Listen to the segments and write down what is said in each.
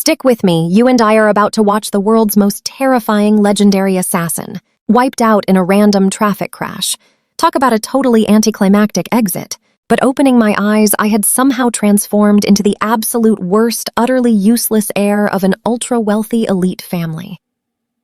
Stick with me, you and I are about to watch the world's most terrifying legendary assassin, wiped out in a random traffic crash. Talk about a totally anticlimactic exit. But opening my eyes, I had somehow transformed into the absolute worst, utterly useless heir of an ultra-wealthy elite family.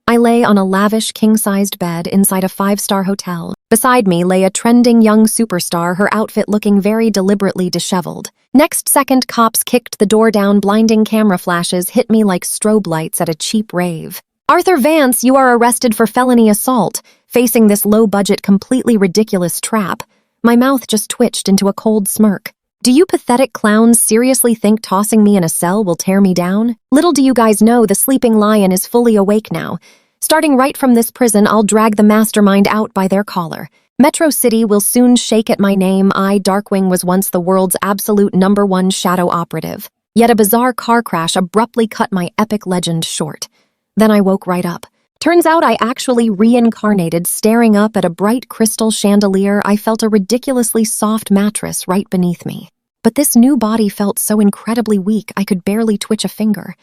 I lay on a lavish king-sized bed inside a 5-star hotel. Beside me lay a trending young superstar, her outfit looking very deliberately disheveled. Next second, cops kicked the door down, blinding camera flashes hit me like strobe lights at a cheap rave. "Arthur Vance, you are arrested for felony assault." Facing this low-budget, completely ridiculous trap, my mouth just twitched into a cold smirk. Do you pathetic clowns seriously think tossing me in a cell will tear me down? Little do you guys know the sleeping lion is fully awake now. Starting right from this prison, I'll drag the mastermind out by their collar. Metro City will soon shake at my name. I, Darkwing, was once the world's absolute #1 shadow operative. Yet a bizarre car crash abruptly cut my epic legend short. Then I woke right up. Turns out I actually reincarnated. Staring up at a bright crystal chandelier, I felt a ridiculously soft mattress right beneath me. But this new body felt so incredibly weak I could barely twitch a finger.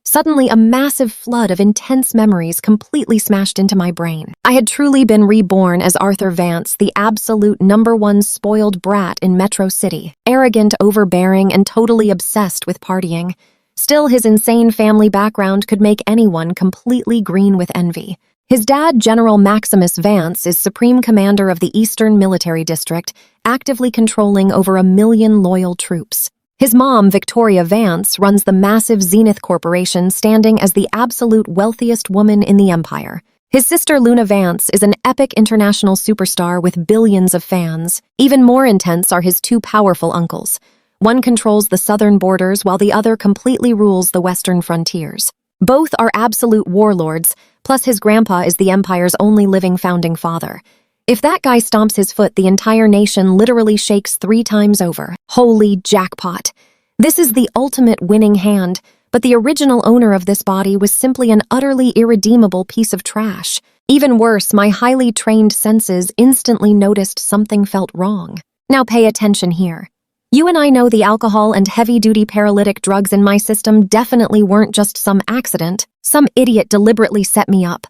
Suddenly, a massive flood of intense memories completely smashed into my brain. I had truly been reborn as Arthur Vance, the absolute #1 spoiled brat in Metro City. Arrogant, overbearing, and totally obsessed with partying. Still, his insane family background could make anyone completely green with envy. His dad, General Maximus Vance, is Supreme Commander of the Eastern Military District, actively controlling over 1 million loyal troops. His mom, Victoria Vance, runs the massive Zenith Corporation, standing as the absolute wealthiest woman in the empire. His sister, Luna Vance, is an epic international superstar with billions of fans. Even more intense are his 2 powerful uncles. One controls the southern borders, while the other completely rules the western frontiers. Both are absolute warlords, plus his grandpa is the empire's only living founding father. If that guy stomps his foot, the entire nation literally shakes 3 times over. Holy jackpot. This is the ultimate winning hand, but the original owner of this body was simply an utterly irredeemable piece of trash. Even worse, my highly trained senses instantly noticed something felt wrong. Now pay attention here. You and I know the alcohol and heavy-duty paralytic drugs in my system definitely weren't just some accident. Some idiot deliberately set me up.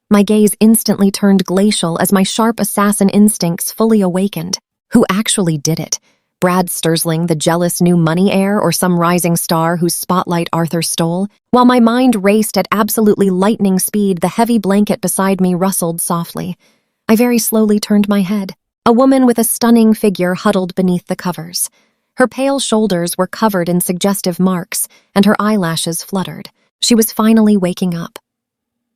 My gaze instantly turned glacial as my sharp assassin instincts fully awakened. Who actually did it? Brad Stursling, the jealous new money heir, or some rising star whose spotlight Arthur stole? While my mind raced at absolutely lightning speed, the heavy blanket beside me rustled softly. I very slowly turned my head. A woman with a stunning figure huddled beneath the covers. Her pale shoulders were covered in suggestive marks, and her eyelashes fluttered. She was finally waking up.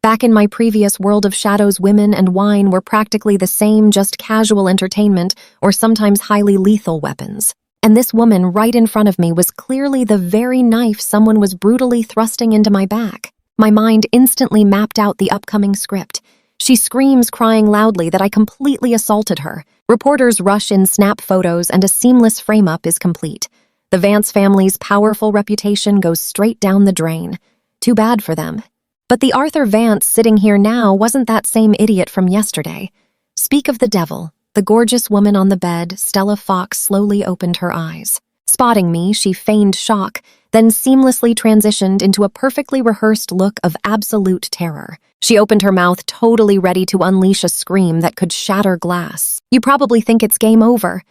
Back in my previous world of shadows, women and wine were practically the same, just casual entertainment or sometimes highly lethal weapons. And this woman right in front of me was clearly the very knife someone was brutally thrusting into my back. My mind instantly mapped out the upcoming script. She screams, crying loudly that I completely assaulted her. Reporters rush in, snap photos, and a seamless frame-up is complete. The Vance family's powerful reputation goes straight down the drain. Too bad for them. But the Arthur Vance sitting here now wasn't that same idiot from yesterday. Speak of the devil. The gorgeous woman on the bed, Stella Fox, slowly opened her eyes. Spotting me, she feigned shock, then seamlessly transitioned into a perfectly rehearsed look of absolute terror. She opened her mouth, totally ready to unleash a scream that could shatter glass. You probably think it's game over.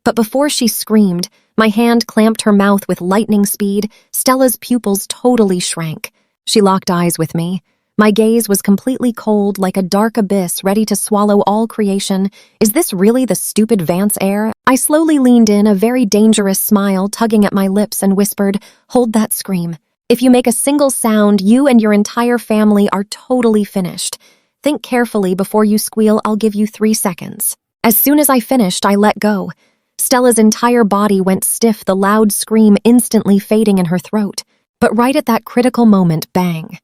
But before she screamed, my hand clamped her mouth with lightning speed. Stella's pupils totally shrank. She locked eyes with me. My gaze was completely cold, like a dark abyss ready to swallow all creation. Is this really the stupid Vance heir? I slowly leaned in, a very dangerous smile tugging at my lips, and whispered, "Hold that scream. If you make a single sound, you and your entire family are totally finished. Think carefully before you squeal. I'll give you 3 seconds." As soon as I finished, I let go. Stella's entire body went stiff, the loud scream instantly fading in her throat. But right at that critical moment, bang.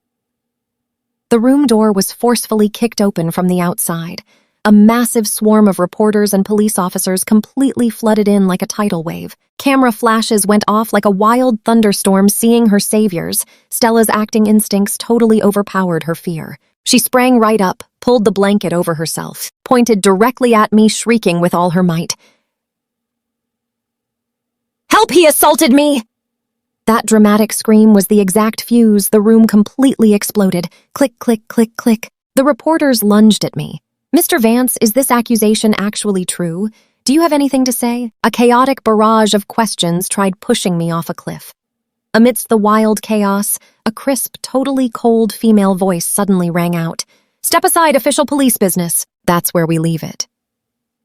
The room door was forcefully kicked open from the outside. A massive swarm of reporters and police officers completely flooded in like a tidal wave. Camera flashes went off like a wild thunderstorm. Seeing her saviors, Stella's acting instincts totally overpowered her fear. She sprang right up, pulled the blanket over herself, pointed directly at me, shrieking with all her might. "Help, he assaulted me!" That dramatic scream was the exact fuse. The room completely exploded. Click, click, click, click. The reporters lunged at me. "Mr. Vance, is this accusation actually true? Do you have anything to say?" A chaotic barrage of questions tried pushing me off a cliff. Amidst the wild chaos, a crisp, totally cold female voice suddenly rang out. "Step aside, official police business." That's where we leave it.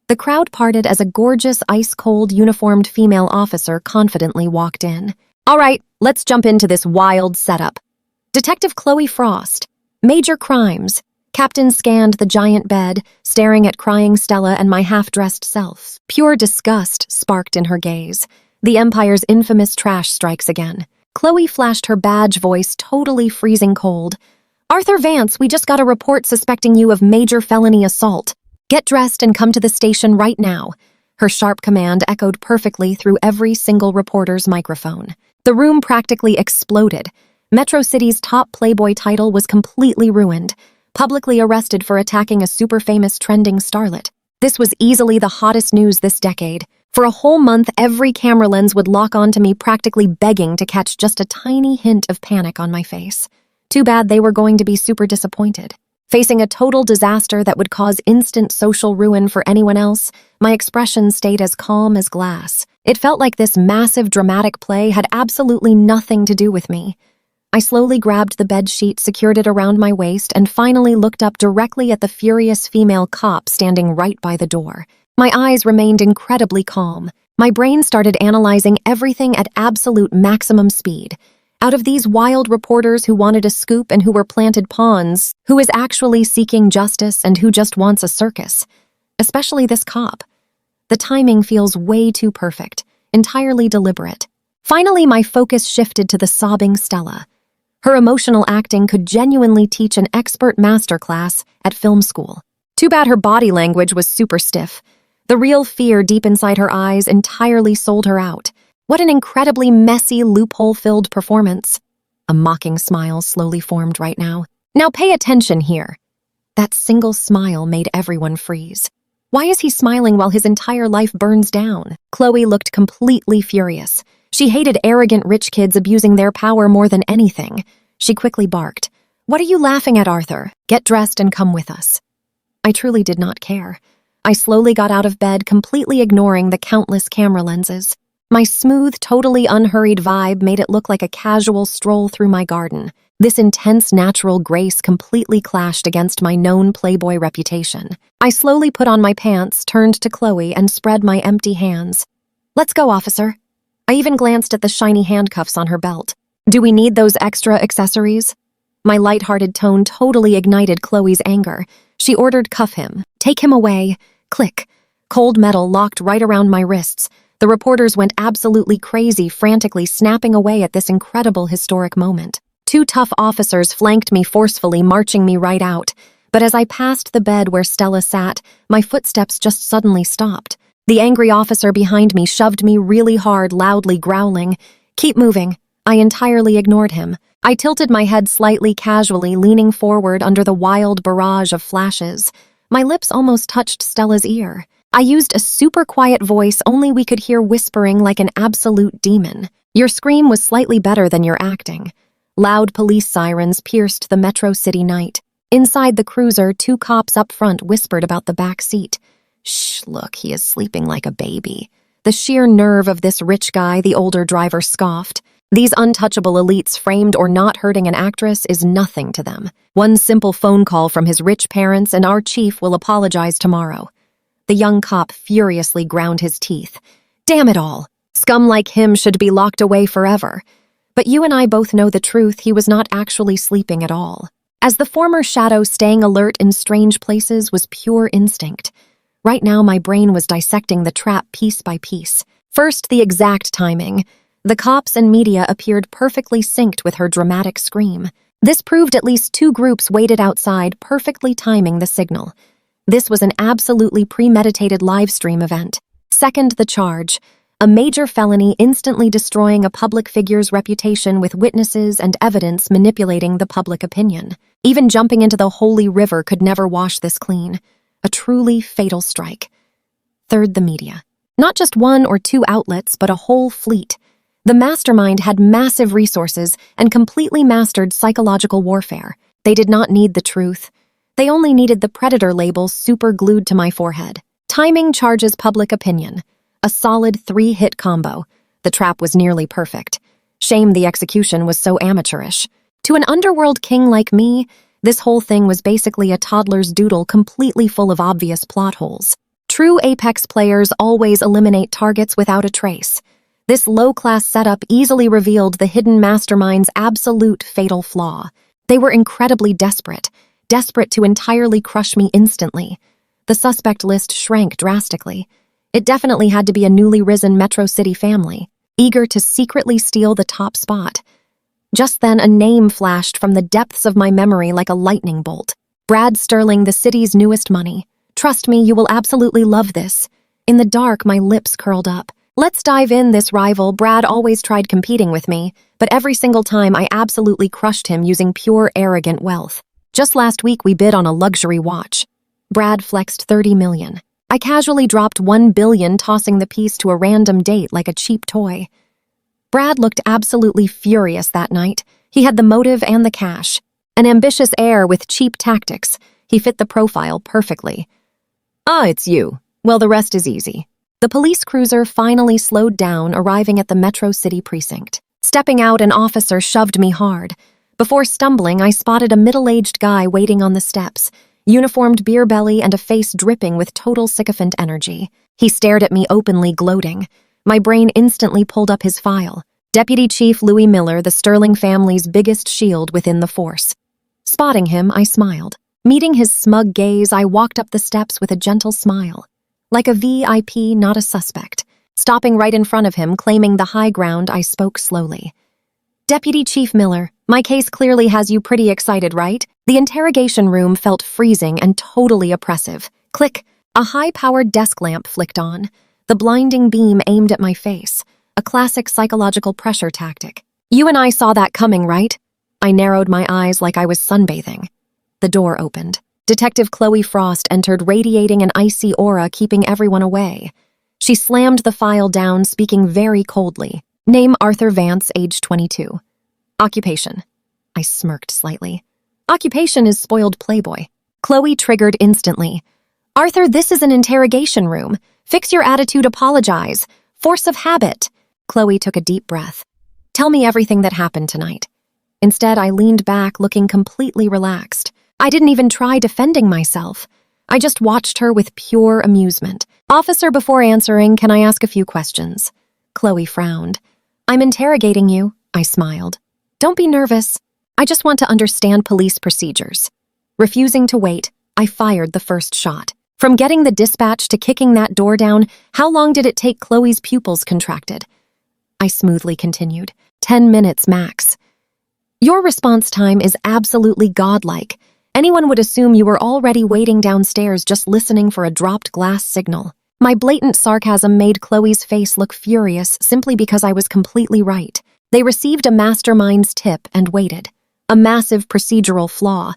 The crowd parted as a gorgeous, ice-cold, uniformed female officer confidently walked in. "All right, let's jump into this wild setup. Detective Chloe Frost. Major crimes." Captain scanned the giant bed, staring at crying Stella and my half-dressed self. Pure disgust sparked in her gaze. The Empire's infamous trash strikes again. Chloe flashed her badge voice, totally freezing cold. "Arthur Vance, we just got a report suspecting you of major felony assault. Get dressed and come to the station right now." Her sharp command echoed perfectly through every single reporter's microphone. The room practically exploded. Metro City's top Playboy title was completely ruined. Publicly arrested for attacking a super-famous trending starlet. This was easily the hottest news this decade. For a whole month, every camera lens would lock onto me, practically begging to catch just a tiny hint of panic on my face. Too bad they were going to be super disappointed. Facing a total disaster that would cause instant social ruin for anyone else, my expression stayed as calm as glass. It felt like this massive dramatic play had absolutely nothing to do with me. I slowly grabbed the bed sheet, secured it around my waist, and finally looked up directly at the furious female cop standing right by the door. My eyes remained incredibly calm. My brain started analyzing everything at absolute maximum speed. Out of these wild reporters who wanted a scoop and who were planted pawns, who is actually seeking justice and who just wants a circus? Especially this cop. The timing feels way too perfect, entirely deliberate. Finally, my focus shifted to the sobbing Stella. Her emotional acting could genuinely teach an expert masterclass at film school. Too bad her body language was super stiff. The real fear deep inside her eyes entirely sold her out. What an incredibly messy, loophole-filled performance. A mocking smile slowly formed right now. "Now pay attention here." That single smile made everyone freeze. Why is he smiling while his entire life burns down? Chloe looked completely furious. She hated arrogant rich kids abusing their power more than anything. She quickly barked, "What are you laughing at, Arthur? Get dressed and come with us." I truly did not care. I slowly got out of bed, completely ignoring the countless camera lenses. My smooth, totally unhurried vibe made it look like a casual stroll through my garden. This intense natural grace completely clashed against my known Playboy reputation. I slowly put on my pants, turned to Chloe, and spread my empty hands. "Let's go, officer." I even glanced at the shiny handcuffs on her belt. "Do we need those extra accessories?" My light-hearted tone totally ignited Chloe's anger. She ordered, "Cuff him. Take him away." Click. Cold metal locked right around my wrists. The reporters went absolutely crazy, frantically snapping away at this incredible historic moment. Two tough officers flanked me forcefully, marching me right out. But as I passed the bed where Stella sat, my footsteps just suddenly stopped. The angry officer behind me shoved me really hard, loudly growling, "Keep moving." I entirely ignored him. I tilted my head slightly casually, leaning forward under the wild barrage of flashes. My lips almost touched Stella's ear. I used a super quiet voice only we could hear, whispering like an absolute demon. "Your scream was slightly better than your acting." Loud police sirens pierced the Metro City night. Inside the cruiser, two cops up front whispered about the back seat. "Shh, look, he is sleeping like a baby." The sheer nerve of this rich guy, the older driver scoffed. These untouchable elites, framed or not hurting an actress, is nothing to them. One simple phone call from his rich parents and our chief will apologize tomorrow. The young cop furiously ground his teeth. "Damn it all. Scum like him should be locked away forever." But you and I both know the truth. He was not actually sleeping at all. As the former shadow, staying alert in strange places was pure instinct. Right now, my brain was dissecting the trap piece by piece. First, the exact timing. The cops and media appeared perfectly synced with her dramatic scream. This proved at least two groups waited outside, perfectly timing the signal. This was an absolutely premeditated live stream event. Second, the charge. A major felony instantly destroying a public figure's reputation with witnesses and evidence manipulating the public opinion. Even jumping into the holy river could never wash this clean. A truly fatal strike. Third, the media. Not just one or two outlets, but a whole fleet. The mastermind had massive resources and completely mastered psychological warfare. They did not need the truth. They only needed the predator label super glued to my forehead. Timing charges public opinion. A solid 3-hit combo. The trap was nearly perfect. Shame the execution was so amateurish. To an underworld king like me, this whole thing was basically a toddler's doodle completely full of obvious plot holes. True Apex players always eliminate targets without a trace. This low-class setup easily revealed the hidden mastermind's absolute fatal flaw. They were incredibly desperate to entirely crush me instantly. The suspect list shrank drastically. It definitely had to be a newly risen Metro City family, eager to secretly steal the top spot. Just then, a name flashed from the depths of my memory like a lightning bolt. Brad Sterling, the city's newest money. Trust me, you will absolutely love this. In the dark, my lips curled up. Let's dive in, this rival. Brad always tried competing with me, but every single time I absolutely crushed him using pure arrogant wealth. Just last week, we bid on a luxury watch. Brad flexed 30 million. I casually dropped 1 billion, tossing the piece to a random date like a cheap toy. Brad looked absolutely furious that night. He had the motive and the cash. An ambitious heir with cheap tactics. He fit the profile perfectly. Ah, it's you. Well, the rest is easy. The police cruiser finally slowed down, arriving at the Metro City precinct. Stepping out, an officer shoved me hard. Before stumbling, I spotted a middle-aged guy waiting on the steps, uniformed beer belly and a face dripping with total sycophant energy. He stared at me openly, gloating. My brain instantly pulled up his file. Deputy Chief Louis Miller, the Sterling family's biggest shield within the force. Spotting him, I smiled. Meeting his smug gaze, I walked up the steps with a gentle smile. Like a VIP, not a suspect. Stopping right in front of him, claiming the high ground, I spoke slowly. Deputy Chief Miller, my case clearly has you pretty excited, right? The interrogation room felt freezing and totally oppressive. Click! A high-powered desk lamp flicked on. The blinding beam aimed at my face. A classic psychological pressure tactic. You and I saw that coming, right? I narrowed my eyes like I was sunbathing. The door opened. Detective Chloe Frost entered, radiating an icy aura, keeping everyone away. She slammed the file down, speaking very coldly. Name Arthur Vance, age 22. Occupation. I smirked slightly. Occupation is spoiled playboy. Chloe triggered instantly. Arthur, this is an interrogation room. Fix your attitude, apologize. Force of habit. Chloe took a deep breath. Tell me everything that happened tonight. Instead, I leaned back, looking completely relaxed. I didn't even try defending myself. I just watched her with pure amusement. Officer, before answering, can I ask a few questions? Chloe frowned. I'm interrogating you, I smiled. Don't be nervous. I just want to understand police procedures. Refusing to wait, I fired the first shot. From getting the dispatch to kicking that door down, how long did it take? Chloe's pupils contracted. I smoothly continued. 10 minutes max. Your response time is absolutely godlike. Anyone would assume you were already waiting downstairs just listening for a dropped glass signal. My blatant sarcasm made Chloe's face look furious simply because I was completely right. They received a mastermind's tip and waited. A massive procedural flaw.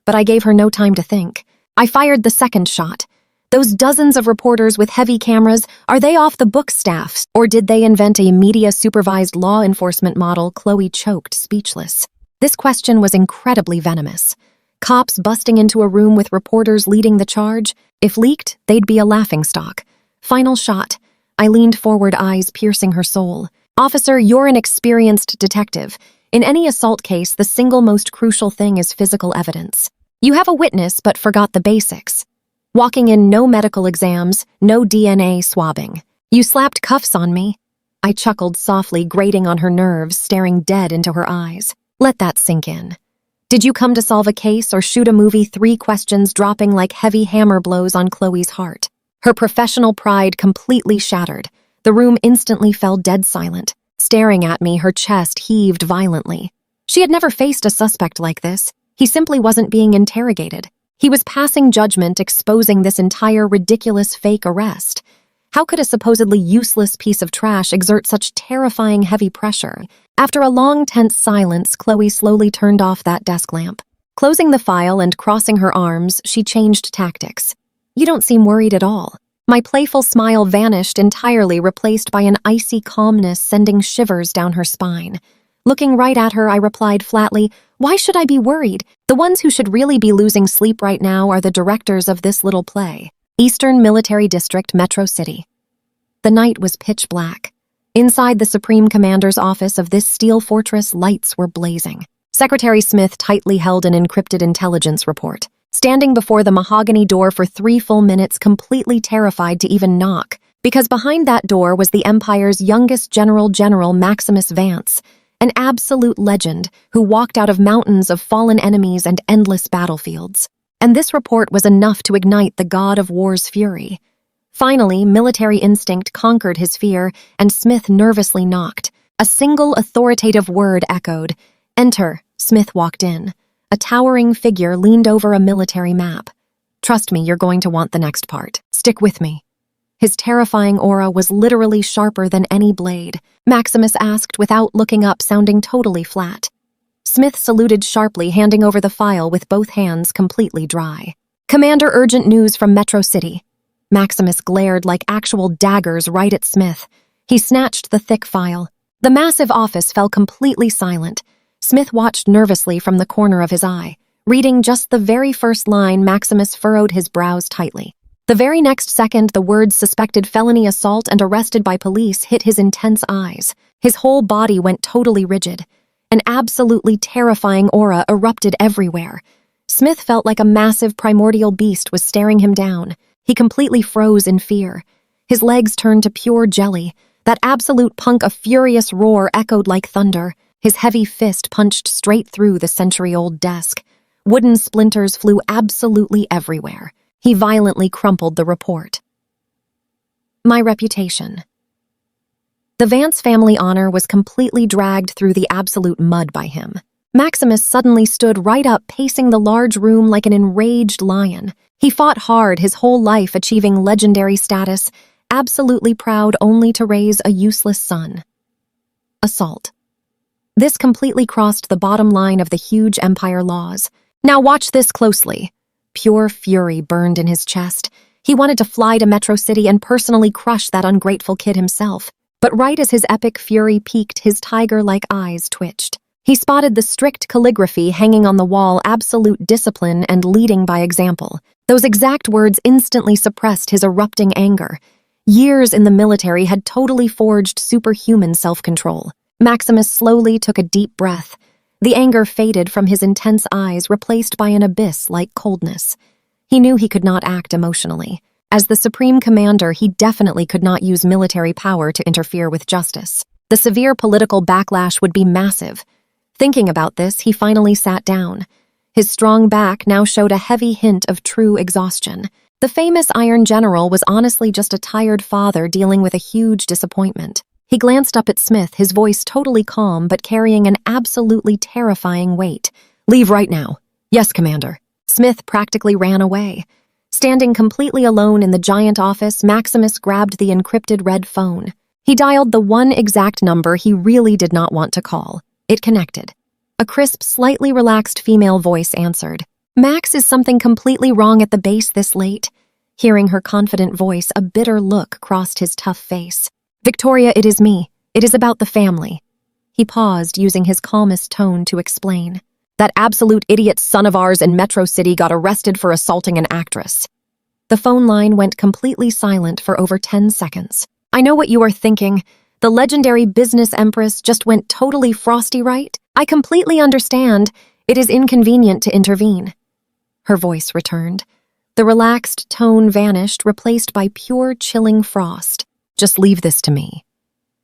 But I gave her no time to think. I fired the second shot. Those dozens of reporters with heavy cameras, are they off the book staffs, or did they invent a media-supervised law enforcement model? Chloe choked, speechless. This question was incredibly venomous. Cops busting into a room with reporters leading the charge? If leaked, they'd be a laughingstock. Final shot. I leaned forward, eyes piercing her soul. Officer, you're an experienced detective. In any assault case, the single most crucial thing is physical evidence. You have a witness, but forgot the basics. Walking in, no medical exams, no DNA swabbing. You slapped cuffs on me. I chuckled softly, grating on her nerves, staring dead into her eyes. Let that sink in. Did you come to solve a case or shoot a movie? 3 questions dropping like heavy hammer blows on Chloe's heart. Her professional pride completely shattered. The room instantly fell dead silent. Staring at me, her chest heaved violently. She had never faced a suspect like this. He simply wasn't being interrogated. He was passing judgment, exposing this entire ridiculous fake arrest. How could a supposedly useless piece of trash exert such terrifying heavy pressure? After a long, tense silence, Chloe slowly turned off that desk lamp. Closing the file and crossing her arms, she changed tactics. You don't seem worried at all. My playful smile vanished entirely, replaced by an icy calmness sending shivers down her spine. Looking right at her, I replied flatly, "Why should I be worried? The ones who should really be losing sleep right now are the directors of this little play. Eastern Military District, Metro City." The night was pitch black. Inside the Supreme Commander's office of this steel fortress, lights were blazing. Secretary Smith tightly held an encrypted intelligence report, standing before the mahogany door for 3 full minutes, completely terrified to even knock, because behind that door was the Empire's youngest General Maximus Vance, an absolute legend who walked out of mountains of fallen enemies and endless battlefields. And this report was enough to ignite the god of war's fury. Finally, military instinct conquered his fear, and Smith nervously knocked. A single authoritative word echoed. "Enter." Smith walked in. A towering figure leaned over a military map. "Trust me, you're going to want the next part. Stick with me." His terrifying aura was literally sharper than any blade. Maximus asked without looking up, sounding totally flat. Smith saluted sharply, handing over the file with both hands completely dry. "Commander, urgent news from Metro City." Maximus glared like actual daggers right at Smith. He snatched the thick file. The massive office fell completely silent. Smith watched nervously from the corner of his eye. Reading just the very first line, Maximus furrowed his brows tightly. The very next second, the words "suspected felony assault and arrested by police" hit his intense eyes. His whole body went totally rigid. An absolutely terrifying aura erupted everywhere. Smith felt like a massive primordial beast was staring him down. He completely froze in fear. His legs turned to pure jelly. That absolute punk, a furious roar echoed like thunder. His heavy fist punched straight through the century-old desk. Wooden splinters flew absolutely everywhere. He violently crumpled the report. My reputation. The Vance family honor was completely dragged through the absolute mud by him. Maximus suddenly stood right up, pacing the large room like an enraged lion. He fought hard his whole life, achieving legendary status, absolutely proud only to raise a useless son. Assault. This completely crossed the bottom line of the huge Empire laws. Now watch this closely. Pure fury burned in his chest. He wanted to fly to Metro City and personally crush that ungrateful kid himself. But right as his epic fury peaked, his tiger-like eyes twitched. He spotted the strict calligraphy hanging on the wall, "absolute discipline and leading by example." Those exact words instantly suppressed his erupting anger. Years in the military had totally forged superhuman self-control. Maximus slowly took a deep breath. The anger faded from his intense eyes, replaced by an abyss-like coldness. He knew he could not act emotionally. As the Supreme Commander, he definitely could not use military power to interfere with justice. The severe political backlash would be massive. Thinking about this, he finally sat down. His strong back now showed a heavy hint of true exhaustion. The famous Iron General was honestly just a tired father dealing with a huge disappointment. He glanced up at Smith, his voice totally calm but carrying an absolutely terrifying weight. "Leave right now." "Yes, Commander." Smith practically ran away. Standing completely alone in the giant office, Maximus grabbed the encrypted red phone. He dialed the one exact number he really did not want to call. It connected. A crisp, slightly relaxed female voice answered. "Max, is something completely wrong at the base this late?" Hearing her confident voice, a bitter look crossed his tough face. "Victoria, it is me. It is about the family." He paused, using his calmest tone to explain. "That absolute idiot son of ours in Metro City got arrested for assaulting an actress." The phone line went completely silent for over 10 seconds. "I know what you are thinking. The legendary business empress just went totally frosty, right? I completely understand. It is inconvenient to intervene." Her voice returned. The relaxed tone vanished, replaced by pure, chilling frost. "Just leave this to me."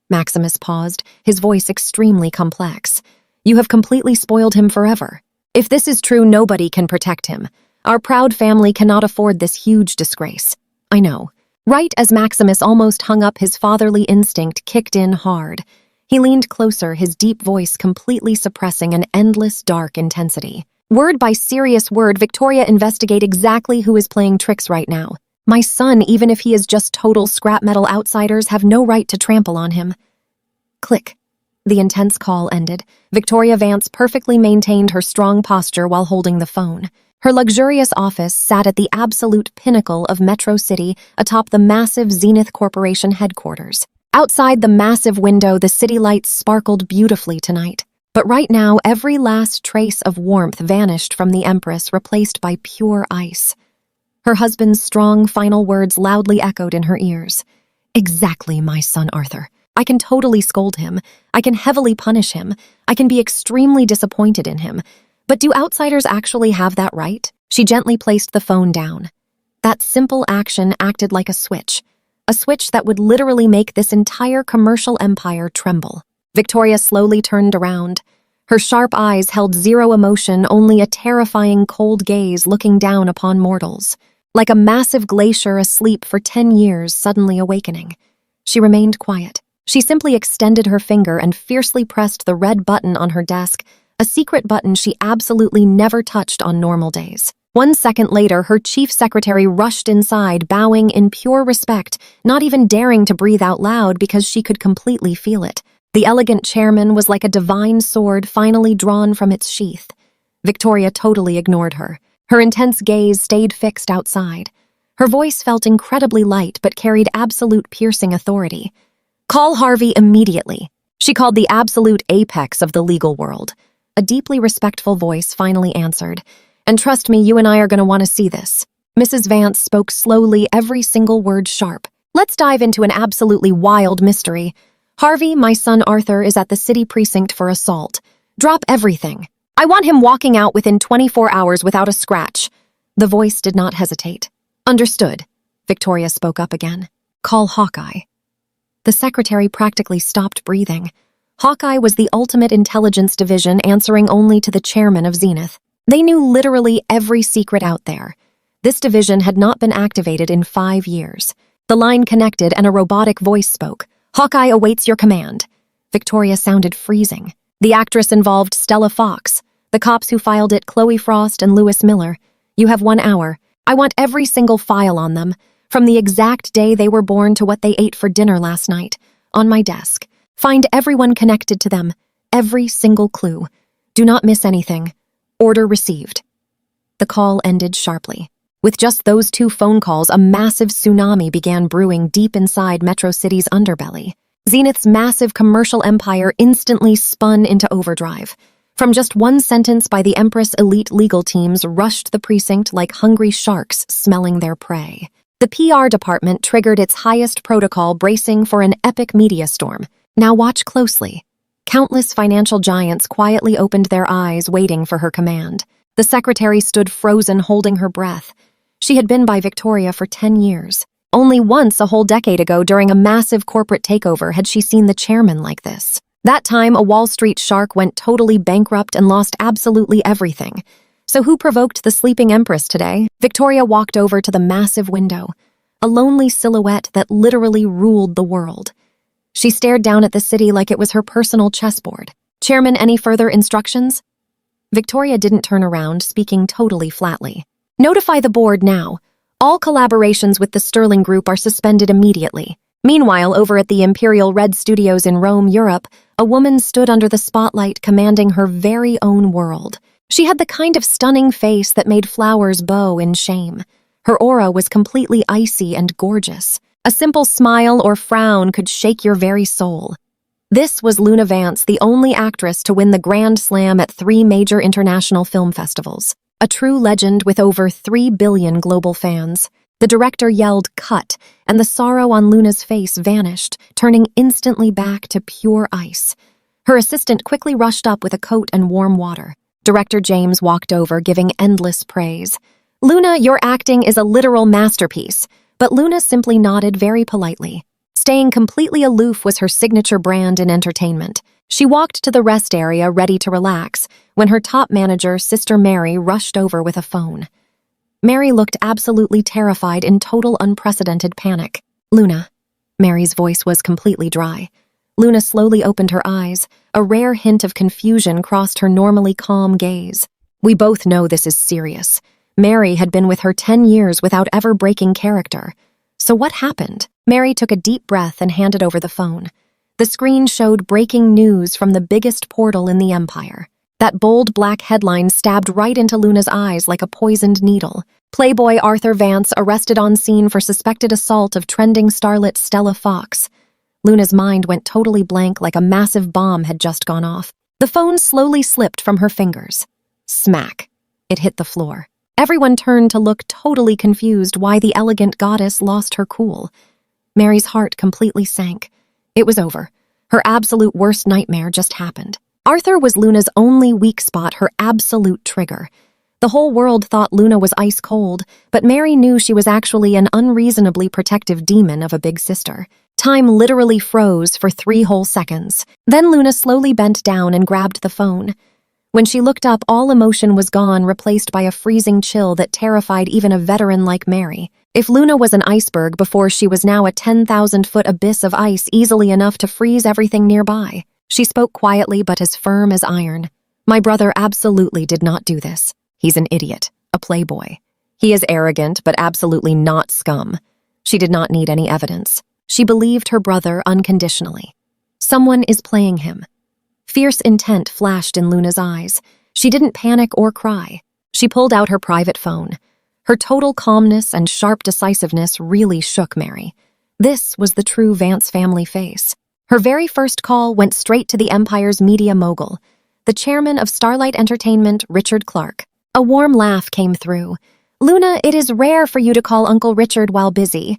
Maximus paused, his voice extremely complex. "You have completely spoiled him forever. If this is true, nobody can protect him. Our proud family cannot afford this huge disgrace." "I know." Right as Maximus almost hung up, his fatherly instinct kicked in hard. He leaned closer, his deep voice completely suppressing an endless dark intensity. "Word by serious word, Victoria, investigate exactly who is playing tricks right now. My son, even if he is just total scrap metal, outsiders have no right to trample on him." Click. The intense call ended. Victoria Vance perfectly maintained her strong posture while holding the phone. Her luxurious office sat at the absolute pinnacle of Metro City atop the massive Zenith Corporation headquarters. Outside the massive window, the city lights sparkled beautifully tonight. But right now, every last trace of warmth vanished from the Empress, replaced by pure ice. Her husband's strong final words loudly echoed in her ears. "Exactly, my son Arthur. I can totally scold him. I can heavily punish him. I can be extremely disappointed in him. But do outsiders actually have that right?" She gently placed the phone down. That simple action acted like a switch that would literally make this entire commercial empire tremble. Victoria slowly turned around. Her sharp eyes held zero emotion, only a terrifying cold gaze looking down upon mortals. Like a massive glacier asleep for 10 years suddenly awakening. She remained quiet. She simply extended her finger and fiercely pressed the red button on her desk, a secret button she absolutely never touched on normal days. 1 second later, her chief secretary rushed inside, bowing in pure respect, not even daring to breathe out loud because she could completely feel it. The elegant chairman was like a divine sword finally drawn from its sheath. Victoria totally ignored her. Her intense gaze stayed fixed outside. Her voice felt incredibly light but carried absolute piercing authority. "Call Harvey immediately." She called the absolute apex of the legal world. A deeply respectful voice finally answered. "And trust me, you and I are going to want to see this." Mrs. Vance spoke slowly, every single word sharp. "Let's dive into an absolutely wild mystery. Harvey, my son Arthur, is at the city precinct for assault. Drop everything. I want him walking out within 24 hours without a scratch." The voice did not hesitate. "Understood," Victoria spoke up again. "Call Hawkeye." The secretary practically stopped breathing. Hawkeye was the ultimate intelligence division, answering only to the chairman of Zenith. They knew literally every secret out there. This division had not been activated in 5 years. The line connected and a robotic voice spoke. "Hawkeye awaits your command." Victoria sounded freezing. The actress involved Stella Fox. The cops who filed it, Chloe Frost and Lewis Miller. "You have 1 hour. I want every single file on them, from the exact day they were born to what they ate for dinner last night, on my desk. Find everyone connected to them, every single clue. Do not miss anything. Order received." The call ended sharply. With just those 2 phone calls, a massive tsunami began brewing deep inside Metro City's underbelly. Zenith's massive commercial empire instantly spun into overdrive. From just 1 sentence by the Empress, elite legal teams rushed the precinct like hungry sharks smelling their prey. The PR department triggered its highest protocol, bracing for an epic media storm. Now watch closely. Countless financial giants quietly opened their eyes, waiting for her command. The secretary stood frozen, holding her breath. She had been by Victoria for 10 years. Only once, a whole decade ago, during a massive corporate takeover, had she seen the chairman like this. That time, a Wall Street shark went totally bankrupt and lost absolutely everything. So who provoked the sleeping Empress today? Victoria walked over to the massive window, a lonely silhouette that literally ruled the world. She stared down at the city like it was her personal chessboard. "Chairman, any further instructions?" Victoria didn't turn around, speaking totally flatly. "Notify the board now. All collaborations with the Sterling Group are suspended immediately." Meanwhile, over at the Imperial Red Studios in Rome, Europe, a woman stood under the spotlight, commanding her very own world. She had the kind of stunning face that made flowers bow in shame. Her aura was completely icy and gorgeous. A simple smile or frown could shake your very soul. This was Luna Vance, the only actress to win the Grand Slam at 3 major international film festivals. A true legend with over 3 billion global fans. The director yelled, "Cut," and the sorrow on Luna's face vanished, turning instantly back to pure ice. Her assistant quickly rushed up with a coat and warm water. Director James walked over, giving endless praise. "Luna, your acting is a literal masterpiece." But Luna simply nodded very politely. Staying completely aloof was her signature brand in entertainment. She walked to the rest area, ready to relax, when her top manager, Sister Mary, rushed over with a phone. Mary looked absolutely terrified, in total unprecedented panic. "Luna." Mary's voice was completely dry. Luna slowly opened her eyes. A rare hint of confusion crossed her normally calm gaze. "We both know this is serious. Mary had been with her 10 years without ever breaking character. So what happened?" Mary took a deep breath and handed over the phone. The screen showed breaking news from the biggest portal in the empire. That bold black headline stabbed right into Luna's eyes like a poisoned needle. Playboy Arthur Vance arrested on scene for suspected assault of trending starlet Stella Fox. Luna's mind went totally blank like a massive bomb had just gone off. The phone slowly slipped from her fingers. Smack. It hit the floor. Everyone turned to look totally confused why the elegant goddess lost her cool. Mary's heart completely sank. It was over. Her absolute worst nightmare just happened. Arthur was Luna's only weak spot, her absolute trigger. The whole world thought Luna was ice cold, but Mary knew she was actually an unreasonably protective demon of a big sister. Time literally froze for 3 whole seconds. Then Luna slowly bent down and grabbed the phone. When she looked up, all emotion was gone, replaced by a freezing chill that terrified even a veteran like Mary. If Luna was an iceberg before, she was now a 10,000-foot abyss of ice, easily enough to freeze everything nearby. She spoke quietly but as firm as iron. My brother absolutely did not do this. He's an idiot, a playboy. He is arrogant but absolutely not scum. She did not need any evidence. She believed her brother unconditionally. Someone is playing him. Fierce intent flashed in Luna's eyes. She didn't panic or cry. She pulled out her private phone. Her total calmness and sharp decisiveness really shook Mary. This was the true Vance family face. Her very first call went straight to the Empire's media mogul, the chairman of Starlight Entertainment, Richard Clark. A warm laugh came through. "Luna, it is rare for you to call Uncle Richard while busy."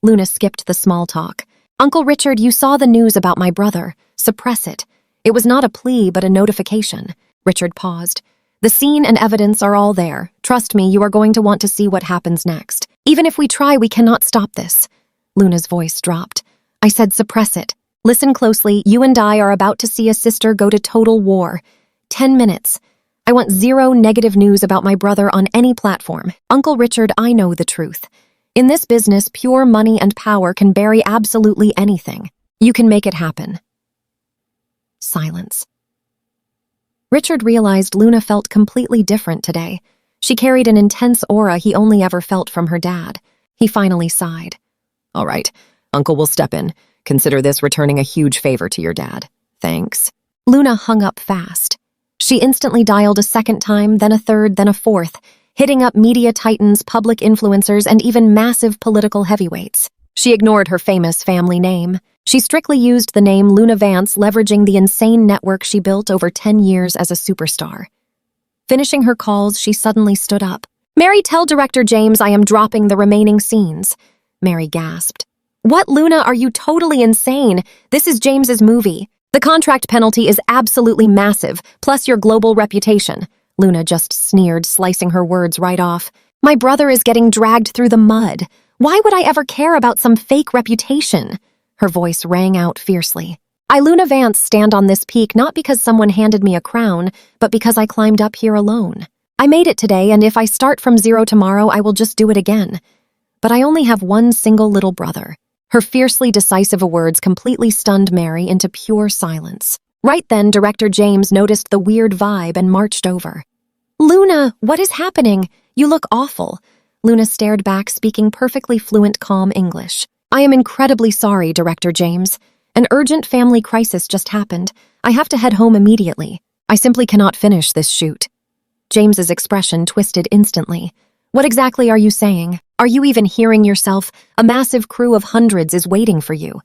Luna skipped the small talk. "Uncle Richard, you saw the news about my brother. Suppress it." It was not a plea, but a notification. Richard paused. "The scene and evidence are all there. Trust me, you are going to want to see what happens next. Even if we try, we cannot stop this." Luna's voice dropped. "I said suppress it. Listen closely. You and I are about to see a sister go to total war. 10 minutes. I want 0 negative news about my brother on any platform. Uncle Richard, I know the truth. In this business, pure money and power can bury absolutely anything. You can make it happen." Silence. Richard realized Luna felt completely different today. She carried an intense aura he only ever felt from her dad. He finally sighed. "All right, Uncle will step in. Consider this returning a huge favor to your dad. Thanks." Luna hung up fast. She instantly dialed a second time, then a third, then a fourth, hitting up media titans, public influencers, and even massive political heavyweights. She ignored her famous family name. She strictly used the name Luna Vance, leveraging the insane network she built over 10 years as a superstar. Finishing her calls, she suddenly stood up. "Mary, tell Director James I am dropping the remaining scenes." Mary gasped. "What, Luna? Are you totally insane? This is James's movie. The contract penalty is absolutely massive, plus your global reputation." Luna just sneered, slicing her words right off. "My brother is getting dragged through the mud. Why would I ever care about some fake reputation?" Her voice rang out fiercely. "I, Luna Vance, stand on this peak not because someone handed me a crown, but because I climbed up here alone. I made it today, and if I start from 0 tomorrow, I will just do it again. But I only have one single little brother." Her fiercely decisive words completely stunned Mary into pure silence. Right then, Director James noticed the weird vibe and marched over. "Luna, what is happening? You look awful." Luna stared back, speaking perfectly fluent, calm English. "I am incredibly sorry, Director James. An urgent family crisis just happened. I have to head home immediately. I simply cannot finish this shoot." James's expression twisted instantly. "What exactly are you saying? Are you even hearing yourself? A massive crew of hundreds is waiting for you.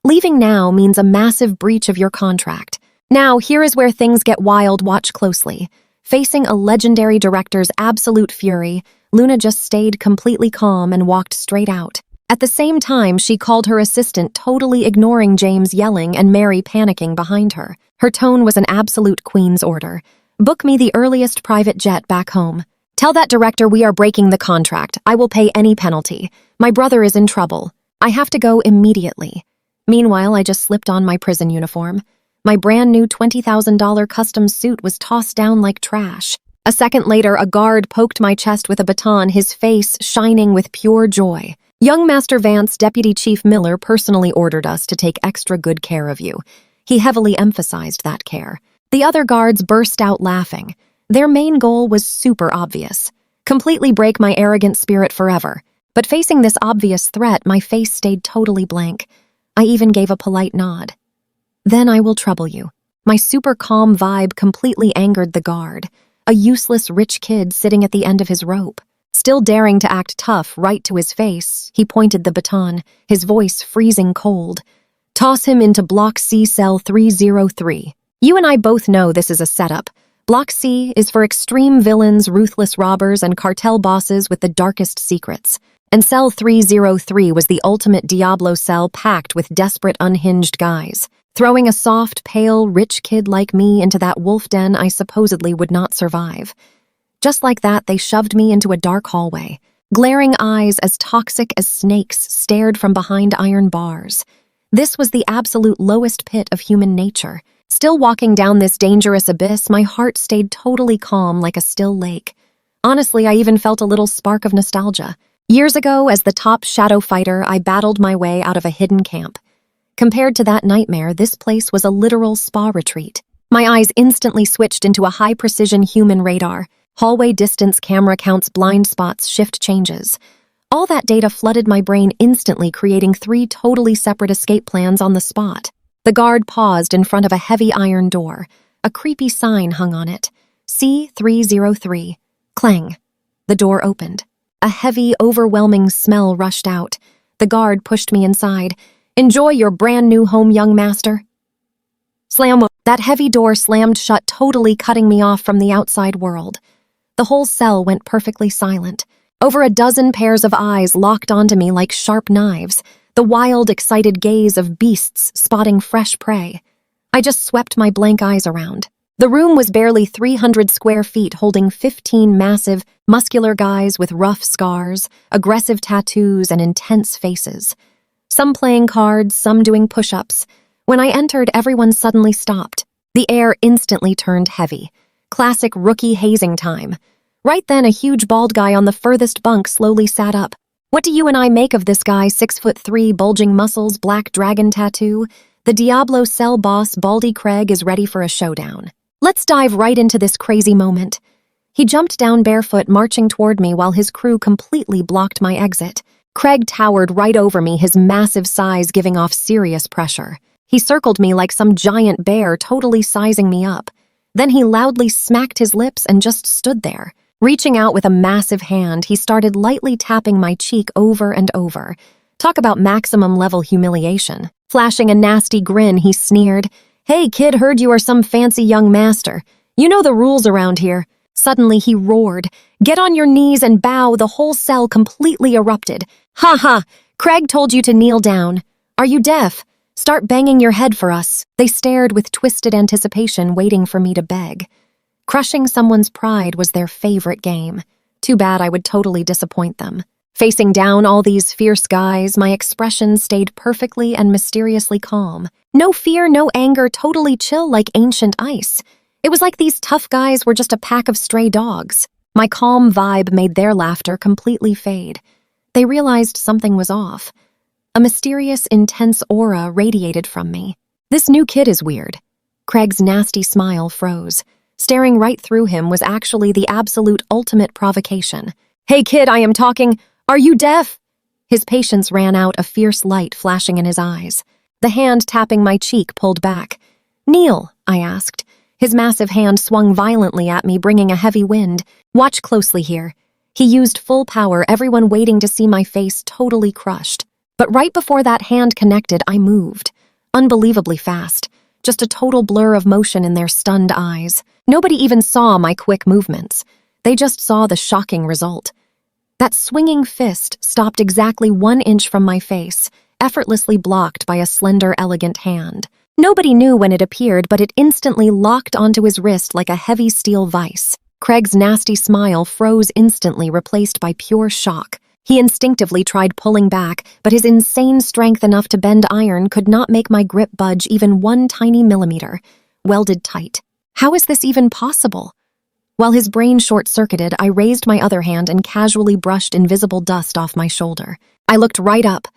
Leaving now means a massive breach of your contract. Now, here is where things get wild. Watch closely." Facing a legendary director's absolute fury, Luna just stayed completely calm and walked straight out. At the same time, she called her assistant, totally ignoring James yelling and Mary panicking behind her. Her tone was an absolute queen's order. "Book me the earliest private jet back home. Tell that director we are breaking the contract. I will pay any penalty. My brother is in trouble. I have to go immediately." Meanwhile, I just slipped on my prison uniform. My brand new $20,000 custom suit was tossed down like trash. A second later, a guard poked my chest with a baton, his face shining with pure joy. "Young Master Vance, Deputy Chief Miller personally ordered us to take extra good care of you." He heavily emphasized that care. The other guards burst out laughing. Their main goal was super obvious. Completely break my arrogant spirit forever. But facing this obvious threat, my face stayed totally blank. I even gave a polite nod. "Then I will trouble you. My super calm vibe completely angered the guard, a useless rich kid sitting at the end of his rope. Still daring to act tough right to his face, he pointed the baton, his voice freezing cold. Toss him into Block C, Cell 303. You and I both know this is a setup. Block C is for extreme villains, ruthless robbers, and cartel bosses with the darkest secrets. And Cell 303 was the ultimate Diablo cell packed with desperate, unhinged guys. Throwing a soft, pale, rich kid like me into that wolf den I supposedly would not survive. Just like that, they shoved me into a dark hallway. Glaring eyes as toxic as snakes stared from behind iron bars. This was the absolute lowest pit of human nature. Still walking down this dangerous abyss, my heart stayed totally calm like a still lake. Honestly, I even felt a little spark of nostalgia. Years ago, as the top shadow fighter, I battled my way out of a hidden camp. Compared to that nightmare, this place was a literal spa retreat. My eyes instantly switched into a high-precision human radar. Hallway distance camera counts, blind spots, shift changes. All that data flooded my brain instantly, creating 3 totally separate escape plans on the spot. The guard paused in front of a heavy iron door. A creepy sign hung on it. C303. Clang. The door opened. A heavy, overwhelming smell rushed out. The guard pushed me inside. Enjoy your brand new home, young master. Slam. That heavy door slammed shut, totally cutting me off from the outside world. The whole cell went perfectly silent. Over a dozen pairs of eyes locked onto me like sharp knives, the wild, excited gaze of beasts spotting fresh prey. I just swept my blank eyes around. The room was barely 300 square feet, holding 15 massive, muscular guys with rough scars, aggressive tattoos, and intense faces. Some playing cards, some doing push-ups. When I entered, everyone suddenly stopped. The air instantly turned heavy. Classic rookie hazing time. Right then, a huge bald guy on the furthest bunk slowly sat up. What do you and I make of this guy, 6'3", bulging muscles, black dragon tattoo? The Diablo cell boss, Baldy Craig, is ready for a showdown. Let's dive right into this crazy moment. He jumped down barefoot, marching toward me while his crew completely blocked my exit. Craig towered right over me, his massive size giving off serious pressure. He circled me like some giant bear, totally sizing me up. Then he loudly smacked his lips and just stood there. Reaching out with a massive hand, he started lightly tapping my cheek over and over. Talk about maximum level humiliation. Flashing a nasty grin, he sneered, "Hey kid, heard you are some fancy young master. You know the rules around here." Suddenly he roared, "Get on your knees and bow." The whole cell completely erupted. "Ha ha! Craig told you to kneel down. Are you deaf? Start banging your head for us." They stared with twisted anticipation, waiting for me to beg. Crushing someone's pride was their favorite game. Too bad I would totally disappoint them. Facing down all these fierce guys, my expression stayed perfectly and mysteriously calm. No fear, no anger, totally chill like ancient ice. It was like these tough guys were just a pack of stray dogs. My calm vibe made their laughter completely fade. They realized something was off. A mysterious, intense aura radiated from me. This new kid is weird. Craig's nasty smile froze. Staring right through him was actually the absolute ultimate provocation. "Hey kid, I am talking. Are you deaf?" His patience ran out, a fierce light flashing in his eyes. The hand tapping my cheek pulled back. "Kneel," I asked. His massive hand swung violently at me, bringing a heavy wind. "Watch closely here." He used full power, everyone waiting to see my face totally crushed. But right before that hand connected, I moved. Unbelievably fast. Just a total blur of motion in their stunned eyes. Nobody even saw my quick movements. They just saw the shocking result. That swinging fist stopped exactly 1 inch from my face, effortlessly blocked by a slender, elegant hand. Nobody knew when it appeared, but it instantly locked onto his wrist like a heavy steel vice. Craig's nasty smile froze instantly, replaced by pure shock. He instinctively tried pulling back, but his insane strength enough to bend iron could not make my grip budge even 1 tiny millimeter. Welded tight. How is this even possible? While his brain short-circuited, I raised my other hand and casually brushed invisible dust off my shoulder. I looked right up.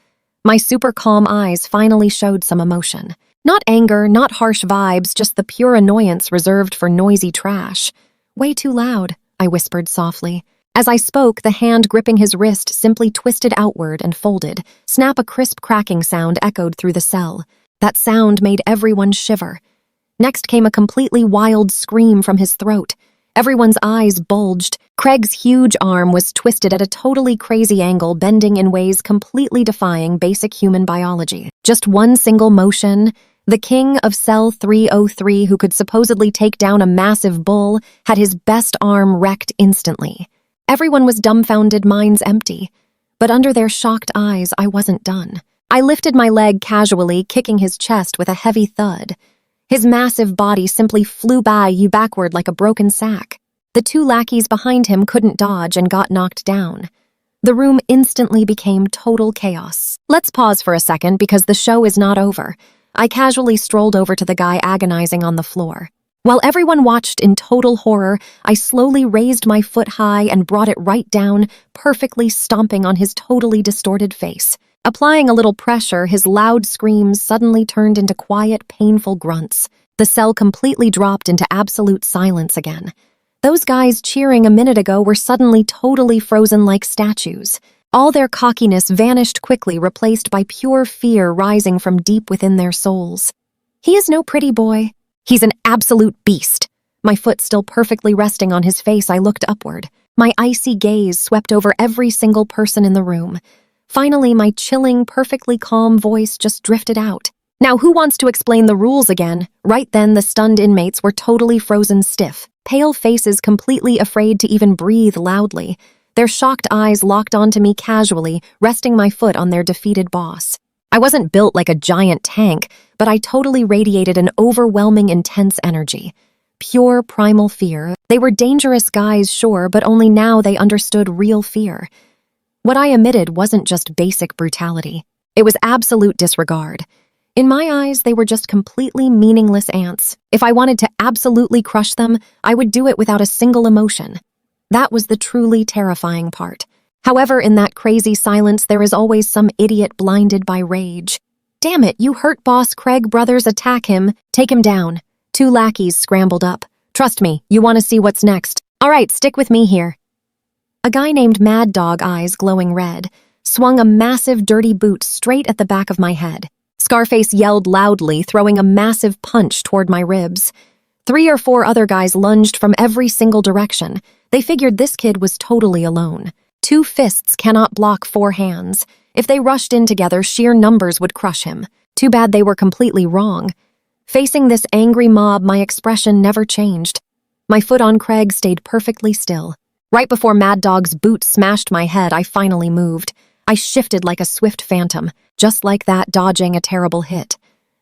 My super calm eyes finally showed some emotion. Not anger, not harsh vibes, just the pure annoyance reserved for noisy trash. "Way too loud," I whispered softly. As I spoke, the hand gripping his wrist simply twisted outward and folded. Snap, a crisp cracking sound echoed through the cell. That sound made everyone shiver. Next came a completely wild scream from his throat. Everyone's eyes bulged. Craig's huge arm was twisted at a totally crazy angle, bending in ways completely defying basic human biology. Just one single motion. The king of Cell 303, who could supposedly take down a massive bull, had his best arm wrecked instantly. Everyone was dumbfounded, minds empty. But under their shocked eyes, I wasn't done. I lifted my leg casually, kicking his chest with a heavy thud. His massive body simply flew by you backward like a broken sack. The two lackeys behind him couldn't dodge and got knocked down. The room instantly became total chaos. Let's pause for a second because the show is not over. I casually strolled over to the guy agonizing on the floor. While everyone watched in total horror, I slowly raised my foot high and brought it right down, perfectly stomping on his totally distorted face. Applying a little pressure, his loud screams suddenly turned into quiet, painful grunts. The cell completely dropped into absolute silence again. Those guys cheering a minute ago were suddenly totally frozen like statues. All their cockiness vanished quickly, replaced by pure fear rising from deep within their souls. He is no pretty boy. He's an absolute beast. My foot still perfectly resting on his face, I looked upward. My icy gaze swept over every single person in the room. Finally, my chilling, perfectly calm voice just drifted out. Now, who wants to explain the rules again? Right then, the stunned inmates were totally frozen stiff, pale faces completely afraid to even breathe loudly. Their shocked eyes locked onto me casually, resting my foot on their defeated boss. I wasn't built like a giant tank, but I totally radiated an overwhelming, intense energy. Pure, primal fear. They were dangerous guys, sure, but only now they understood real fear. What I emitted wasn't just basic brutality. It was absolute disregard. In my eyes, they were just completely meaningless ants. If I wanted to absolutely crush them, I would do it without a single emotion. That was the truly terrifying part. However, in that crazy silence, there is always some idiot blinded by rage. Damn it, you hurt Boss Craig, brothers, attack him. Take him down. Two lackeys scrambled up. Trust me, you want to see what's next. All right, stick with me here. A guy named Mad Dog, eyes glowing red, swung a massive dirty boot straight at the back of my head. Scarface yelled loudly, throwing a massive punch toward my ribs. 3 or 4 other guys lunged from every single direction. They figured this kid was totally alone. 2 fists cannot block 4 hands. If they rushed in together, sheer numbers would crush him. Too bad they were completely wrong. Facing this angry mob, my expression never changed. My foot on Craig stayed perfectly still. Right before Mad Dog's boot smashed my head, I finally moved. I shifted like a swift phantom, just like that, dodging a terrible hit.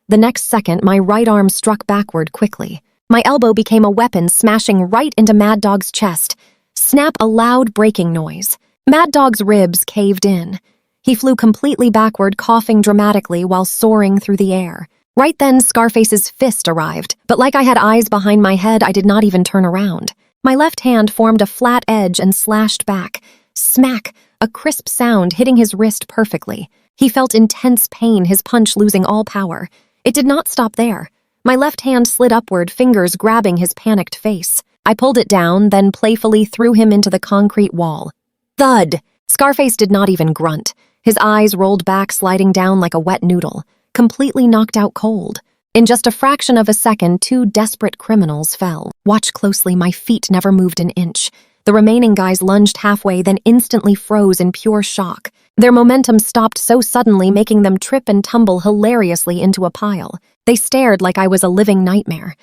The next second, my right arm struck backward quickly. My elbow became a weapon, smashing right into Mad Dog's chest. Snap, a loud breaking noise. Mad Dog's ribs caved in. He flew completely backward, coughing dramatically while soaring through the air. Right then, Scarface's fist arrived, but like I had eyes behind my head, I did not even turn around. My left hand formed a flat edge and slashed back. Smack! A crisp sound hitting his wrist perfectly. He felt intense pain, his punch losing all power. It did not stop there. My left hand slid upward, fingers grabbing his panicked face. I pulled it down, then playfully threw him into the concrete wall. Thud! Scarface did not even grunt. His eyes rolled back, sliding down like a wet noodle, completely knocked out cold. In just a fraction of a second, 2 desperate criminals fell. Watch closely, my feet never moved an inch. The remaining guys lunged halfway, then instantly froze in pure shock. Their momentum stopped so suddenly, making them trip and tumble hilariously into a pile. They stared like I was a living nightmare.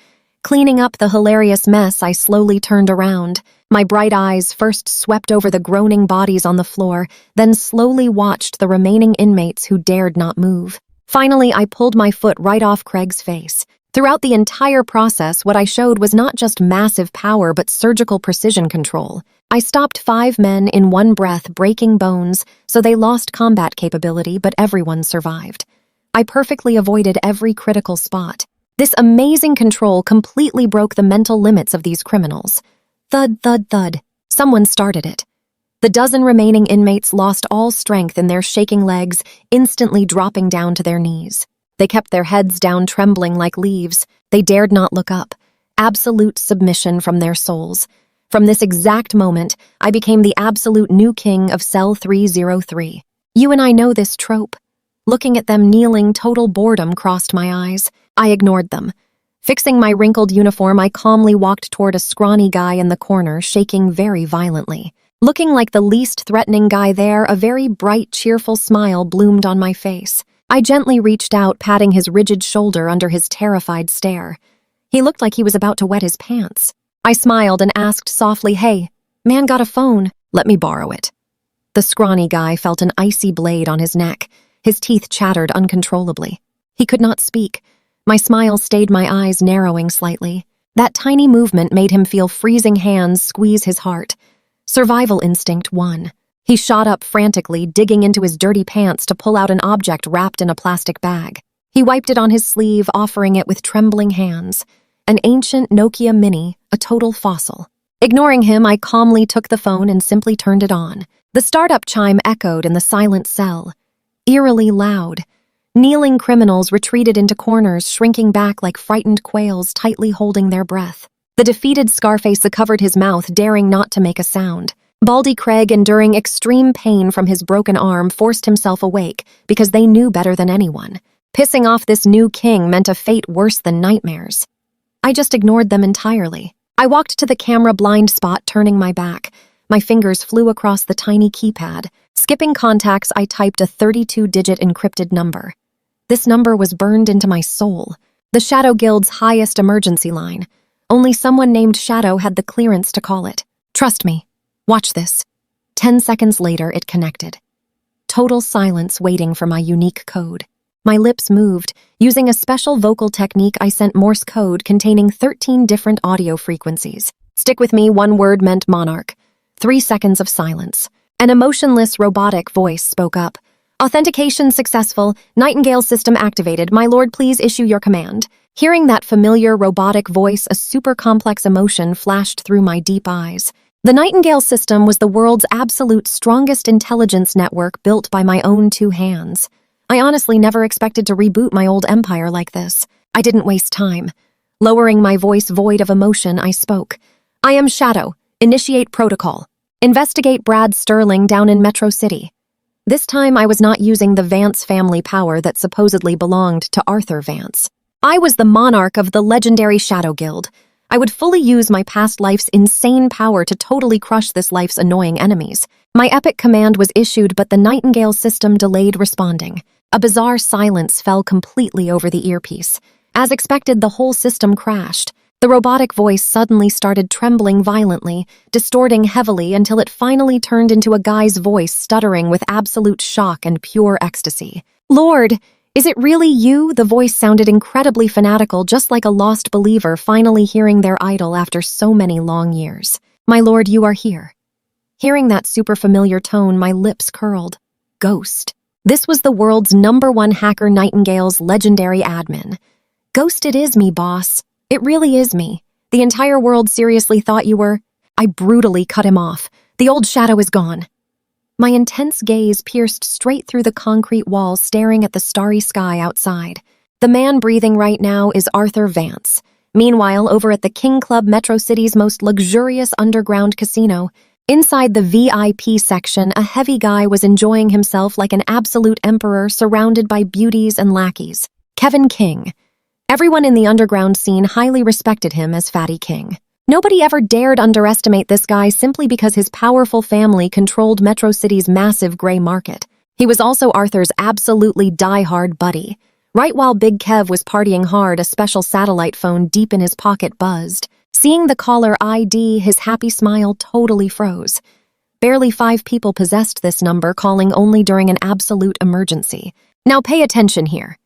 Cleaning up the hilarious mess, I slowly turned around. My bright eyes first swept over the groaning bodies on the floor, then slowly watched the remaining inmates who dared not move. Finally, I pulled my foot right off Craig's face. Throughout the entire process, what I showed was not just massive power but surgical precision control. I stopped 5 men in one breath, breaking bones, so they lost combat capability, but everyone survived. I perfectly avoided every critical spot. This amazing control completely broke the mental limits of these criminals. Thud, thud, thud. Someone started it. The dozen remaining inmates lost all strength in their shaking legs, instantly dropping down to their knees. They kept their heads down, trembling like leaves. They dared not look up. Absolute submission from their souls. From this exact moment, I became the absolute new king of Cell 303. You and I know this trope. Looking at them kneeling, total boredom crossed my eyes. I ignored them. Fixing my wrinkled uniform, I calmly walked toward a scrawny guy in the corner, shaking very violently. Looking like the least threatening guy there, a very bright, cheerful smile bloomed on my face. I gently reached out, patting his rigid shoulder under his terrified stare. He looked like he was about to wet his pants. I smiled and asked softly, "Hey, man got a phone? Let me borrow it." The scrawny guy felt an icy blade on his neck. His teeth chattered uncontrollably. He could not speak. My smile stayed my eyes narrowing slightly. That tiny movement made him feel freezing hands squeeze his heart. Survival instinct won. He shot up frantically, digging into his dirty pants to pull out an object wrapped in a plastic bag. He wiped it on his sleeve, offering it with trembling hands. An ancient Nokia Mini, a total fossil. Ignoring him, I calmly took the phone and simply turned it on. The startup chime echoed in the silent cell. Eerily loud. Kneeling criminals retreated into corners, shrinking back like frightened quails, tightly holding their breath. The defeated Scarface covered his mouth, daring not to make a sound. Baldy Craig, enduring extreme pain from his broken arm, forced himself awake because they knew better than anyone. Pissing off this new king meant a fate worse than nightmares. I just ignored them entirely. I walked to the camera blind spot, turning my back. My fingers flew across the tiny keypad. Skipping contacts, I typed a 32-digit encrypted number. This number was burned into my soul. The Shadow Guild's highest emergency line. Only someone named Shadow had the clearance to call it. Trust me. Watch this. 10 seconds later, it connected. Total silence waiting for my unique code. My lips moved. Using a special vocal technique, I sent Morse code containing 13 different audio frequencies. Stick with me, one word meant monarch. 3 seconds of silence. An emotionless, robotic voice spoke up. Authentication successful. Nightingale system activated. My lord, please issue your command. Hearing that familiar, robotic voice, a super complex emotion flashed through my deep eyes. The Nightingale system was the world's absolute strongest intelligence network built by my own two hands. I honestly never expected to reboot my old empire like this. I didn't waste time. Lowering my voice void of emotion, I spoke. I am Shadow. Initiate protocol. Investigate Brad Sterling down in Metro City. This time I was not using the Vance family power that supposedly belonged to Arthur Vance. I was the monarch of the legendary Shadow Guild. I would fully use my past life's insane power to totally crush this life's annoying enemies. My epic command was issued, but the Nightingale system delayed responding. A bizarre silence fell completely over the earpiece. As expected, the whole system crashed. The robotic voice suddenly started trembling violently, distorting heavily until it finally turned into a guy's voice stuttering with absolute shock and pure ecstasy. "Lord, is it really you?" The voice sounded incredibly fanatical, just like a lost believer finally hearing their idol after so many long years. "My lord, you are here." Hearing that super familiar tone, my lips curled. Ghost. This was the world's #1 hacker, Nightingale's legendary admin. "Ghost, it is me, boss. It really is me. The entire world seriously thought you were..." I brutally cut him off. "The old Shadow is gone." My intense gaze pierced straight through the concrete walls, staring at the starry sky outside. The man breathing right now is Arthur Vance. Meanwhile, over at the King Club, Metro City's most luxurious underground casino, inside the VIP section, a heavy guy was enjoying himself like an absolute emperor surrounded by beauties and lackeys. Kevin King. Everyone in the underground scene highly respected him as Fatty King. Nobody ever dared underestimate this guy simply because his powerful family controlled Metro City's massive gray market. He was also Arthur's absolutely die-hard buddy. Right while Big Kev was partying hard, a special satellite phone deep in his pocket buzzed. Seeing the caller ID, his happy smile totally froze. Barely 5 people possessed this number, calling only during an absolute emergency. "Now pay attention here."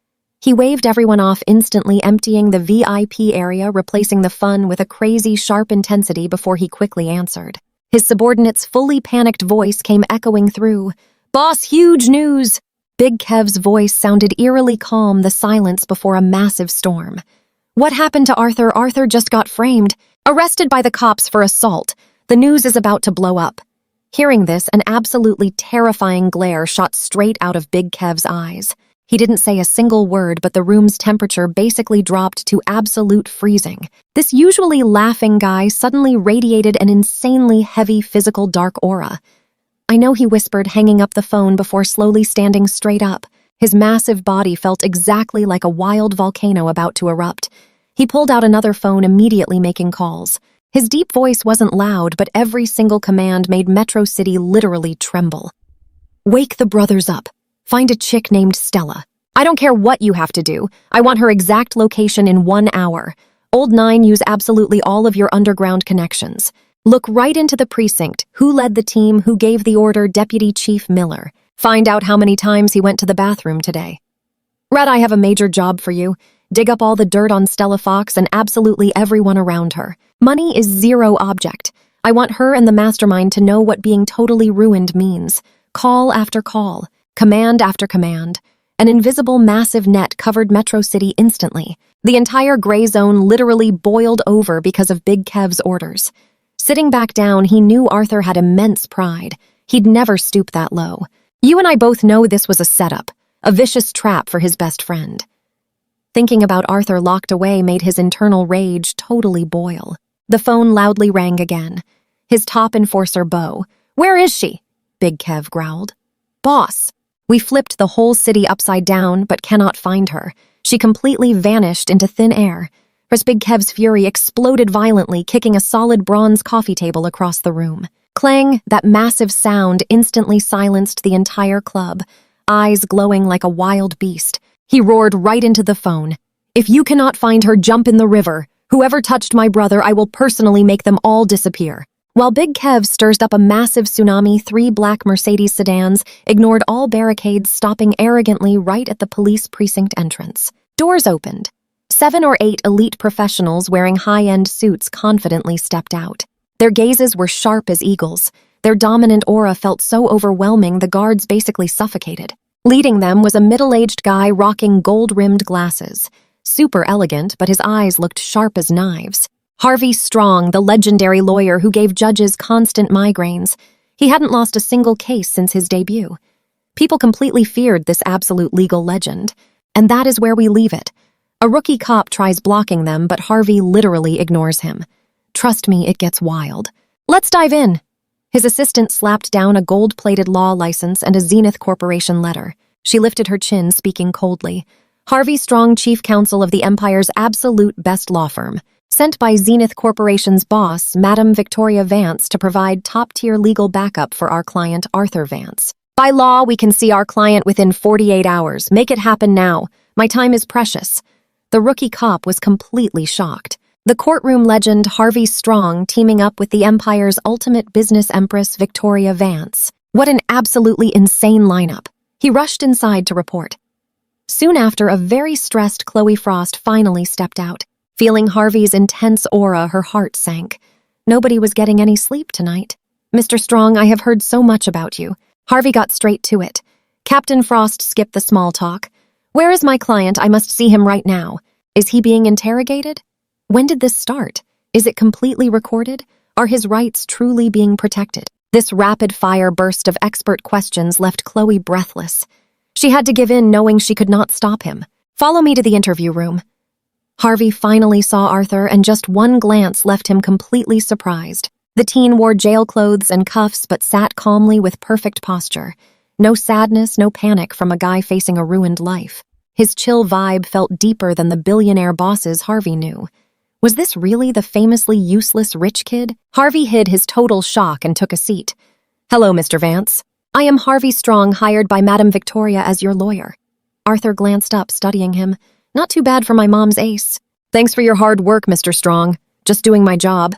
He waved everyone off, instantly emptying the VIP area, replacing the fun with a crazy, sharp intensity before he quickly answered. His subordinate's fully panicked voice came echoing through. "Boss, huge news!" Big Kev's voice sounded eerily calm, the silence before a massive storm. "What happened to Arthur? Arthur just got framed. Arrested by the cops for assault. The news is about to blow up." Hearing this, an absolutely terrifying glare shot straight out of Big Kev's eyes. He didn't say a single word, but the room's temperature basically dropped to absolute freezing. This usually laughing guy suddenly radiated an insanely heavy physical dark aura. "I know," he whispered, hanging up the phone before slowly standing straight up. His massive body felt exactly like a wild volcano about to erupt. He pulled out another phone, immediately making calls. His deep voice wasn't loud, but every single command made Metro City literally tremble. Wake the brothers up. Find a chick named Stella. I don't care what you have to do. I want her exact location in 1 hour. Old 9, use absolutely all of your underground connections. Look right into the precinct. Who led the team? Who gave the order? Deputy Chief Miller. Find out how many times he went to the bathroom today. Red, I have a major job for you. Dig up all the dirt on Stella Fox and absolutely everyone around her. Money is zero object. I want her and the mastermind to know what being totally ruined means. Call after call. Command after command. An invisible massive net covered Metro City instantly. The entire gray zone literally boiled over because of Big Kev's orders. Sitting back down, he knew Arthur had immense pride. He'd never stoop that low. You and I both know this was a setup, a vicious trap for his best friend. Thinking about Arthur locked away made his internal rage totally boil. The phone loudly rang again. His top enforcer, Bo. Where is she? Big Kev growled. Boss. We flipped the whole city upside down, but cannot find her. She completely vanished into thin air. As Big Kev's fury exploded violently, kicking a solid bronze coffee table across the room. Clang, that massive sound instantly silenced the entire club, eyes glowing like a wild beast. He roared right into the phone. If you cannot find her, jump in the river. Whoever touched my brother, I will personally make them all disappear. While Big Kev stirs up a massive tsunami, 3 black Mercedes sedans ignored all barricades, stopping arrogantly right at the police precinct entrance. Doors opened. 7 or 8 elite professionals wearing high-end suits confidently stepped out. Their gazes were sharp as eagles. Their dominant aura felt so overwhelming the guards basically suffocated. Leading them was a middle-aged guy rocking gold-rimmed glasses. Super elegant, but his eyes looked sharp as knives. Harvey Strong, the legendary lawyer who gave judges constant migraines. He hadn't lost a single case since his debut. People completely feared this absolute legal legend. And that is where we leave it. A rookie cop tries blocking them, but Harvey literally ignores him. Trust me, it gets wild. Let's dive in. His assistant slapped down a gold-plated law license and a Zenith Corporation letter. She lifted her chin, speaking coldly. Harvey Strong, chief counsel of the Empire's absolute best law firm. Sent by Zenith Corporation's boss, Madam Victoria Vance, to provide top-tier legal backup for our client, Arthur Vance. By law, we can see our client within 48 hours. Make it happen now. My time is precious. The rookie cop was completely shocked. The courtroom legend Harvey Strong teaming up with the Empire's ultimate business empress, Victoria Vance. What an absolutely insane lineup. He rushed inside to report. Soon after, a very stressed Chloe Frost finally stepped out. Feeling Harvey's intense aura, her heart sank. Nobody was getting any sleep tonight. Mr. Strong, I have heard so much about you. Harvey got straight to it. Captain Frost skipped the small talk. Where is my client? I must see him right now. Is he being interrogated? When did this start? Is it completely recorded? Are his rights truly being protected? This rapid-fire burst of expert questions left Chloe breathless. She had to give in, knowing she could not stop him. Follow me to the interview room. Harvey finally saw Arthur, and just one glance left him completely surprised. The teen wore jail clothes and cuffs but sat calmly with perfect posture. No sadness, no panic from a guy facing a ruined life. His chill vibe felt deeper than the billionaire bosses Harvey knew. Was this really the famously useless rich kid? Harvey hid his total shock and took a seat. Hello, Mr. Vance. I am Harvey Strong, hired by Madam Victoria as your lawyer. Arthur glanced up, studying him. Not too bad for my mom's ace. Thanks for your hard work, Mr. Strong. Just doing my job.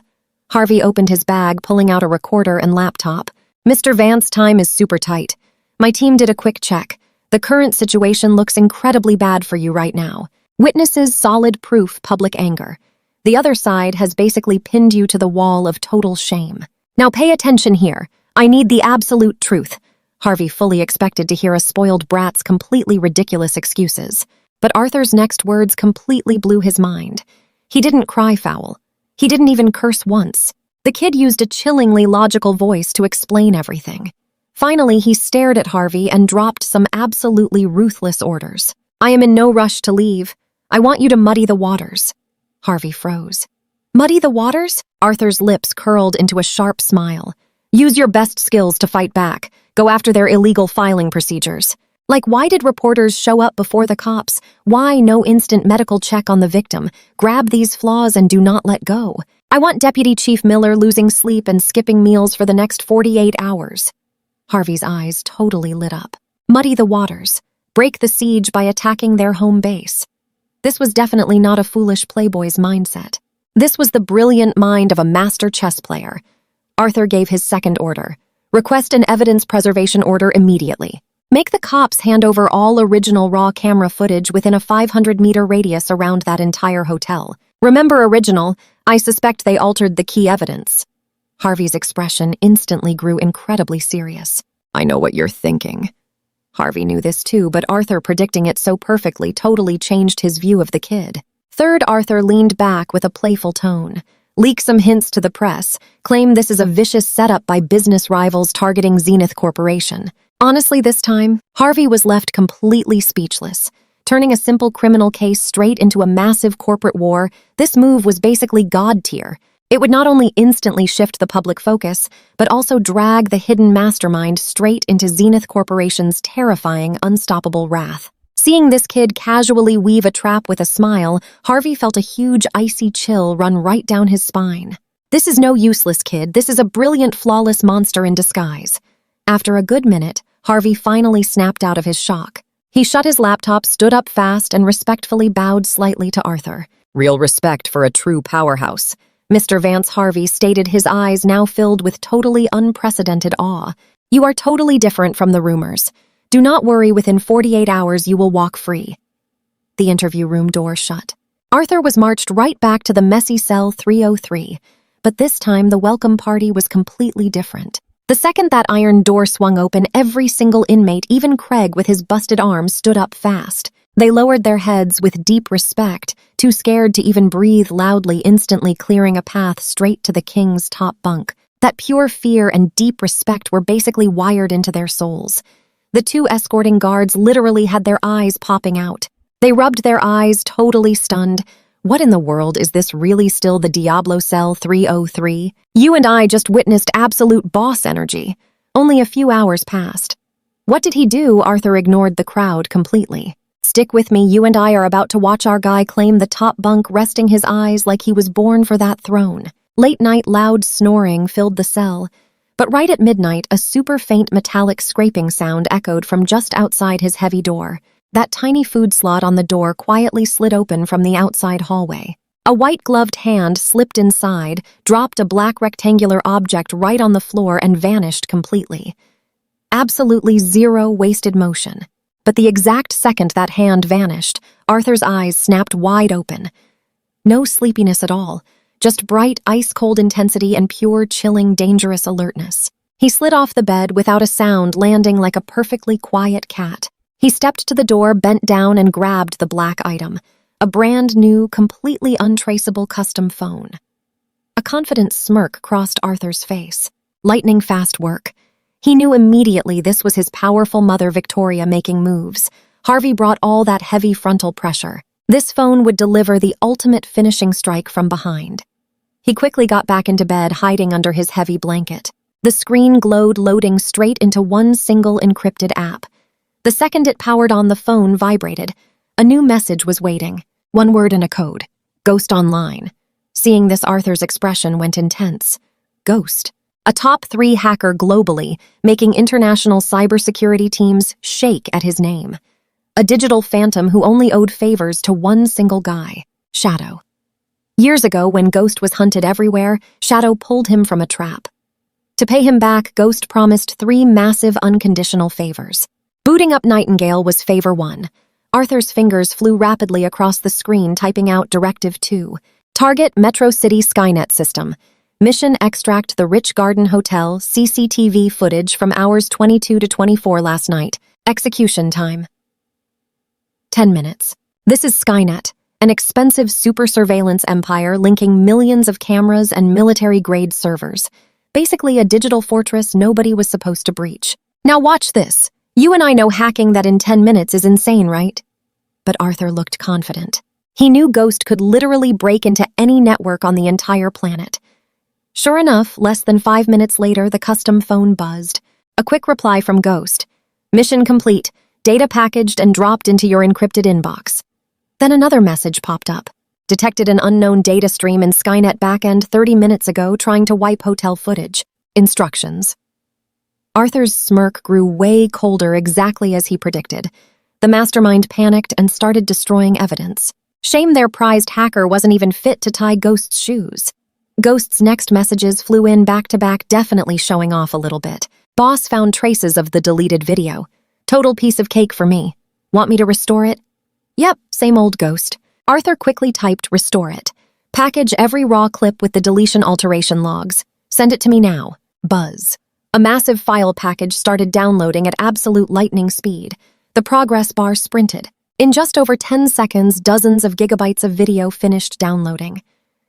Harvey opened his bag, pulling out a recorder and laptop. Mr. Vance, time is super tight. My team did a quick check. The current situation looks incredibly bad for you right now. Witnesses solid proof public anger. The other side has basically pinned you to the wall of total shame. Now pay attention here. I need the absolute truth. Harvey fully expected to hear a spoiled brat's completely ridiculous excuses. But Arthur's next words completely blew his mind. He didn't cry foul. He didn't even curse once. The kid used a chillingly logical voice to explain everything. Finally, he stared at Harvey and dropped some absolutely ruthless orders. I am in no rush to leave. I want you to muddy the waters. Harvey froze. Muddy the waters? Arthur's lips curled into a sharp smile. Use your best skills to fight back. Go after their illegal filing procedures. Like, why did reporters show up before the cops? Why no instant medical check on the victim? Grab these flaws and do not let go. I want Deputy Chief Miller losing sleep and skipping meals for the next 48 hours. Harvey's eyes totally lit up. Muddy the waters. Break the siege by attacking their home base. This was definitely not a foolish playboy's mindset. This was the brilliant mind of a master chess player. Arthur gave his second order. Request an evidence preservation order immediately. Make the cops hand over all original raw camera footage within a 500-meter radius around that entire hotel. Remember original, I suspect they altered the key evidence. Harvey's expression instantly grew incredibly serious. I know what you're thinking. Harvey knew this too, but Arthur predicting it so perfectly totally changed his view of the kid. Third Arthur leaned back with a playful tone. Leak some hints to the press. Claim this is a vicious setup by business rivals targeting Zenith Corporation. Honestly, this time, Harvey was left completely speechless. Turning a simple criminal case straight into a massive corporate war, this move was basically God tier. It would not only instantly shift the public focus, but also drag the hidden mastermind straight into Zenith Corporation's terrifying, unstoppable wrath. Seeing this kid casually weave a trap with a smile, Harvey felt a huge, icy chill run right down his spine. This is no useless kid, this is a brilliant, flawless monster in disguise. After a good minute, Harvey finally snapped out of his shock. He shut his laptop, stood up fast, and respectfully bowed slightly to Arthur. Real respect for a true powerhouse. Mr. Vance Harvey stated, his eyes now filled with totally unprecedented awe. You are totally different from the rumors. Do not worry, within 48 hours you will walk free. The interview room door shut. Arthur was marched right back to the messy cell 303, but this time the welcome party was completely different. The second that iron door swung open, every single inmate, even Craig with his busted arm, stood up fast. They lowered their heads with deep respect, too scared to even breathe loudly, instantly clearing a path straight to the king's top bunk. That pure fear and deep respect were basically wired into their souls. The two escorting guards literally had their eyes popping out. They rubbed their eyes, totally stunned. What in the world is this, really still the Diablo Cell 303? You and I just witnessed absolute boss energy. Only a few hours passed. What did he do? Arthur ignored the crowd completely. Stick with me, you and I are about to watch our guy claim the top bunk, resting his eyes like he was born for that throne. Late night loud snoring filled the cell, but right at midnight a super faint metallic scraping sound echoed from just outside his heavy door. That tiny food slot on the door quietly slid open from the outside hallway. A white-gloved hand slipped inside, dropped a black rectangular object right on the floor, and vanished completely. Absolutely zero wasted motion. But the exact second that hand vanished, Arthur's eyes snapped wide open. No sleepiness at all, just bright, ice-cold intensity and pure, chilling, dangerous alertness. He slid off the bed without a sound, landing like a perfectly quiet cat. He stepped to the door, bent down, and grabbed the black item, a brand new, completely untraceable custom phone. A confident smirk crossed Arthur's face. Lightning-fast work. He knew immediately this was his powerful mother Victoria making moves. Harvey brought all that heavy frontal pressure. This phone would deliver the ultimate finishing strike from behind. He quickly got back into bed, hiding under his heavy blanket. The screen glowed, loading straight into one single encrypted app. The second it powered on, the phone vibrated. A new message was waiting. One word and a code. Ghost Online. Seeing this, Arthur's expression went intense. Ghost. A top 3 hacker globally, making international cybersecurity teams shake at his name. A digital phantom who only owed favors to one single guy, Shadow. Years ago, when Ghost was hunted everywhere, Shadow pulled him from a trap. To pay him back, Ghost promised 3 massive unconditional favors. Booting up Nightingale was favor 1. Arthur's fingers flew rapidly across the screen, typing out Directive 2. Target Metro City Skynet System. Mission: extract the Rich Garden Hotel CCTV footage from hours 22 to 24 last night. Execution time: 10 minutes. This is Skynet, an expensive super surveillance empire linking millions of cameras and military-grade servers. Basically a digital fortress nobody was supposed to breach. Now watch this. You and I know hacking that in 10 minutes is insane, right? But Arthur looked confident. He knew Ghost could literally break into any network on the entire planet. Sure enough, less than 5 minutes later, the custom phone buzzed. A quick reply from Ghost. Mission complete. Data packaged and dropped into your encrypted inbox. Then another message popped up. Detected an unknown data stream in Skynet backend 30 minutes ago trying to wipe hotel footage. Instructions. Arthur's smirk grew way colder, exactly as he predicted. The mastermind panicked and started destroying evidence. Shame their prized hacker wasn't even fit to tie Ghost's shoes. Ghost's next messages flew in back-to-back, definitely showing off a little bit. Boss found traces of the deleted video. Total piece of cake for me. Want me to restore it? Yep, same old Ghost. Arthur quickly typed restore it. Package every raw clip with the deletion alteration logs. Send it to me now. Buzz. A massive file package started downloading at absolute lightning speed. The progress bar sprinted. In just over 10 seconds, dozens of gigabytes of video finished downloading.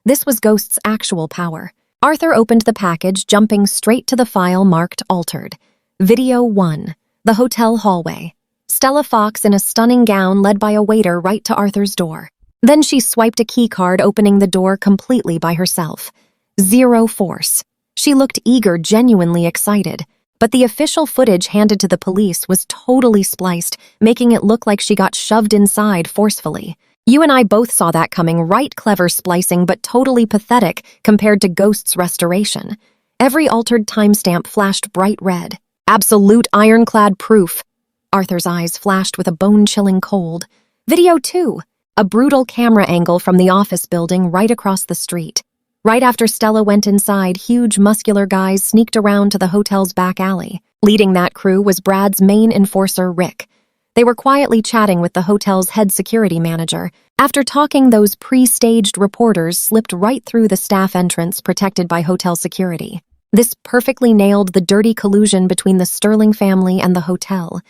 This was Ghost's actual power. Arthur opened the package, jumping straight to the file marked altered. Video 1. The hotel hallway. Stella Fox in a stunning gown led by a waiter right to Arthur's door. Then she swiped a keycard, opening the door completely by herself. Zero force. She looked eager, genuinely excited. But the official footage handed to the police was totally spliced, making it look like she got shoved inside forcefully. You and I both saw that coming, right? Clever splicing, but totally pathetic compared to Ghost's restoration. Every altered timestamp flashed bright red. Absolute ironclad proof. Arthur's eyes flashed with a bone-chilling cold. Video 2. A brutal camera angle from the office building right across the street. Right after Stella went inside, huge muscular guys sneaked around to the hotel's back alley. Leading that crew was Brad's main enforcer, Rick. They were quietly chatting with the hotel's head security manager. After talking, those pre-staged reporters slipped right through the staff entrance protected by hotel security. This perfectly nailed the dirty collusion between the Sterling family and the hotel.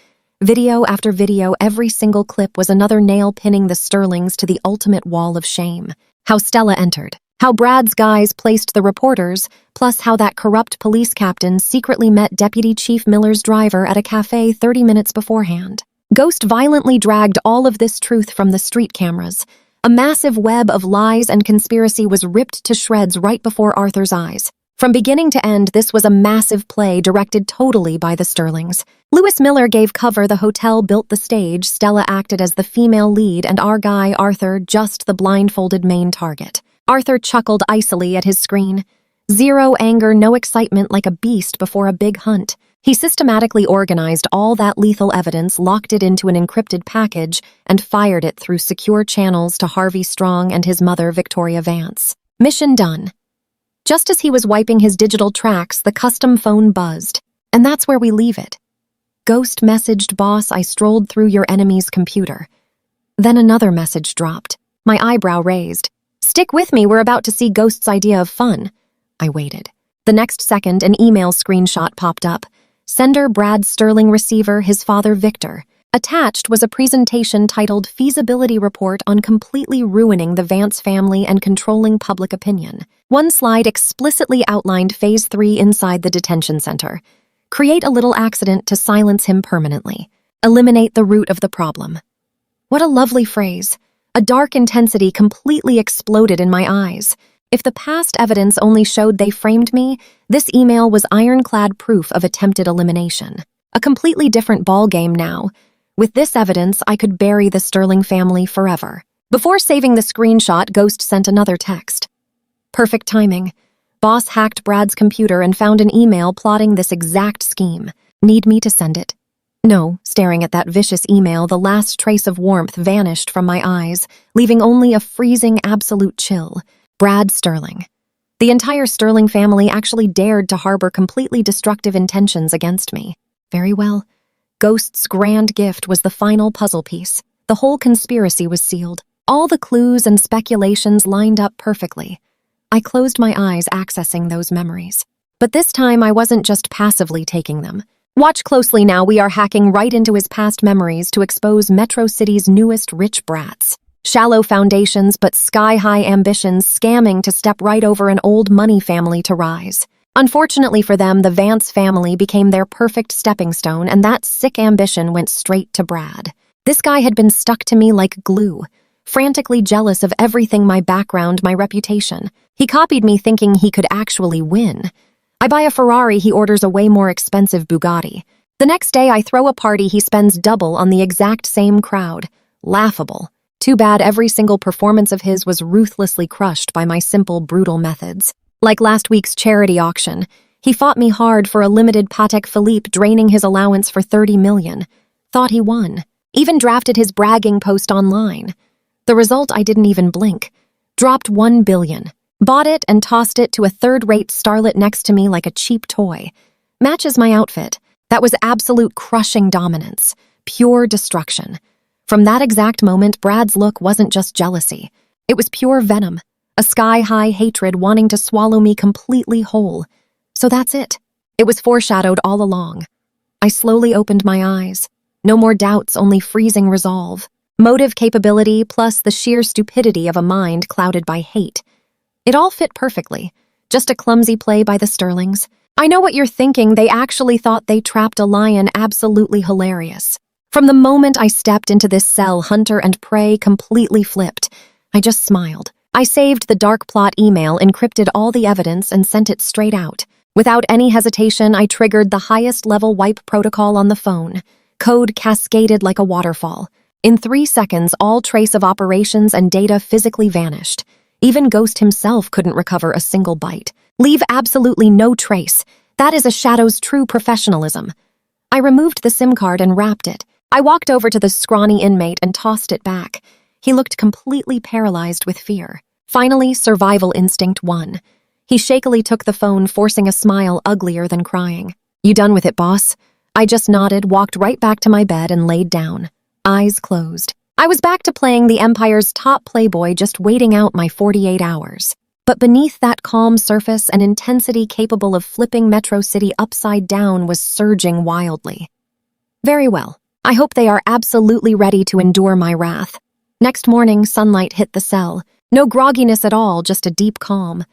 Video after video, every single clip was another nail pinning the Sterlings to the ultimate wall of shame. How Stella entered, how Brad's guys placed the reporters, plus how that corrupt police captain secretly met Deputy Chief Miller's driver at a cafe 30 minutes beforehand. Ghost violently dragged all of this truth from the street cameras. A massive web of lies and conspiracy was ripped to shreds right before Arthur's eyes. From beginning to end, this was a massive play directed totally by the Sterlings. Lewis Miller gave cover, the hotel built the stage, Stella acted as the female lead, and our guy, Arthur, just the blindfolded main target. Arthur chuckled icily at his screen. Zero anger, no excitement, like a beast before a big hunt. He systematically organized all that lethal evidence, locked it into an encrypted package, and fired it through secure channels to Harvey Strong and his mother, Victoria Vance. Mission done. Just as he was wiping his digital tracks, the custom phone buzzed. And that's where we leave it. Ghost messaged, "Boss, I strolled through your enemy's computer." Then another message dropped. My eyebrow raised. "Stick with me, we're about to see Ghost's idea of fun." I waited. The next second, an email screenshot popped up. Sender Brad Sterling, receiver his father Victor. Attached was a presentation titled Feasibility Report on Completely Ruining the Vance Family and Controlling Public Opinion. One slide explicitly outlined Phase 3 inside the detention center. Create a little accident to silence him permanently. Eliminate the root of the problem. What a lovely phrase. A dark intensity completely exploded in my eyes. If the past evidence only showed they framed me, this email was ironclad proof of attempted elimination. A completely different ballgame now. With this evidence, I could bury the Sterling family forever. Before saving the screenshot, Ghost sent another text. Perfect timing. Boss hacked Brad's computer and found an email plotting this exact scheme. Need me to send it? No. Staring at that vicious email, the last trace of warmth vanished from my eyes, leaving only a freezing, absolute chill. Brad Sterling. The entire Sterling family actually dared to harbor completely destructive intentions against me. Very well. Ghost's grand gift was the final puzzle piece. The whole conspiracy was sealed. All the clues and speculations lined up perfectly. I closed my eyes, accessing those memories. But this time, I wasn't just passively taking them. Watch closely now, we are hacking right into his past memories to expose Metro City's newest rich brats. Shallow foundations, but sky-high ambitions, scamming to step right over an old money family to rise. Unfortunately for them, the Vance family became their perfect stepping stone, and that sick ambition went straight to Brad. This guy had been stuck to me like glue, frantically jealous of everything, my background, my reputation. He copied me thinking he could actually win. I buy a Ferrari, he orders a way more expensive Bugatti. The next day, I throw a party he spends double on the exact same crowd. Laughable. Too bad every single performance of his was ruthlessly crushed by my simple, brutal methods. Like last week's charity auction, he fought me hard for a limited Patek Philippe, draining his allowance for 30 million. Thought he won. Even drafted his bragging post online. The result, I didn't even blink. Dropped 1 billion. Bought it and tossed it to a third-rate starlet next to me like a cheap toy. Matches my outfit. That was absolute crushing dominance. Pure destruction. From that exact moment, Brad's look wasn't just jealousy. It was pure venom. A sky-high hatred wanting to swallow me completely whole. So that's it. It was foreshadowed all along. I slowly opened my eyes. No more doubts, only freezing resolve. Motive capability plus the sheer stupidity of a mind clouded by hate. It all fit perfectly. Just a clumsy play by the Sterlings. I know what you're thinking. They actually thought they trapped a lion. Absolutely hilarious. From the moment I stepped into this cell, hunter and prey completely flipped. I just smiled. I saved the dark plot email, encrypted all the evidence, and sent it straight out. Without any hesitation, I triggered the highest level wipe protocol on the phone. Code cascaded like a waterfall. In 3 seconds, all trace of operations and data physically vanished. Even Ghost himself couldn't recover a single byte. Leave absolutely no trace. That is a Shadow's true professionalism. I removed the SIM card and wrapped it. I walked over to the scrawny inmate and tossed it back. He looked completely paralyzed with fear. Finally, survival instinct won. He shakily took the phone, forcing a smile uglier than crying. "You done with it, boss?" I just nodded, walked right back to my bed and laid down. Eyes closed. I was back to playing the Empire's top playboy, just waiting out my 48 hours. But beneath that calm surface, an intensity capable of flipping Metro City upside down was surging wildly. Very well. I hope they are absolutely ready to endure my wrath. Next morning, sunlight hit the cell. No grogginess at all, just a deep calm.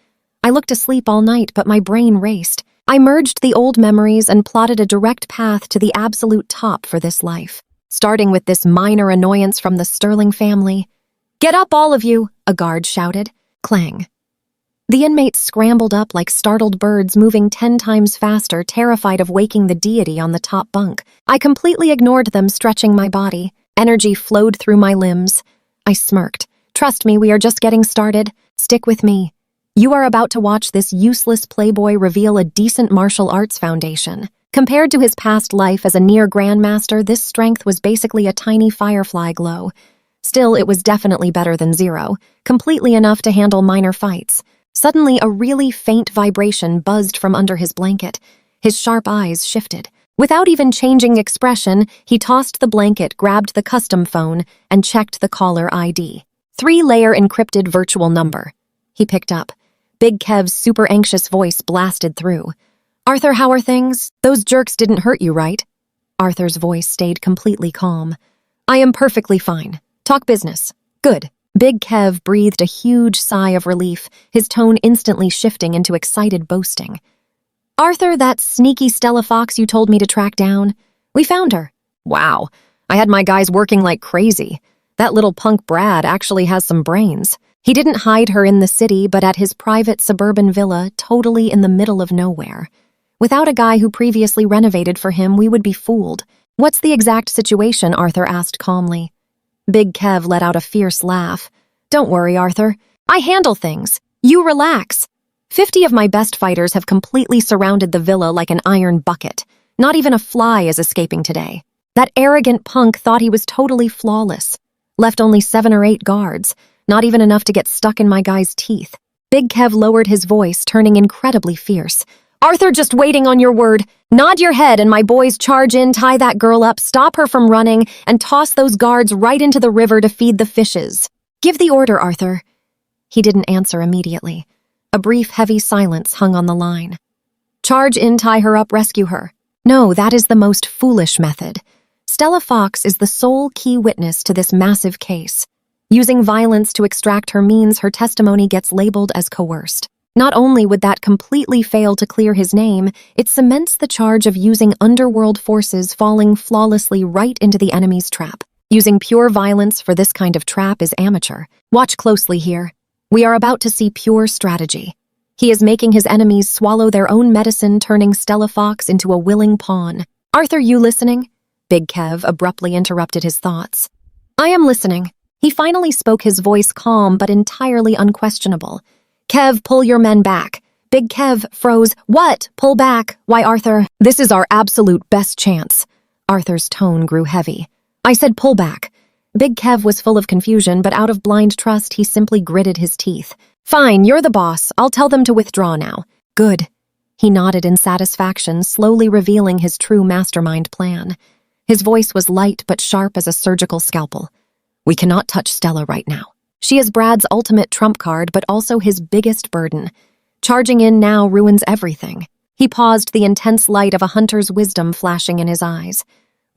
I looked asleep all night, but my brain raced. I merged the old memories and plotted a direct path to the absolute top for this life. Starting with this minor annoyance from the Sterling family. "Get up, all of you!" a guard shouted. Clang. The inmates scrambled up like startled birds, moving 10 times faster, terrified of waking the deity on the top bunk. I completely ignored them, stretching my body. Energy flowed through my limbs. I smirked. "Trust me, we are just getting started. Stick with me. You are about to watch this useless playboy reveal a decent martial arts foundation." Compared to his past life as a near grandmaster, this strength was basically a tiny firefly glow. Still, it was definitely better than zero, completely enough to handle minor fights. Suddenly, a really faint vibration buzzed from under his blanket. His sharp eyes shifted. Without even changing expression, he tossed the blanket, grabbed the custom phone, and checked the caller ID. 3-layer encrypted virtual number. He picked up. Big Kev's super anxious voice blasted through. "Arthur, how are things? Those jerks didn't hurt you, right?" Arthur's voice stayed completely calm. "I am perfectly fine. Talk business. Good." Big Kev breathed a huge sigh of relief, his tone instantly shifting into excited boasting. "Arthur, that sneaky Stella Fox you told me to track down, we found her." "Wow, I had my guys working like crazy. That little punk Brad actually has some brains. He didn't hide her in the city, but at his private suburban villa, totally in the middle of nowhere. Without a guy who previously renovated for him, we would be fooled." "What's the exact situation?" Arthur asked calmly. Big Kev let out a fierce laugh. "Don't worry, Arthur. I handle things. You relax. 50 of my best fighters have completely surrounded the villa like an iron bucket. Not even a fly is escaping today. That arrogant punk thought he was totally flawless. Left only 7 or 8 guards, not even enough to get stuck in my guy's teeth." Big Kev lowered his voice, turning incredibly fierce. "Arthur, just waiting on your word. Nod your head and my boys charge in, tie that girl up, stop her from running, and toss those guards right into the river to feed the fishes. Give the order, Arthur." He didn't answer immediately. A brief, heavy silence hung on the line. "Charge in, tie her up, rescue her." "No, that is the most foolish method. Stella Fox is the sole key witness to this massive case. Using violence to extract her means her testimony gets labeled as coerced. Not only would that completely fail to clear his name, it cements the charge of using underworld forces, falling flawlessly right into the enemy's trap. Using pure violence for this kind of trap is amateur. Watch closely here. We are about to see pure strategy. He is making his enemies swallow their own medicine, turning Stella Fox into a willing pawn. Arthur, you listening? Big Kev abruptly interrupted his thoughts. I am listening. He finally spoke, his voice calm but entirely unquestionable. Kev, pull your men back. Big Kev froze. What? Pull back? Why, Arthur? This is our absolute best chance. Arthur's tone grew heavy. I said pull back. Big Kev was full of confusion, but out of blind trust, he simply gritted his teeth. Fine, you're the boss. I'll tell them to withdraw now. Good. He nodded in satisfaction, slowly revealing his true mastermind plan. His voice was light but sharp as a surgical scalpel. We cannot touch Stella right now. She is Brad's ultimate trump card, but also his biggest burden. Charging in now ruins everything. He paused, the intense light of a hunter's wisdom flashing in his eyes.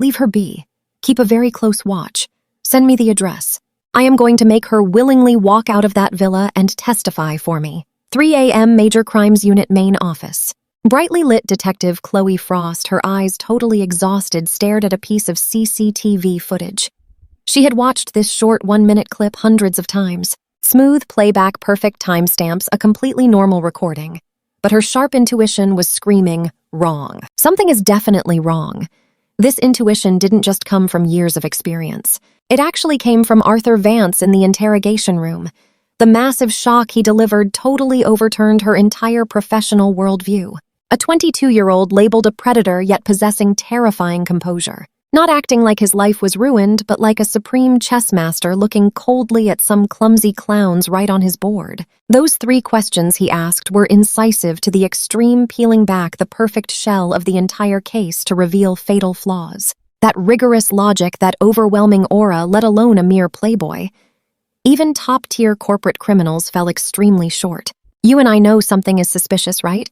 Leave her be. Keep a very close watch. Send me the address. I am going to make her willingly walk out of that villa and testify for me. 3 a.m. Major Crimes Unit main office. Brightly lit Detective Chloe Frost, her eyes totally exhausted, stared at a piece of CCTV footage. She had watched this short 1-minute clip hundreds of times. Smooth playback, perfect timestamps, a completely normal recording. But her sharp intuition was screaming, wrong. Something is definitely wrong. This intuition didn't just come from years of experience. It actually came from Arthur Vance in the interrogation room. The massive shock he delivered totally overturned her entire professional worldview. A 22-year-old labeled a predator yet possessing terrifying composure. Not acting like his life was ruined, but like a supreme chess master looking coldly at some clumsy clowns right on his board. Those 3 questions he asked were incisive to the extreme, peeling back the perfect shell of the entire case to reveal fatal flaws. That rigorous logic, that overwhelming aura, let alone a mere playboy. Even top-tier corporate criminals fell extremely short. You and I know something is suspicious, right?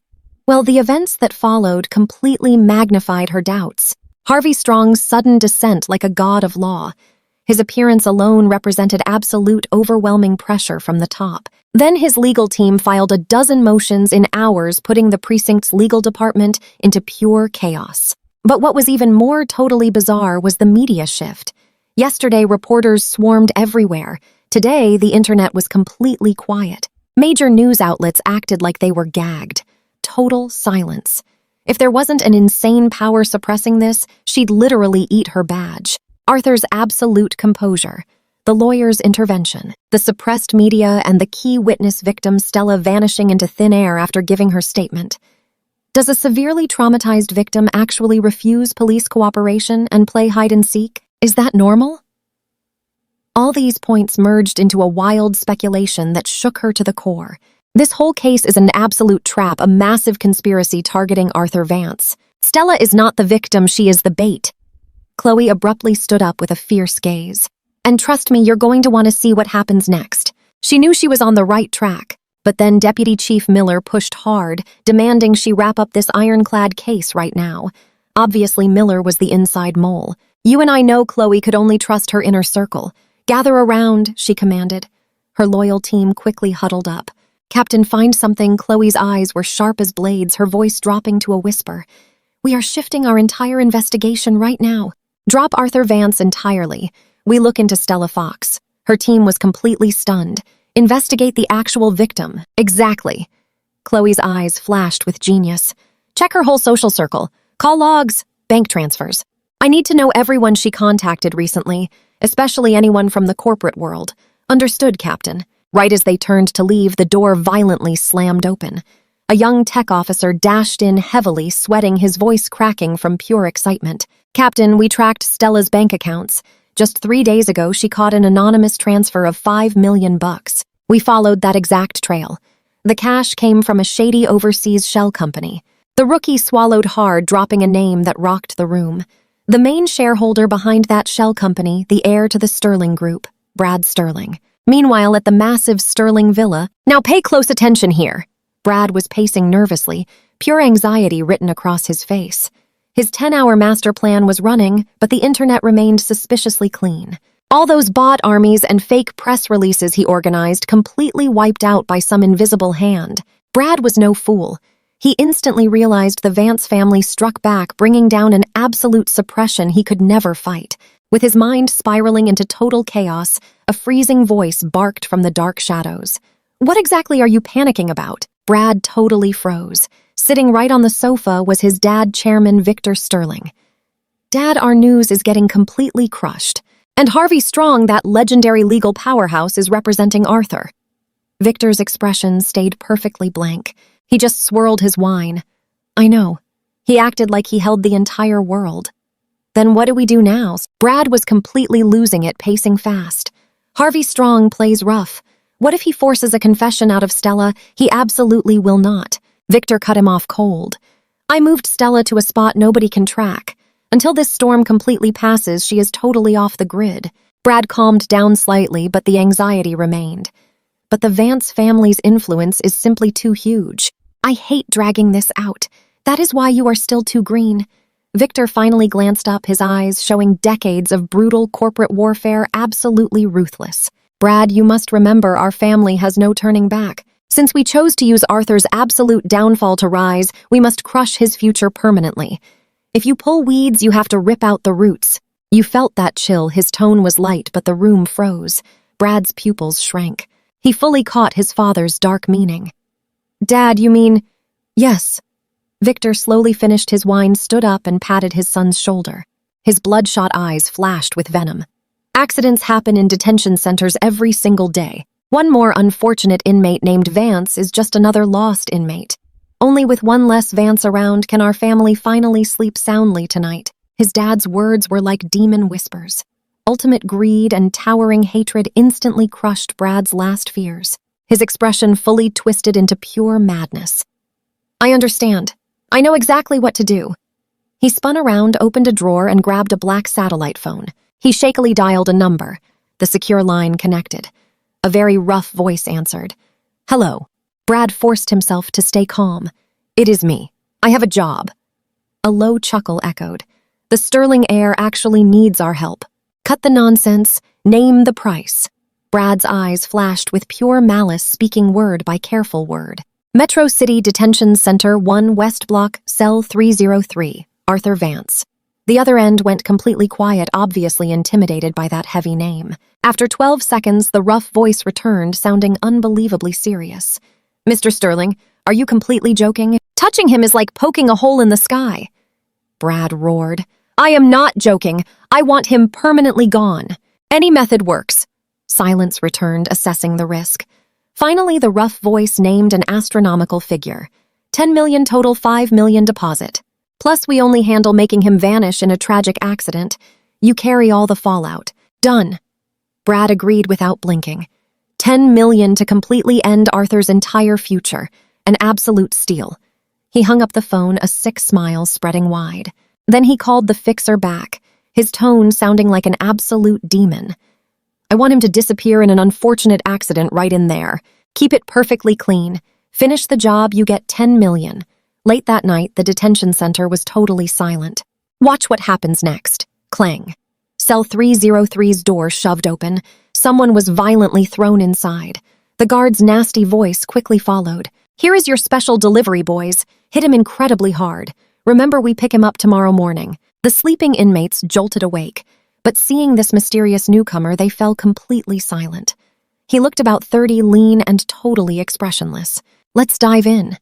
Well, the events that followed completely magnified her doubts. Harvey Strong's sudden descent like a god of law. His appearance alone represented absolute overwhelming pressure from the top. Then his legal team filed a dozen motions in hours, putting the precinct's legal department into pure chaos. But what was even more totally bizarre was the media shift. Yesterday, reporters swarmed everywhere. Today, the internet was completely quiet. Major news outlets acted like they were gagged. Total silence. If there wasn't an insane power suppressing this, she'd literally eat her badge. Arthur's absolute composure, the lawyer's intervention, the suppressed media, and the key witness victim Stella vanishing into thin air after giving her statement. Does a severely traumatized victim actually refuse police cooperation and play hide-and-seek? Is that normal? All these points merged into a wild speculation that shook her to the core. This whole case is an absolute trap, a massive conspiracy targeting Arthur Vance. Stella is not the victim, she is the bait. Chloe abruptly stood up with a fierce gaze. And trust me, you're going to want to see what happens next. She knew she was on the right track, but then Deputy Chief Miller pushed hard, demanding she wrap up this ironclad case right now. Obviously, Miller was the inside mole. You and I know Chloe could only trust her inner circle. Gather around, she commanded. Her loyal team quickly huddled up. Captain, find something. Chloe's eyes were sharp as blades, her voice dropping to a whisper. We are shifting our entire investigation right now. Drop Arthur Vance entirely. We look into Stella Fox. Her team was completely stunned. Investigate the actual victim. Exactly. Chloe's eyes flashed with genius. Check her whole social circle. Call logs. Bank transfers. I need to know everyone she contacted recently, especially anyone from the corporate world. Understood, Captain. Right as they turned to leave, the door violently slammed open. A young tech officer dashed in heavily, sweating, his voice cracking from pure excitement. Captain, we tracked Stella's bank accounts. Just 3 days ago, she caught an anonymous transfer of $5 million. We followed that exact trail. The cash came from a shady overseas shell company. The rookie swallowed hard, dropping a name that rocked the room. The main shareholder behind that shell company, the heir to the Sterling Group, Brad Sterling. Meanwhile, at the massive Sterling villa, now pay close attention here. Brad was pacing nervously, pure anxiety written across his face. His 10-hour master plan was running, but the internet remained suspiciously clean. All those bot armies and fake press releases he organized completely wiped out by some invisible hand. Brad was no fool. He instantly realized the Vance family struck back, bringing down an absolute suppression he could never fight. With his mind spiraling into total chaos, a freezing voice barked from the dark shadows. What exactly are you panicking about? Brad totally froze. Sitting right on the sofa was his dad, Chairman Victor Sterling. Dad, our news is getting completely crushed. And Harvey Strong, that legendary legal powerhouse, is representing Arthur. Victor's expression stayed perfectly blank. He just swirled his wine. I know. He acted like he held the entire world. Then what do we do now? Brad was completely losing it, pacing fast. Harvey Strong plays rough. What if he forces a confession out of Stella? He absolutely will not. Victor cut him off cold. I moved Stella to a spot nobody can track. Until this storm completely passes, she is totally off the grid. Brad calmed down slightly, but the anxiety remained. But the Vance family's influence is simply too huge. I hate dragging this out. That is why you are still too green. Victor finally glanced up, his eyes showing decades of brutal corporate warfare, absolutely ruthless. Brad, you must remember our family has no turning back. Since we chose to use Arthur's absolute downfall to rise, we must crush his future permanently. If you pull weeds, you have to rip out the roots. You felt that chill. His tone was light, but the room froze. Brad's pupils shrank. He fully caught his father's dark meaning. Dad, you mean... Yes. Victor slowly finished his wine, stood up, and patted his son's shoulder. His bloodshot eyes flashed with venom. Accidents happen in detention centers every single day. One more unfortunate inmate named Vance is just another lost inmate. Only with one less Vance around can our family finally sleep soundly tonight. His dad's words were like demon whispers. Ultimate greed and towering hatred instantly crushed Brad's last fears. His expression fully twisted into pure madness. I understand. I know exactly what to do. He spun around, opened a drawer, and grabbed a black satellite phone. He shakily dialed a number. The secure line connected. A very rough voice answered. Hello. Brad forced himself to stay calm. It is me. I have a job. A low chuckle echoed. The sterling heir actually needs our help. Cut the nonsense. Name the price. Brad's eyes flashed with pure malice, speaking word by careful word. Metro City Detention Center 1 West Block, Cell 303, Arthur Vance. The other end went completely quiet, obviously intimidated by that heavy name. After 12 seconds, the rough voice returned, sounding unbelievably serious. Mr. Sterling, are you completely joking? Touching him is like poking a hole in the sky. Brad roared. I am not joking. I want him permanently gone. Any method works. Silence returned, assessing the risk. Finally, the rough voice named an astronomical figure. 10 million total, 5 million deposit. Plus, we only handle making him vanish in a tragic accident. You carry all the fallout. Done. Brad agreed without blinking. 10 million to completely end Arthur's entire future. An absolute steal. He hung up the phone, a sick smile spreading wide. Then he called the fixer back, his tone sounding like an absolute demon. I want him to disappear in an unfortunate accident right in there. Keep it perfectly clean. Finish the job, you get 10 million. Late that night, the detention center was totally silent. Watch what happens next. Clang. Cell 303's door shoved open. Someone was violently thrown inside. The guard's nasty voice quickly followed. Here is your special delivery, boys. Hit him incredibly hard. Remember, we pick him up tomorrow morning. The sleeping inmates jolted awake. But seeing this mysterious newcomer, they fell completely silent. He looked about 30, lean and totally expressionless. Let's dive in.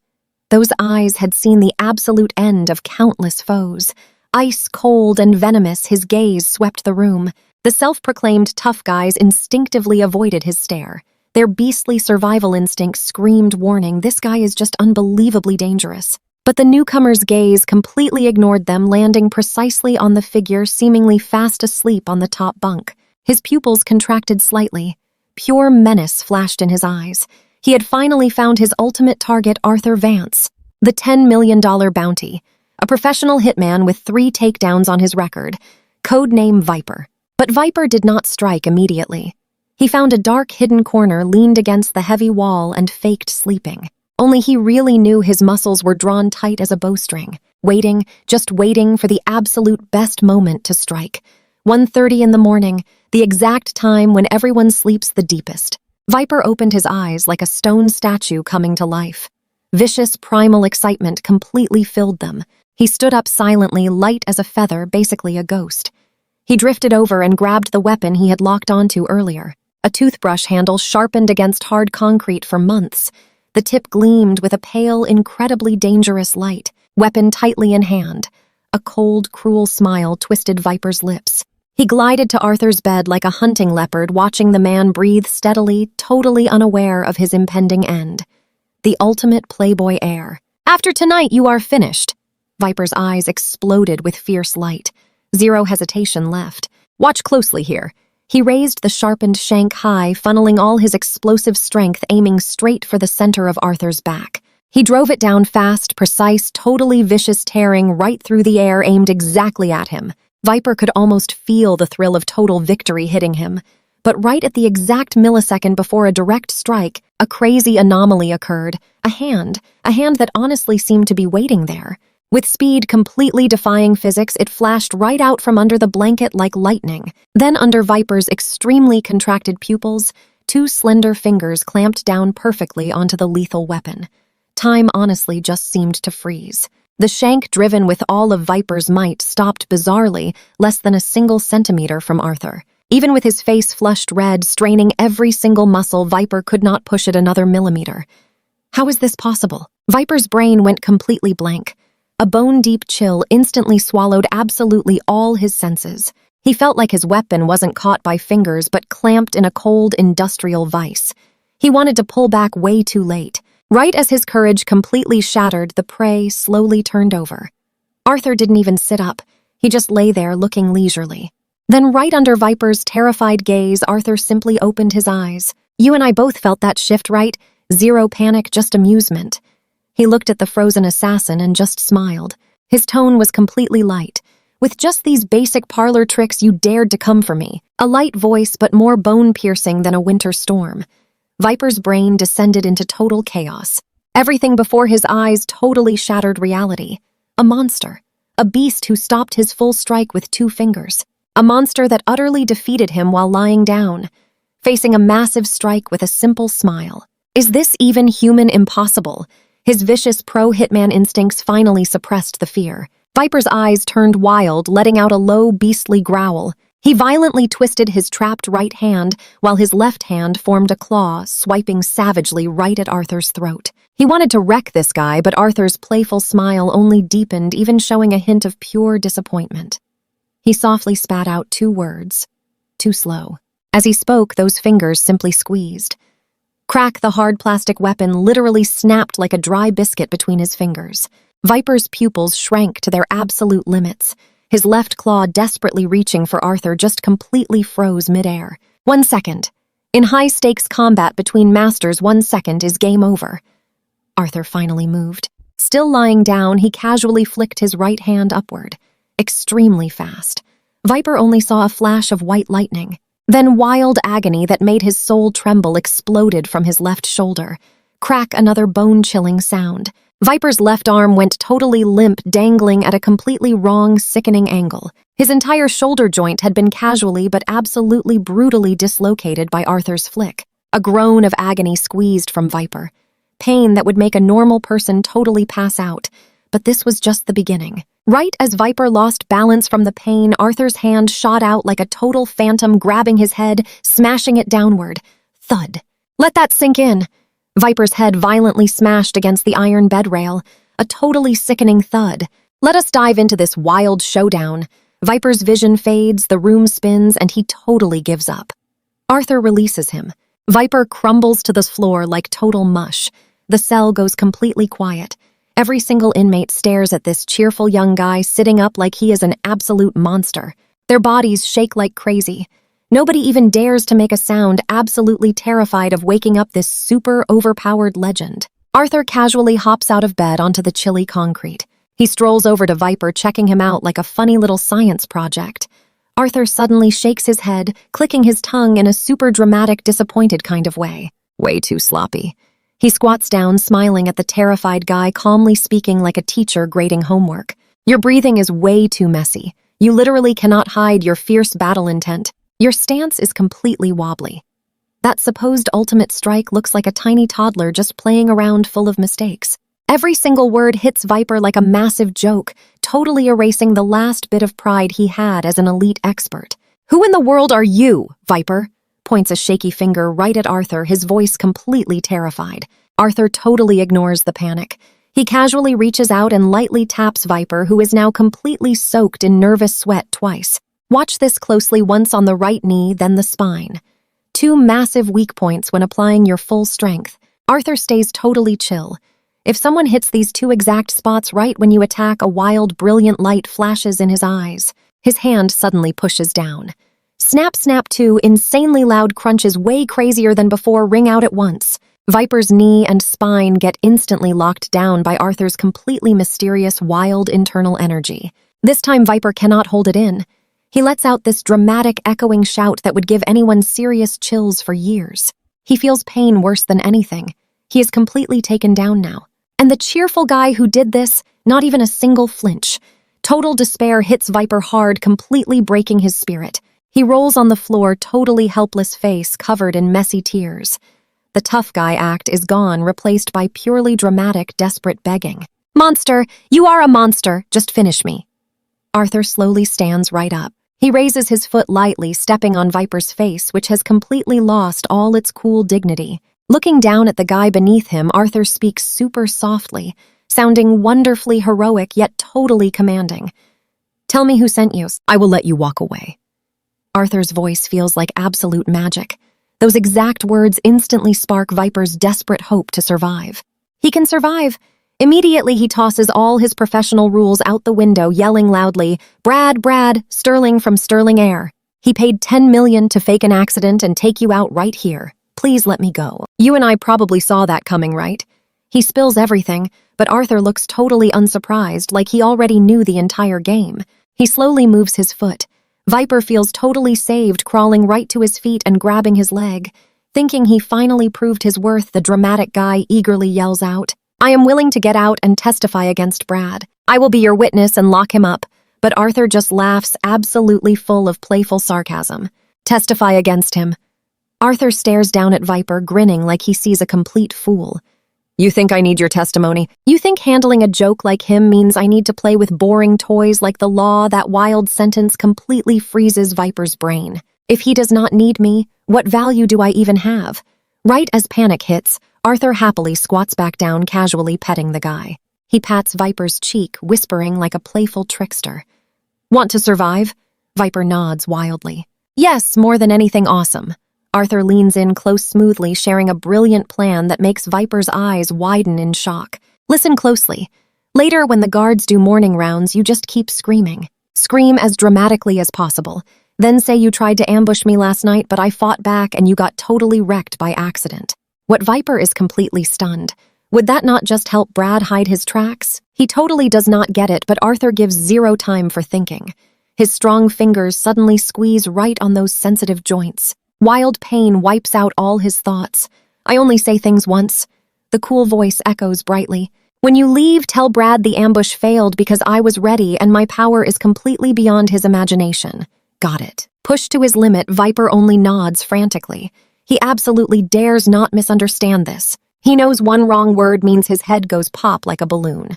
Those eyes had seen the absolute end of countless foes. Ice cold and venomous, his gaze swept the room. The self-proclaimed tough guys instinctively avoided his stare. Their beastly survival instinct screamed warning, this guy is just unbelievably dangerous. But the newcomer's gaze completely ignored them, landing precisely on the figure seemingly fast asleep on the top bunk. His pupils contracted slightly. Pure menace flashed in his eyes. He had finally found his ultimate target, Arthur Vance. The $10 million bounty. A professional hitman with 3 takedowns on his record. Codename Viper. But Viper did not strike immediately. He found a dark hidden corner, leaned against the heavy wall, and faked sleeping. Only he really knew his muscles were drawn tight as a bowstring, waiting, just waiting for the absolute best moment to strike. 1:30 in the morning, the exact time when everyone sleeps the deepest. Viper opened his eyes like a stone statue coming to life. Vicious, primal excitement completely filled them. He stood up silently, light as a feather, basically a ghost. He drifted over and grabbed the weapon he had locked onto earlier, a toothbrush handle sharpened against hard concrete for months. The tip gleamed with a pale, incredibly dangerous light, weapon tightly in hand. A cold, cruel smile twisted Viper's lips. He glided to Arthur's bed like a hunting leopard, watching the man breathe steadily, totally unaware of his impending end. The ultimate playboy heir. "After tonight, you are finished." Viper's eyes exploded with fierce light. Zero hesitation left. "Watch closely here." He raised the sharpened shank high, funneling all his explosive strength, aiming straight for the center of Arthur's back. He drove it down fast, precise, totally vicious, tearing right through the air, aimed exactly at him. Viper could almost feel the thrill of total victory hitting him. But right at the exact millisecond before a direct strike, a crazy anomaly occurred. A hand that honestly seemed to be waiting there. With speed completely defying physics, it flashed right out from under the blanket like lightning. Then under Viper's extremely contracted pupils, two slender fingers clamped down perfectly onto the lethal weapon. Time honestly just seemed to freeze. The shank, driven with all of Viper's might, stopped bizarrely less than a single centimeter from Arthur. Even with his face flushed red, straining every single muscle, Viper could not push it another millimeter. How is this possible? Viper's brain went completely blank. A bone-deep chill instantly swallowed absolutely all his senses. He felt like his weapon wasn't caught by fingers but clamped in a cold industrial vice. He wanted to pull back way too late. Right as his courage completely shattered, the prey slowly turned over. Arthur didn't even sit up. He just lay there looking leisurely. Then right under Viper's terrified gaze, Arthur simply opened his eyes. "You and I both felt that shift, right? Zero panic, just amusement." He looked at the frozen assassin and just smiled. His tone was completely light. "With just these basic parlor tricks, you dared to come for me." A light voice, but more bone-piercing than a winter storm. Viper's brain descended into total chaos. Everything before his eyes totally shattered reality. A monster. A beast who stopped his full strike with 2 fingers. A monster that utterly defeated him while lying down, facing a massive strike with a simple smile. Is this even human impossible? His vicious pro-hitman instincts finally suppressed the fear. Viper's eyes turned wild, letting out a low, beastly growl. He violently twisted his trapped right hand, while his left hand formed a claw, swiping savagely right at Arthur's throat. He wanted to wreck this guy, but Arthur's playful smile only deepened, even showing a hint of pure disappointment. He softly spat out 2 words. Too slow. As he spoke, those fingers simply squeezed. Crack, the hard plastic weapon literally snapped like a dry biscuit between his fingers. Viper's pupils shrank to their absolute limits. His left claw, desperately reaching for Arthur, just completely froze midair. 1 second. In high-stakes combat between masters, 1 second is game over. Arthur finally moved. Still lying down, he casually flicked his right hand upward. Extremely fast. Viper only saw a flash of white lightning. Then wild agony that made his soul tremble exploded from his left shoulder. Crack, another bone-chilling sound. Viper's left arm went totally limp, dangling at a completely wrong, sickening angle. His entire shoulder joint had been casually but absolutely brutally dislocated by Arthur's flick. A groan of agony squeezed from Viper. Pain that would make a normal person totally pass out. But this was just the beginning. Right as Viper lost balance from the pain, Arthur's hand shot out like a total phantom, grabbing his head, smashing it downward. Thud. Let that sink in. Viper's head violently smashed against the iron bed rail. A totally sickening thud. Let us dive into this wild showdown. Viper's vision fades, the room spins, and he totally gives up. Arthur releases him. Viper crumbles to the floor like total mush. The cell goes completely quiet. Every single inmate stares at this cheerful young guy sitting up like he is an absolute monster. Their bodies shake like crazy. Nobody even dares to make a sound, absolutely terrified of waking up this super overpowered legend. Arthur casually hops out of bed onto the chilly concrete. He strolls over to Viper, checking him out like a funny little science project. Arthur suddenly shakes his head, clicking his tongue in a super dramatic, disappointed kind of way. Way too sloppy. He squats down, smiling at the terrified guy, calmly speaking like a teacher grading homework. Your breathing is way too messy. You literally cannot hide your fierce battle intent. Your stance is completely wobbly. That supposed ultimate strike looks like a tiny toddler just playing around full of mistakes. Every single word hits Viper like a massive joke, totally erasing the last bit of pride he had as an elite expert. Who in the world are you, Viper? Points a shaky finger right at Arthur, his voice completely terrified. Arthur totally ignores the panic. He casually reaches out and lightly taps Viper, who is now completely soaked in nervous sweat, twice. Watch this closely, once on the right knee, then the spine. Two massive weak points when applying your full strength. Arthur stays totally chill. If someone hits these two exact spots right when you attack, a wild, brilliant light flashes in his eyes. His hand suddenly pushes down. Snap, snap, two insanely loud crunches, way crazier than before, ring out at once. Viper's knee and spine get instantly locked down by Arthur's completely mysterious, wild internal energy. This time Viper cannot hold it in. He lets out this dramatic, echoing shout that would give anyone serious chills for years. He feels pain worse than anything. He is completely taken down now. And the cheerful guy who did this, not even a single flinch. Total despair hits Viper hard, completely breaking his spirit. He rolls on the floor, totally helpless face covered in messy tears. The tough guy act is gone, replaced by purely dramatic, desperate begging. "Monster, you are a monster, just finish me." Arthur slowly stands right up. He raises his foot lightly, stepping on Viper's face, which has completely lost all its cool dignity. Looking down at the guy beneath him, Arthur speaks super softly, sounding wonderfully heroic yet totally commanding. "Tell me who sent you. I will let you walk away." Arthur's voice feels like absolute magic. Those exact words instantly spark Viper's desperate hope to survive. He can survive. Immediately he tosses all his professional rules out the window, yelling loudly, Brad, Sterling from Sterling Heir. He paid $10 million to fake an accident and take you out right here. Please let me go. You and I probably saw that coming, right?" He spills everything, but Arthur looks totally unsurprised, like he already knew the entire game. He slowly moves his foot. Viper feels totally saved, crawling right to his feet and grabbing his leg. Thinking he finally proved his worth, the dramatic guy eagerly yells out, "I am willing to get out and testify against Brad. I will be your witness and lock him up." But Arthur just laughs, absolutely full of playful sarcasm. "Testify against him." Arthur stares down at Viper, grinning like he sees a complete fool. "You think I need your testimony? You think handling a joke like him means I need to play with boring toys like the law?" That wild sentence completely freezes Viper's brain. If he does not need me, what value do I even have? Right as panic hits, Arthur happily squats back down, casually petting the guy. He pats Viper's cheek, whispering like a playful trickster. "Want to survive?" Viper nods wildly. "Yes, more than anything, awesome." Arthur leans in close, smoothly, sharing a brilliant plan that makes Viper's eyes widen in shock. "Listen closely. Later, when the guards do morning rounds, you just keep screaming. Scream as dramatically as possible. Then say you tried to ambush me last night, but I fought back and you got totally wrecked by accident." What Viper is completely stunned. Would that not just help Brad hide his tracks? He totally does not get it, but Arthur gives zero time for thinking. His strong fingers suddenly squeeze right on those sensitive joints. Wild pain wipes out all his thoughts. "I only say things once." The cool voice echoes brightly. "When you leave, tell Brad the ambush failed because I was ready and my power is completely beyond his imagination." Got it. Pushed to his limit, Viper only nods frantically. He absolutely dares not misunderstand this. He knows one wrong word means his head goes pop like a balloon.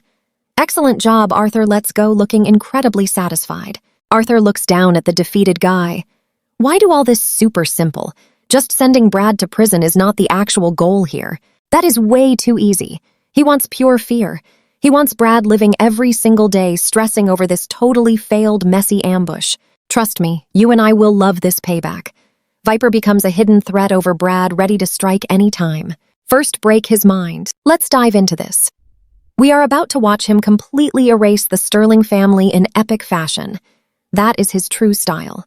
"Excellent job," Arthur lets go, looking incredibly satisfied. Arthur looks down at the defeated guy. Why do all this super simple? Just sending Brad to prison is not the actual goal here. That is way too easy. He wants pure fear. He wants Brad living every single day stressing over this totally failed, messy ambush. Trust me, you and I will love this payback. Viper becomes a hidden threat over Brad, ready to strike any time. First, break his mind. Let's dive into this. We are about to watch him completely erase the Sterling family in epic fashion. That is his true style.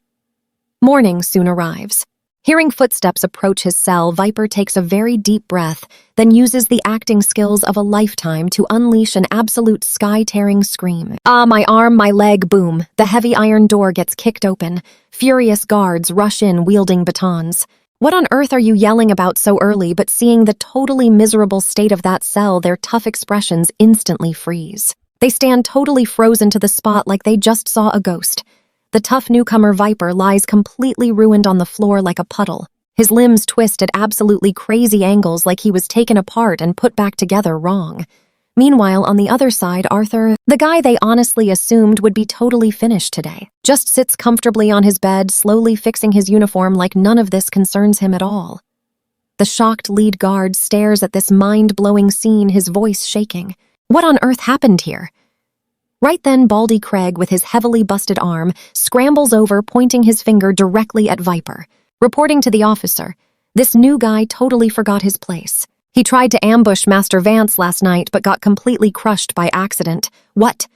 Morning soon arrives. Hearing footsteps approach his cell, Viper takes a very deep breath, then uses the acting skills of a lifetime to unleash an absolute sky-tearing scream. "Ah, my arm, my leg," boom. The heavy iron door gets kicked open. Furious guards rush in wielding batons. What on earth are you yelling about so early? But seeing the totally miserable state of that cell, their tough expressions instantly freeze. They stand totally frozen to the spot like they just saw a ghost. The tough newcomer Viper lies completely ruined on the floor like a puddle. His limbs twist at absolutely crazy angles like he was taken apart and put back together wrong. Meanwhile, on the other side, Arthur, the guy they honestly assumed would be totally finished today, just sits comfortably on his bed, slowly fixing his uniform like none of this concerns him at all. The shocked lead guard stares at this mind-blowing scene, his voice shaking. What on earth happened here? Right then, Baldy Craig, with his heavily busted arm, scrambles over, pointing his finger directly at Viper. Reporting to the officer, this new guy totally forgot his place. He tried to ambush Master Vance last night, but got completely crushed by accident. What?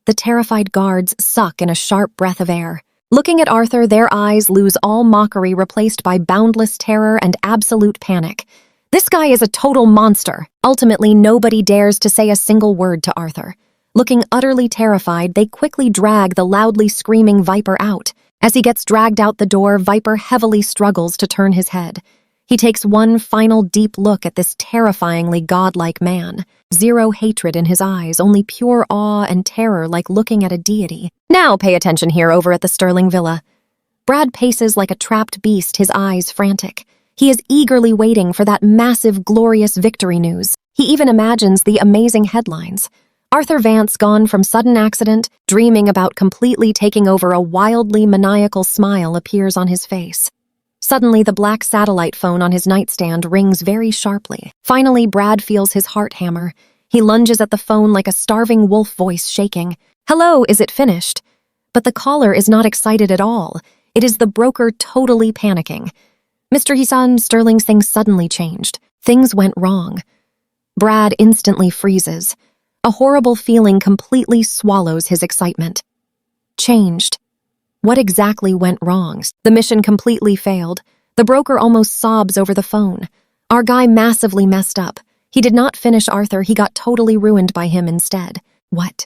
The terrified guards suck in a sharp breath of air. Looking at Arthur, their eyes lose all mockery, replaced by boundless terror and absolute panic. This guy is a total monster. Ultimately, nobody dares to say a single word to Arthur. Looking utterly terrified, they quickly drag the loudly screaming Viper out. As he gets dragged out the door, Viper heavily struggles to turn his head. He takes one final deep look at this terrifyingly godlike man. Zero hatred in his eyes, only pure awe and terror, like looking at a deity. Now pay attention here over at the Sterling Villa. Brad paces like a trapped beast, his eyes frantic. He is eagerly waiting for that massive, glorious victory news. He even imagines the amazing headlines. Arthur Vance gone from sudden accident, dreaming about completely taking over. A wildly maniacal smile appears on his face. Suddenly, the black satellite phone on his nightstand rings very sharply. Finally, Brad feels his heart hammer. He lunges at the phone like a starving wolf, voice shaking. "Hello, is it finished?" But the caller is not excited at all. It is the broker, totally panicking. "Mr. Hisan," Sterling's things suddenly changed. Things went wrong. Brad instantly freezes. A horrible feeling completely swallows his excitement. Changed. What exactly went wrong? The mission completely failed. The broker almost sobs over the phone. Our guy massively messed up. He did not finish Arthur, he got totally ruined by him instead. What?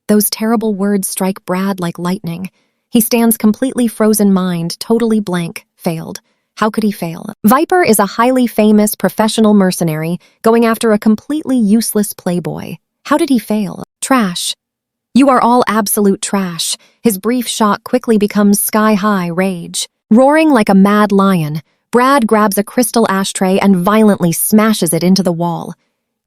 Those terrible words strike Brad like lightning. He stands completely frozen, mind totally blank. Failed. How could he fail? Viper is a highly famous professional mercenary going after a completely useless playboy. How did he fail? Trash. You are all absolute trash. His brief shock quickly becomes sky-high rage. Roaring like a mad lion, Brad grabs a crystal ashtray and violently smashes it into the wall.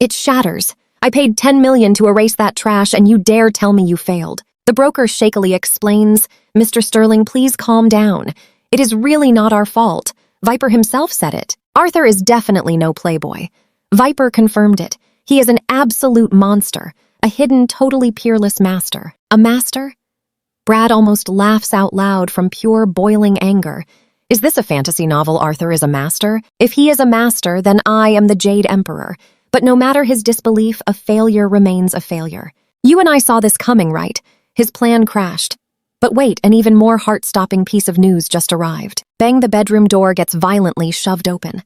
It shatters. "I paid $10 million to erase that trash, and you dare tell me you failed." The broker shakily explains, "Mr. Sterling, please calm down. It is really not our fault. Viper himself said it. Arthur is definitely no playboy." Viper confirmed it. He is an absolute monster, a hidden, totally peerless master. A master? Brad almost laughs out loud from pure boiling anger. Is this a fantasy novel? Arthur is a master? If he is a master, then I am the Jade Emperor. But no matter his disbelief, a failure remains a failure. You and I saw this coming, right? His plan crashed. But wait, an even more heart-stopping piece of news just arrived. Bang, the bedroom door gets violently shoved open.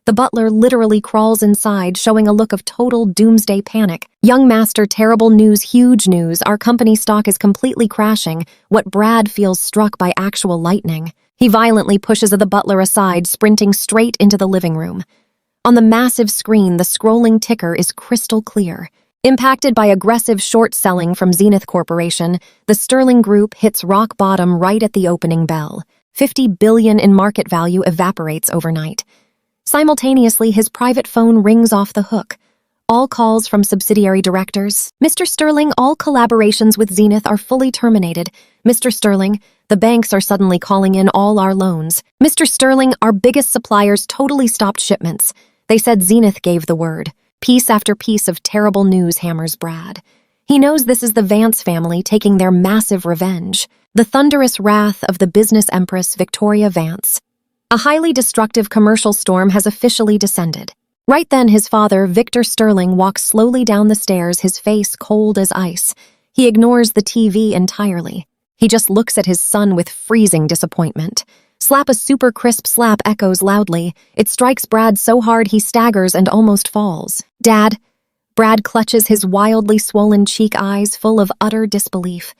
The butler literally crawls inside, showing a look of total doomsday panic. "Young master, terrible news, huge news. Our company stock is completely crashing." What Brad feels struck by actual lightning. He violently pushes the butler aside, sprinting straight into the living room. On the massive screen, the scrolling ticker is crystal clear. Impacted by aggressive short selling from Zenith Corporation, the Sterling Group hits rock bottom right at the opening bell. $50 billion in market value evaporates overnight. Simultaneously, his private phone rings off the hook. All calls from subsidiary directors. "Mr. Sterling, all collaborations with Zenith are fully terminated. Mr. Sterling, the banks are suddenly calling in all our loans. Mr. Sterling, our biggest suppliers totally stopped shipments. They said Zenith gave the word." Piece after piece of terrible news hammers Brad. He knows this is the Vance family taking their massive revenge. The thunderous wrath of the business empress Victoria Vance. A highly destructive commercial storm has officially descended. Right then, his father, Victor Sterling, walks slowly down the stairs, his face cold as ice. He ignores the TV entirely. He just looks at his son with freezing disappointment. Slap, a super crisp slap echoes loudly. It strikes Brad so hard he staggers and almost falls. "Dad." Brad clutches his wildly swollen cheek, eyes full of utter disbelief.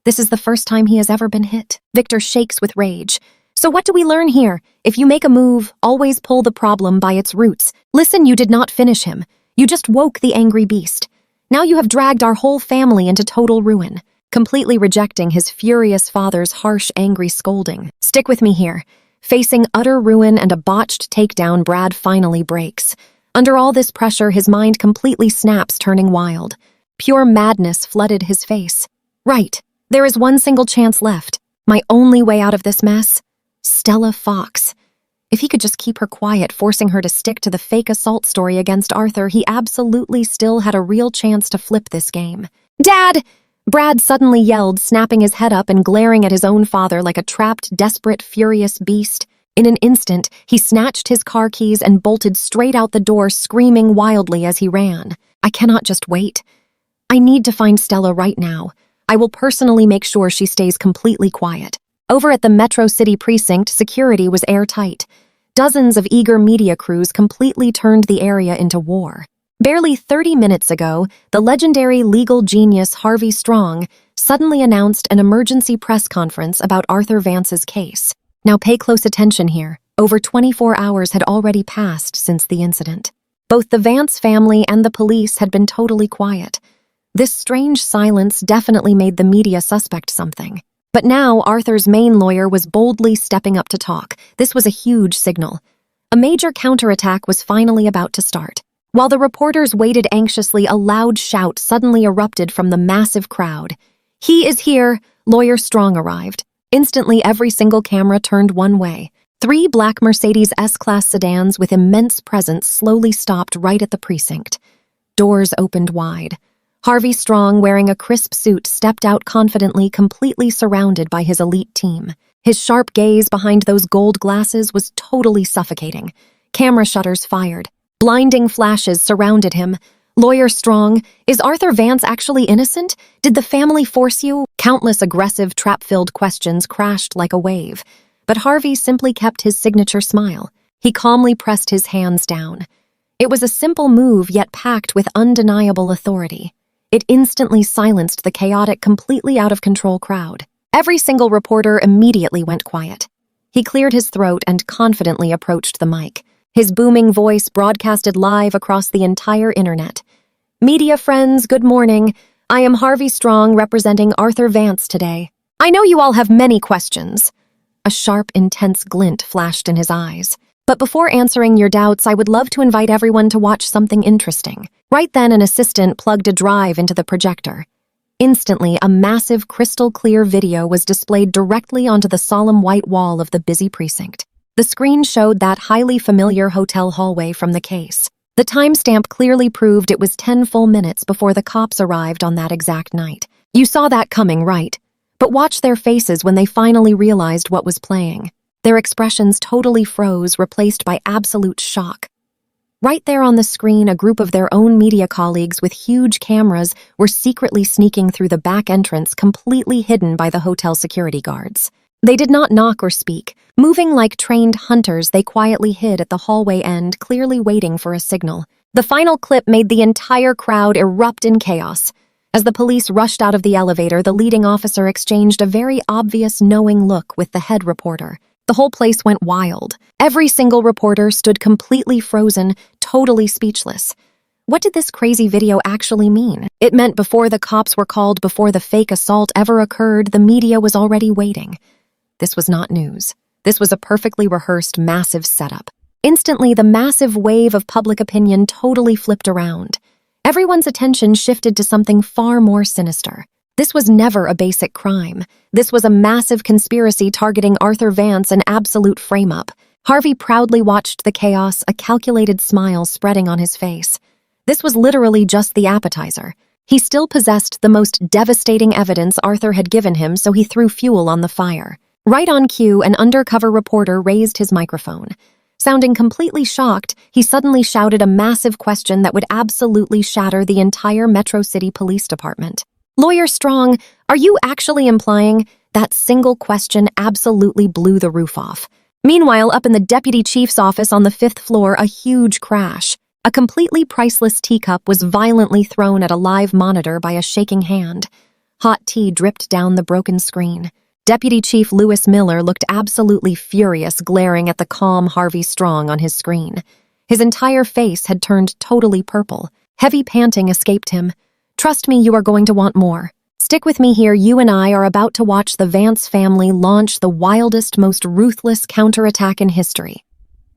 This is the first time he has ever been hit. Victor shakes with rage. "So what do we learn here? If you make a move, always pull the problem by its roots. Listen, you did not finish him. You just woke the angry beast. Now you have dragged our whole family into total ruin." Completely rejecting his furious father's harsh, angry scolding. "Stick with me here." Facing utter ruin and a botched takedown, Brad finally breaks. Under all this pressure, his mind completely snaps, turning wild. Pure madness flooded his face. Right, there is one single chance left. My only way out of this mess? Stella Fox. If he could just keep her quiet, forcing her to stick to the fake assault story against Arthur, he absolutely still had a real chance to flip this game. "Dad!" Brad suddenly yelled, snapping his head up and glaring at his own father like a trapped, desperate, furious beast. In an instant, he snatched his car keys and bolted straight out the door, screaming wildly as he ran. "I cannot just wait. I need to find Stella right now. I will personally make sure she stays completely quiet." Over at the Metro City precinct, security was airtight. Dozens of eager media crews completely turned the area into war. Barely 30 minutes ago, the legendary legal genius Harvey Strong suddenly announced an emergency press conference about Arthur Vance's case. Now pay close attention here. Over 24 hours had already passed since the incident. Both the Vance family and the police had been totally quiet. This strange silence definitely made the media suspect something. But now Arthur's main lawyer was boldly stepping up to talk. This was a huge signal. A major counterattack was finally about to start. While the reporters waited anxiously, a loud shout suddenly erupted from the massive crowd. "He is here!" Lawyer Strong arrived. Instantly, every single camera turned one way. 3 black Mercedes S-Class sedans with immense presence slowly stopped right at the precinct. Doors opened wide. Harvey Strong, wearing a crisp suit, stepped out confidently, completely surrounded by his elite team. His sharp gaze behind those gold glasses was totally suffocating. Camera shutters fired. Blinding flashes surrounded him. "Lawyer Strong, is Arthur Vance actually innocent? Did the family force you?" Countless aggressive, trap-filled questions crashed like a wave. But Harvey simply kept his signature smile. He calmly pressed his hands down. It was a simple move, yet packed with undeniable authority. It instantly silenced the chaotic, completely out-of-control crowd. Every single reporter immediately went quiet. He cleared his throat and confidently approached the mic. His booming voice broadcasted live across the entire internet. "Media friends, good morning. I am Harvey Strong, representing Arthur Vance today. I know you all have many questions." A sharp, intense glint flashed in his eyes. "But before answering your doubts, I would love to invite everyone to watch something interesting." Right then, an assistant plugged a drive into the projector. Instantly, a massive, crystal-clear video was displayed directly onto the solemn white wall of the busy precinct. The screen showed that highly familiar hotel hallway from the case. The timestamp clearly proved it was 10 full minutes before the cops arrived on that exact night. You saw that coming, right? But watch their faces when they finally realized what was playing. Their expressions totally froze, replaced by absolute shock. Right there on the screen, a group of their own media colleagues with huge cameras were secretly sneaking through the back entrance, completely hidden by the hotel security guards. They did not knock or speak. Moving like trained hunters, they quietly hid at the hallway end, clearly waiting for a signal. The final clip made the entire crowd erupt in chaos. As the police rushed out of the elevator, the leading officer exchanged a very obvious knowing look with the head reporter. The whole place went wild. Every single reporter stood completely frozen, totally speechless. What did this crazy video actually mean? It meant before the cops were called, before the fake assault ever occurred, the media was already waiting. This was not news. This was a perfectly rehearsed, massive setup. Instantly, the massive wave of public opinion totally flipped around. Everyone's attention shifted to something far more sinister. This was never a basic crime. This was a massive conspiracy targeting Arthur Vance, an absolute frame-up. Harvey proudly watched the chaos, a calculated smile spreading on his face. This was literally just the appetizer. He still possessed the most devastating evidence Arthur had given him, so he threw fuel on the fire. Right on cue, an undercover reporter raised his microphone. Sounding completely shocked, he suddenly shouted a massive question that would absolutely shatter the entire Metro City Police Department. "Lawyer Strong, are you actually implying?" That single question absolutely blew the roof off. Meanwhile, up in the deputy chief's office on the 5th floor, a huge crash. A completely priceless teacup was violently thrown at a live monitor by a shaking hand. Hot tea dripped down the broken screen. Deputy Chief Lewis Miller looked absolutely furious, glaring at the calm Harvey Strong on his screen. His entire face had turned totally purple. Heavy panting escaped him. "Trust me, you are going to want more. Stick with me here. You and I are about to watch the Vance family launch the wildest, most ruthless counterattack in history."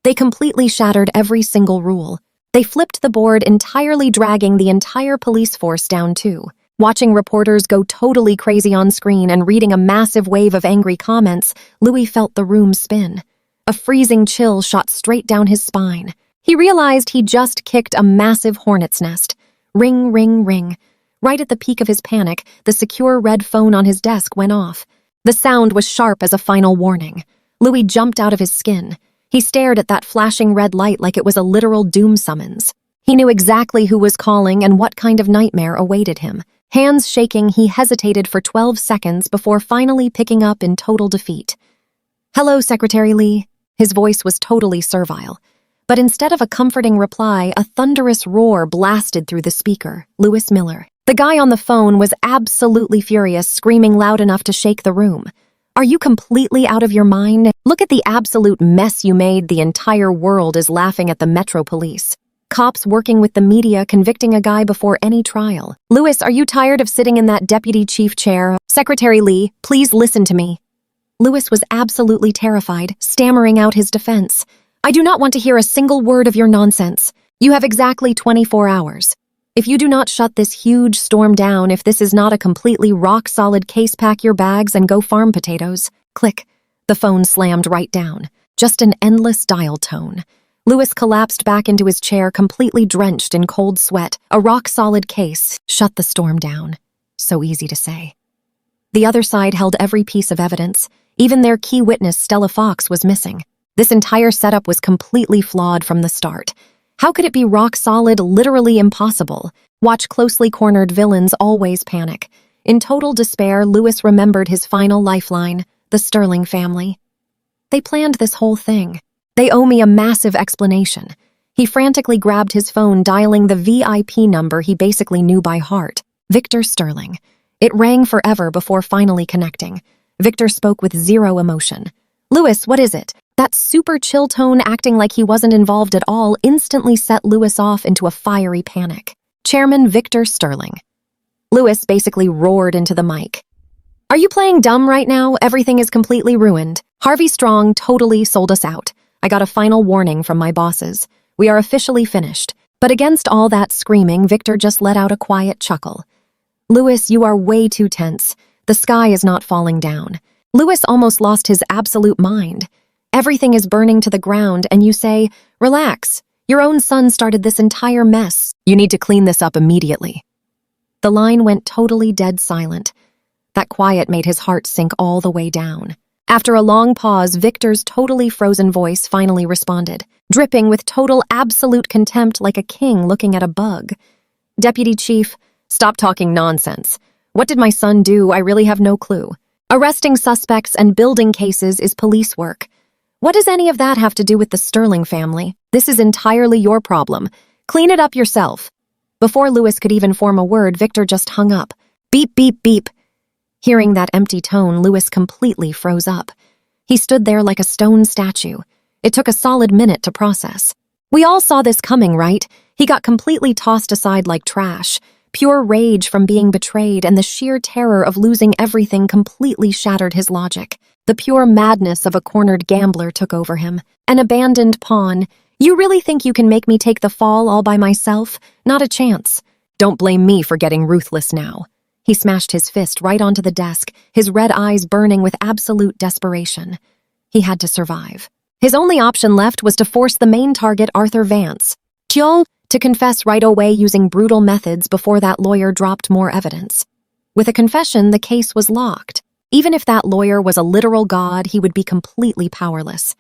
They completely shattered every single rule. They flipped the board entirely, dragging the entire police force down too. Watching reporters go totally crazy on screen and reading a massive wave of angry comments, Louis felt the room spin. A freezing chill shot straight down his spine. He realized he just kicked a massive hornet's nest. Ring, ring, ring. Right at the peak of his panic, the secure red phone on his desk went off. The sound was sharp as a final warning. Louis jumped out of his skin. He stared at that flashing red light like it was a literal doom summons. He knew exactly who was calling and what kind of nightmare awaited him. Hands shaking, he hesitated for 12 seconds before finally picking up in total defeat. "Hello, Secretary Lee." His voice was totally servile. But instead of a comforting reply, a thunderous roar blasted through the speaker. Louis Miller. The guy on the phone was absolutely furious, screaming loud enough to shake the room. "Are you completely out of your mind? Look at the absolute mess you made. The entire world is laughing at the Metro Police. Cops working with the media convicting a guy before any trial. Louis, are you tired of sitting in that deputy chief chair? Secretary Lee, please listen to me." Louis was absolutely terrified, stammering out his defense. "I do not want to hear a single word of your nonsense. You have exactly 24 hours. If you do not shut this huge storm down, if this is not a completely rock-solid case, pack your bags and go farm potatoes." Click. The phone slammed right down. Just an endless dial tone. Louis collapsed back into his chair, completely drenched in cold sweat. A rock-solid case. Shut the storm down. So easy to say. The other side held every piece of evidence. Even their key witness, Stella Fox, was missing. This entire setup was completely flawed from the start. How could it be rock-solid? Literally impossible. Watch closely cornered villains always panic. In total despair, Louis remembered his final lifeline, the Sterling family. They planned this whole thing. They owe me a massive explanation. He frantically grabbed his phone, dialing the VIP number he basically knew by heart. Victor Sterling. It rang forever before finally connecting. Victor spoke with zero emotion. "Louis, what is it?" That super chill tone, acting like he wasn't involved at all, instantly set Louis off into a fiery panic. "Chairman Victor Sterling." Louis basically roared into the mic. "Are you playing dumb right now? Everything is completely ruined. Harvey Strong totally sold us out. I got a final warning from my bosses. We are officially finished." But against all that screaming, Victor just let out a quiet chuckle. "Louis, you are way too tense. The sky is not falling down." Louis almost lost his absolute mind. Everything is burning to the ground, and you say, "Relax. Your own son started this entire mess. You need to clean this up immediately." The line went totally dead silent. That quiet made his heart sink all the way down. After a long pause, Victor's totally frozen voice finally responded, dripping with total absolute contempt like a king looking at a bug. "Deputy Chief, stop talking nonsense. What did my son do? I really have no clue. Arresting suspects and building cases is police work. What does any of that have to do with the Sterling family? This is entirely your problem. Clean it up yourself." Before Louis could even form a word, Victor just hung up. Beep, beep, beep. Hearing that empty tone, Louis completely froze up. He stood there like a stone statue. It took a solid minute to process. We all saw this coming, right? He got completely tossed aside like trash. Pure rage from being betrayed and the sheer terror of losing everything completely shattered his logic. The pure madness of a cornered gambler took over him. An abandoned pawn. "You really think you can make me take the fall all by myself? Not a chance. Don't blame me for getting ruthless now." He smashed his fist right onto the desk, his red eyes burning with absolute desperation. He had to survive. His only option left was to force the main target, Arthur Vance, to confess right away using brutal methods before that lawyer dropped more evidence. With a confession, the case was locked. Even if that lawyer was a literal god, he would be completely powerless.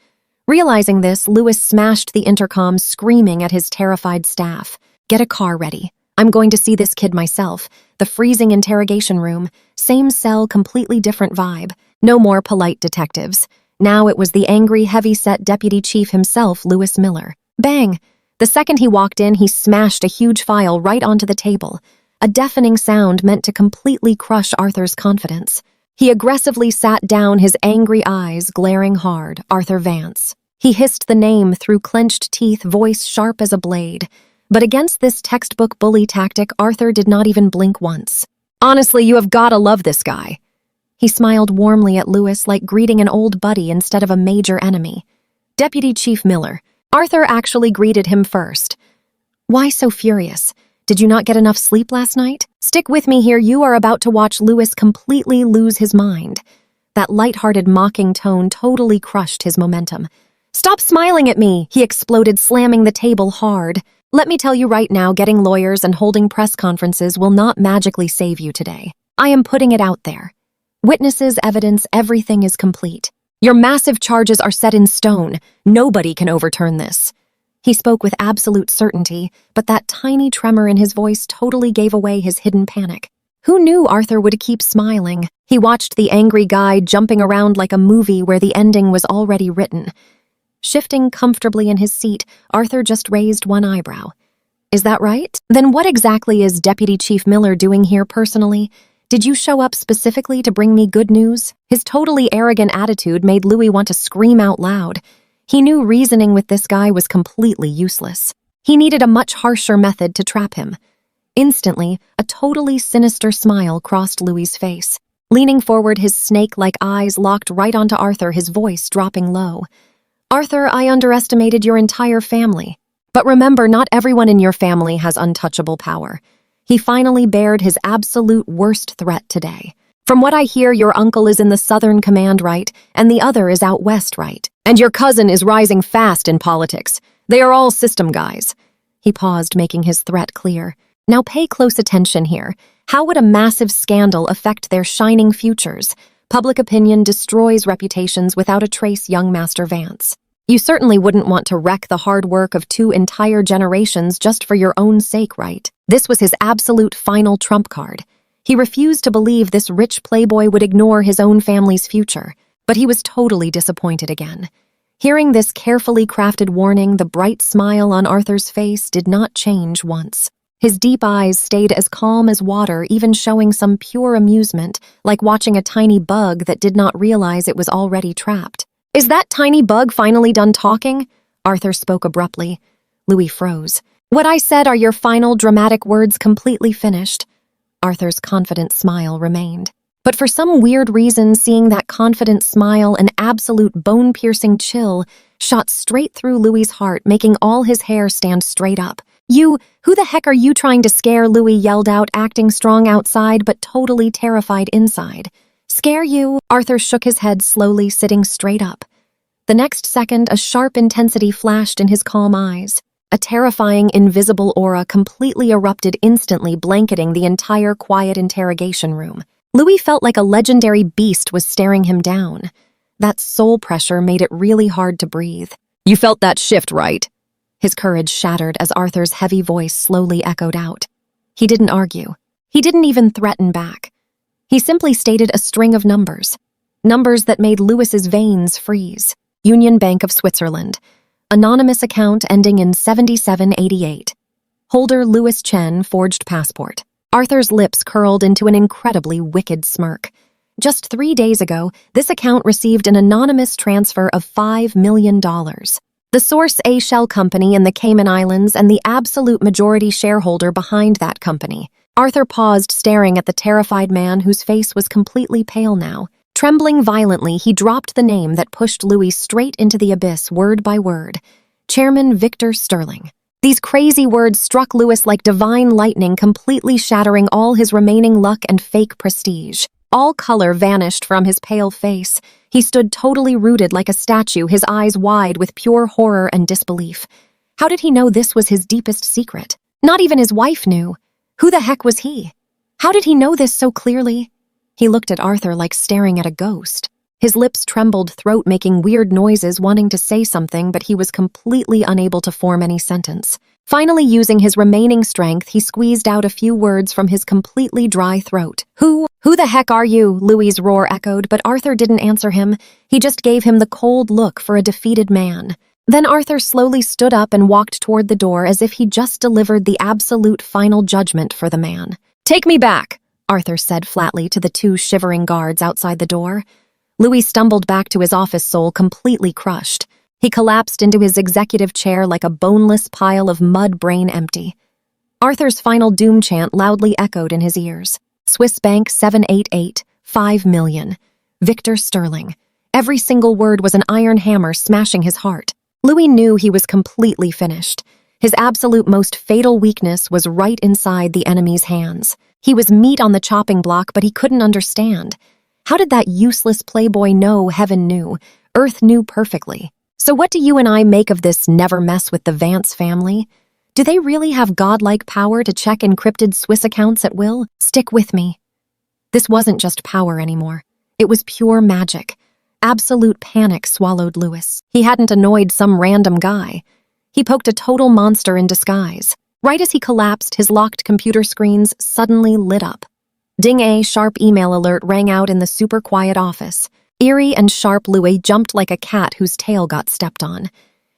Realizing this, Louis smashed the intercom, screaming at his terrified staff. "Get a car ready. I'm going to see this kid myself." The freezing interrogation room. Same cell, completely different vibe. No more polite detectives. Now it was the angry, heavy-set deputy chief himself, Louis Miller. Bang! The second he walked in, he smashed a huge file right onto the table. A deafening sound meant to completely crush Arthur's confidence. He aggressively sat down, his angry eyes glaring hard. Arthur Vance. He hissed the name through clenched teeth, voice sharp as a blade. But against this textbook bully tactic, Arthur did not even blink once. "Honestly, you have gotta love this guy." He smiled warmly at Louis, like greeting an old buddy instead of a major enemy. "Deputy Chief Miller." Arthur actually greeted him first. "Why so furious? Did you not get enough sleep last night? Stick with me here. You are about to watch Louis completely lose his mind." That light-hearted, mocking tone totally crushed his momentum. Stop smiling at me, he exploded, slamming the table hard. Let me tell you right now, getting lawyers and holding press conferences will not magically save you today. I am putting it out there. Witnesses, evidence, everything is complete. Your massive charges are set in stone. Nobody can overturn this. He spoke with absolute certainty, but that tiny tremor in his voice totally gave away his hidden panic. Who knew Arthur would keep smiling? He watched the angry guy jumping around like a movie where the ending was already written. Shifting comfortably in his seat, Arthur just raised one eyebrow. Is that right? Then what exactly is Deputy Chief Miller doing here personally? Did you show up specifically to bring me good news? His totally arrogant attitude made Louis want to scream out loud. He knew reasoning with this guy was completely useless. He needed a much harsher method to trap him. Instantly, a totally sinister smile crossed Louis's face. Leaning forward, his snake-like eyes locked right onto Arthur, his voice dropping low. Arthur, I underestimated your entire family. But remember, not everyone in your family has untouchable power. He finally bared his absolute worst threat today. From what I hear, your uncle is in the Southern Command, right? And the other is out west, right? And your cousin is rising fast in politics. They are all system guys. He paused, making his threat clear. Now pay close attention here. How would a massive scandal affect their shining futures? Public opinion destroys reputations without a trace, young Master Vance. You certainly wouldn't want to wreck the hard work of 2 entire generations just for your own sake, right? This was his absolute final trump card. He refused to believe this rich playboy would ignore his own family's future, but he was totally disappointed again. Hearing this carefully crafted warning, the bright smile on Arthur's face did not change once. His deep eyes stayed as calm as water, even showing some pure amusement, like watching a tiny bug that did not realize it was already trapped. Is that tiny bug finally done talking? Arthur spoke abruptly. Louis froze. What I said are your final dramatic words completely finished. Arthur's confident smile remained. But for some weird reason, seeing that confident smile, an absolute bone-piercing chill shot straight through Louis's heart, making all his hair stand straight up. Who the heck are you trying to scare? Louis yelled out, acting strong outside but totally terrified inside. Scare you? Arthur shook his head slowly, sitting straight up. The next second, a sharp intensity flashed in his calm eyes. A terrifying, invisible aura completely erupted, instantly blanketing the entire quiet interrogation room. Louis felt like a legendary beast was staring him down. That soul pressure made it really hard to breathe. You felt that shift, right? His courage shattered as Arthur's heavy voice slowly echoed out. He didn't argue. He didn't even threaten back. He simply stated a string of numbers. Numbers that made Louis's veins freeze. Union Bank of Switzerland. Anonymous account ending in 7788. Holder Louis Chen, forged passport. Arthur's lips curled into an incredibly wicked smirk. Just 3 days ago, this account received an anonymous transfer of $5 million. The source, a shell company in the Cayman Islands, and the absolute majority shareholder behind that company. Arthur paused, staring at the terrified man whose face was completely pale now. Trembling violently, he dropped the name that pushed Louis straight into the abyss, word by word. Chairman Victor Sterling. These crazy words struck Louis like divine lightning, completely shattering all his remaining luck and fake prestige. All color vanished from his pale face. He stood totally rooted like a statue, his eyes wide with pure horror and disbelief. How did he know this was his deepest secret? Not even his wife knew. Who the heck was he? How did he know this so clearly? He looked at Arthur like staring at a ghost. His lips trembled, throat making weird noises, wanting to say something, but he was completely unable to form any sentence. Finally, using his remaining strength, he squeezed out a few words from his completely dry throat. Who the heck are you? Louis's roar echoed, but Arthur didn't answer him. He just gave him the cold look for a defeated man. Then Arthur slowly stood up and walked toward the door as if he just delivered the absolute final judgment for the man. Take me back, Arthur said flatly to the 2 shivering guards outside the door. Louis stumbled back to his office, soul completely crushed. He collapsed into his executive chair like a boneless pile of mud, brain empty. Arthur's final doom chant loudly echoed in his ears. Swiss Bank 788, 5 million. Victor Sterling. Every single word was an iron hammer smashing his heart. Louis knew he was completely finished. His absolute most fatal weakness was right inside the enemy's hands. He was meat on the chopping block, but he couldn't understand. How did that useless playboy know heaven knew, earth knew perfectly? So what do you and I make of this never mess with the Vance family? Do they really have godlike power to check encrypted Swiss accounts at will? Stick with me. This wasn't just power anymore. It was pure magic. Absolute panic swallowed Louis. He hadn't annoyed some random guy. He poked a total monster in disguise. Right as he collapsed, his locked computer screens suddenly lit up. Ding, a sharp email alert rang out in the super quiet office. Eerie and sharp Louis jumped like a cat whose tail got stepped on.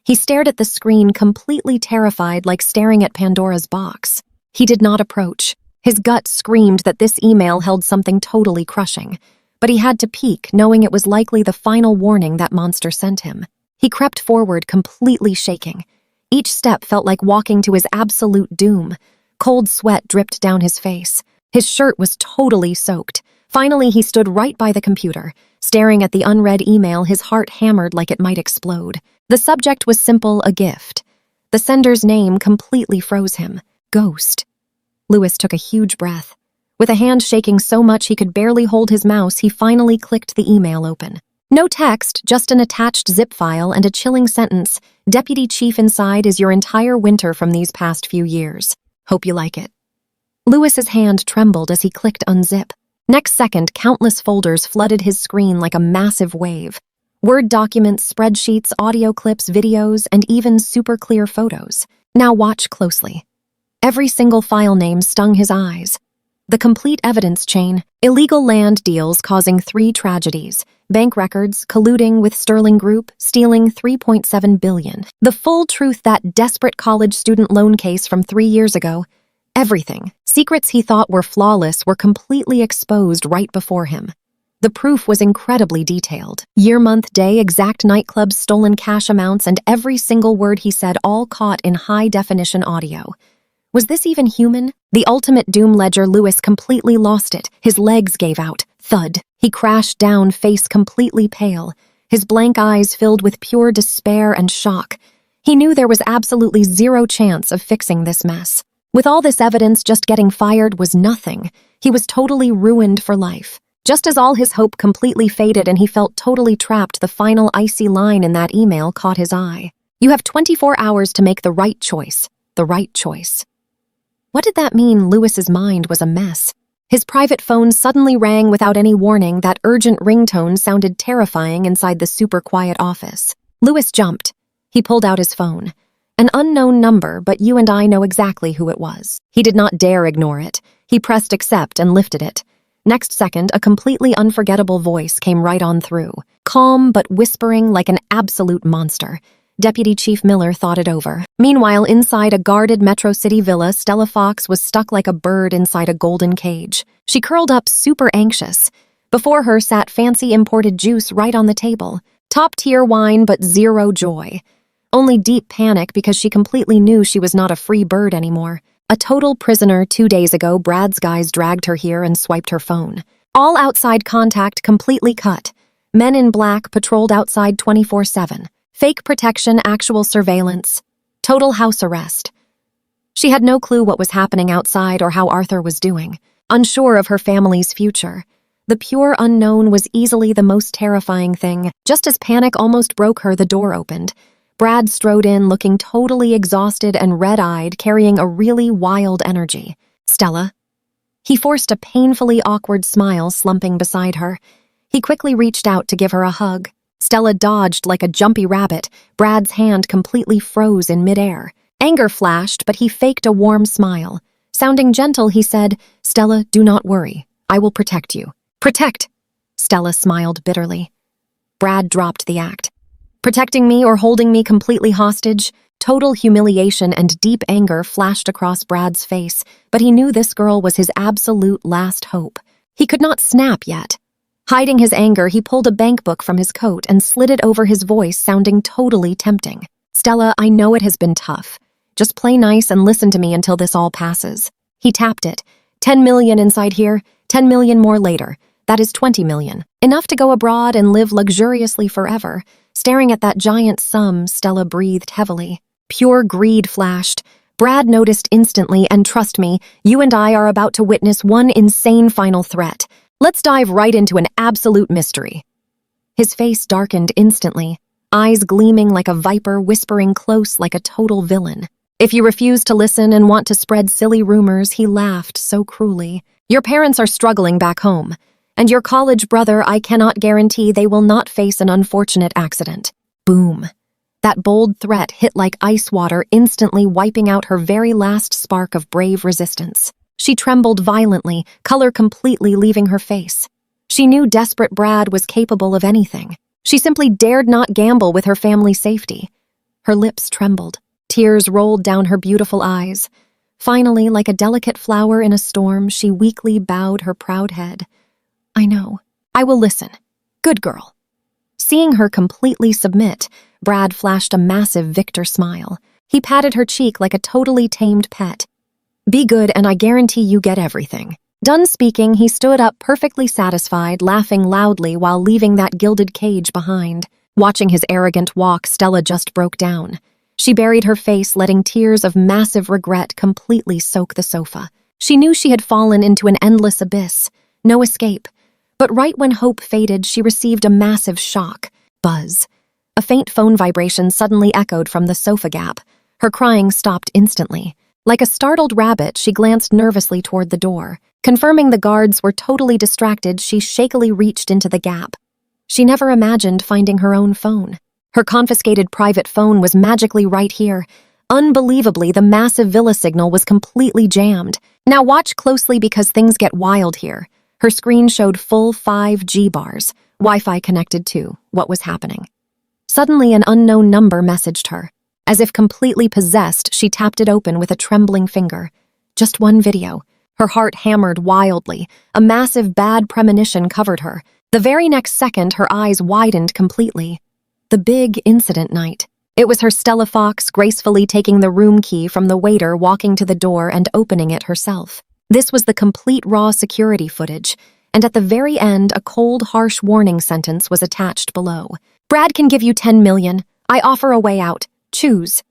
He stared at the screen, completely terrified, like staring at Pandora's box. He did not approach. His gut screamed that this email held something totally crushing. But he had to peek, knowing it was likely the final warning that monster sent him. He crept forward, completely shaking. Each step felt like walking to his absolute doom. Cold sweat dripped down his face. His shirt was totally soaked. Finally, he stood right by the computer. Staring at the unread email, his heart hammered like it might explode. The subject was simple, a gift. The sender's name completely froze him. Ghost. Louis took a huge breath. With a hand shaking so much he could barely hold his mouse, he finally clicked the email open. No text, just an attached zip file and a chilling sentence. Deputy Chief inside is your entire winter from these past few years. Hope you like it. Louis's hand trembled as he clicked unzip. Next second, countless folders flooded his screen like a massive wave. Word documents, spreadsheets, audio clips, videos, and even super clear photos. Now watch closely. Every single file name stung his eyes. The complete evidence chain, illegal land deals causing 3 tragedies, bank records, colluding with Sterling Group, stealing $3.7 billion. The full truth, that desperate college student loan case from 3 years ago. Everything. Secrets he thought were flawless were completely exposed right before him. The proof was incredibly detailed. Year, month, day, exact nightclubs, stolen cash amounts, and every single word he said, all caught in high-definition audio. Was this even human? The ultimate doom ledger. Louis completely lost it. His legs gave out. Thud. He crashed down, face completely pale. His blank eyes filled with pure despair and shock. He knew there was absolutely zero chance of fixing this mess. With all this evidence, just getting fired was nothing. He was totally ruined for life. Just as all his hope completely faded and he felt totally trapped, the final icy line in that email caught his eye. You have 24 hours to make the right choice. The right choice. What did that mean? Louis's mind was a mess. His private phone suddenly rang without any warning. That urgent ringtone sounded terrifying inside the super quiet office. Louis jumped. He pulled out his phone. An unknown number, but you and I know exactly who it was. He did not dare ignore it. He pressed accept and lifted it. Next second, a completely unforgettable voice came right on through. Calm but whispering like an absolute monster. Deputy Chief Miller thought it over. Meanwhile, inside a guarded Metro City villa, Stella Fox was stuck like a bird inside a golden cage. She curled up, super anxious. Before her sat fancy imported juice right on the table. Top-tier wine, but zero joy. Only deep panic because she completely knew she was not a free bird anymore. A total prisoner. 2 days ago, Brad's guys dragged her here and swiped her phone. All outside contact completely cut. Men in black patrolled outside 24/7. Fake protection, actual surveillance. Total house arrest. She had no clue what was happening outside or how Arthur was doing. Unsure of her family's future. The pure unknown was easily the most terrifying thing. Just as panic almost broke her, the door opened. Brad strode in, looking totally exhausted and red-eyed, carrying a really wild energy. Stella. He forced a painfully awkward smile, slumping beside her. He quickly reached out to give her a hug. Stella dodged like a jumpy rabbit. Brad's hand completely froze in midair. Anger flashed, but he faked a warm smile. Sounding gentle, he said, "Stella, do not worry. I will protect you." "Protect?" Stella smiled bitterly. Brad dropped the act. Protecting me or holding me completely hostage? Total humiliation and deep anger flashed across Brad's face, but he knew this girl was his absolute last hope. He could not snap yet. Hiding his anger, he pulled a bank book from his coat and slid it over his voice, sounding totally tempting. "Stella, I know it has been tough. Just play nice and listen to me until this all passes." He tapped it. 10 million inside here, 10 million more later. That is 20 million. Enough to go abroad and live luxuriously forever. Staring at that giant sum, Stella breathed heavily. Pure greed flashed. Brad noticed instantly, and trust me, you and I are about to witness one insane final threat. Let's dive right into an absolute mystery. His face darkened instantly. eyes gleaming like a viper, whispering close like a total villain. If you refuse to listen and want to spread silly rumors, he laughed so cruelly. Your parents are struggling back home, and your college brother, I cannot guarantee they will not face an unfortunate accident. Boom. That bold threat hit like ice water, instantly wiping out her very last spark of brave resistance. She trembled violently, color completely leaving her face. She knew desperate Brad was capable of anything. She simply dared not gamble with her family's safety. Her lips trembled. Tears rolled down her beautiful eyes. Finally, like a delicate flower in a storm, she weakly bowed her proud head. I know. I will listen. Good girl. Seeing her completely submit, Brad flashed a massive victor smile. He patted her cheek like a totally tamed pet. Be good and I guarantee you get everything. Done speaking, he stood up perfectly satisfied, laughing loudly while leaving that gilded cage behind. Watching his arrogant walk, Stella just broke down. She buried her face, letting tears of massive regret completely soak the sofa. She knew she had fallen into an endless abyss. No escape. But right when hope faded, she received a massive shock. Buzz. A faint phone vibration suddenly echoed from the sofa gap. Her crying stopped instantly. Like a startled rabbit, she glanced nervously toward the door. Confirming the guards were totally distracted, she shakily reached into the gap. She never imagined finding her own phone. Her confiscated private phone was magically right here. Unbelievably, the massive villa signal was completely jammed. Now watch closely because things get wild here. Her screen showed full 5G bars. Wi-Fi connected too. What was happening? Suddenly, an unknown number messaged her. As if completely possessed, she tapped it open with a trembling finger. Just one video. Her heart hammered wildly. A massive bad premonition covered her. The very next second, her eyes widened completely. The big incident night. It was her Stella Fox gracefully taking the room key from the waiter, walking to the door and opening it herself. This was the complete raw security footage, and at the very end, a cold, harsh warning sentence was attached below. Brad can give you 10 million. I offer a way out. Choose.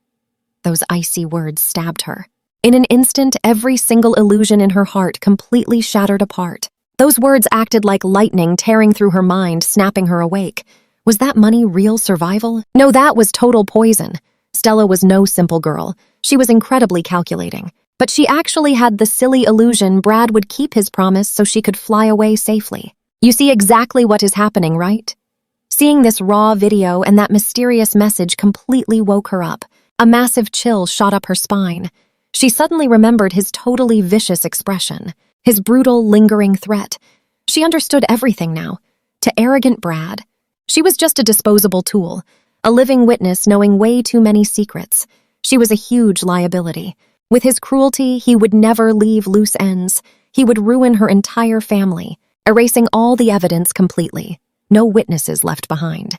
Those icy words stabbed her. In an instant, every single illusion in her heart completely shattered apart. Those words acted like lightning tearing through her mind, snapping her awake. Was that money real survival? No, that was total poison. Stella was no simple girl. She was incredibly calculating. But she actually had the silly illusion Brad would keep his promise so she could fly away safely. You see exactly what is happening, right? Seeing this raw video and that mysterious message completely woke her up. A massive chill shot up her spine. She suddenly remembered his totally vicious expression, his brutal, lingering threat. She understood everything now. To arrogant Brad, she was just a disposable tool, a living witness knowing way too many secrets. She was a huge liability. With his cruelty, he would never leave loose ends. He would ruin her entire family, erasing all the evidence completely. No witnesses left behind.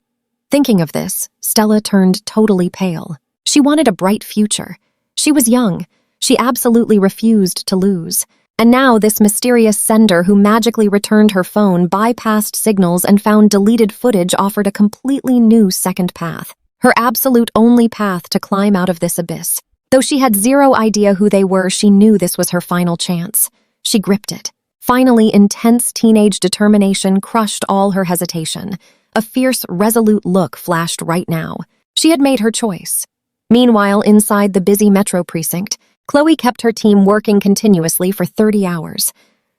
Thinking of this, Stella turned totally pale. She wanted a bright future. She was young. She absolutely refused to lose. And now this mysterious sender who magically returned her phone bypassed signals and found deleted footage offered a completely new second path. Her absolute only path to climb out of this abyss. Though she had zero idea who they were, she knew this was her final chance. She gripped it. Finally, intense teenage determination crushed all her hesitation. A fierce, resolute look flashed right now. She had made her choice. Meanwhile, inside the busy metro precinct, Chloe kept her team working continuously for 30 hours.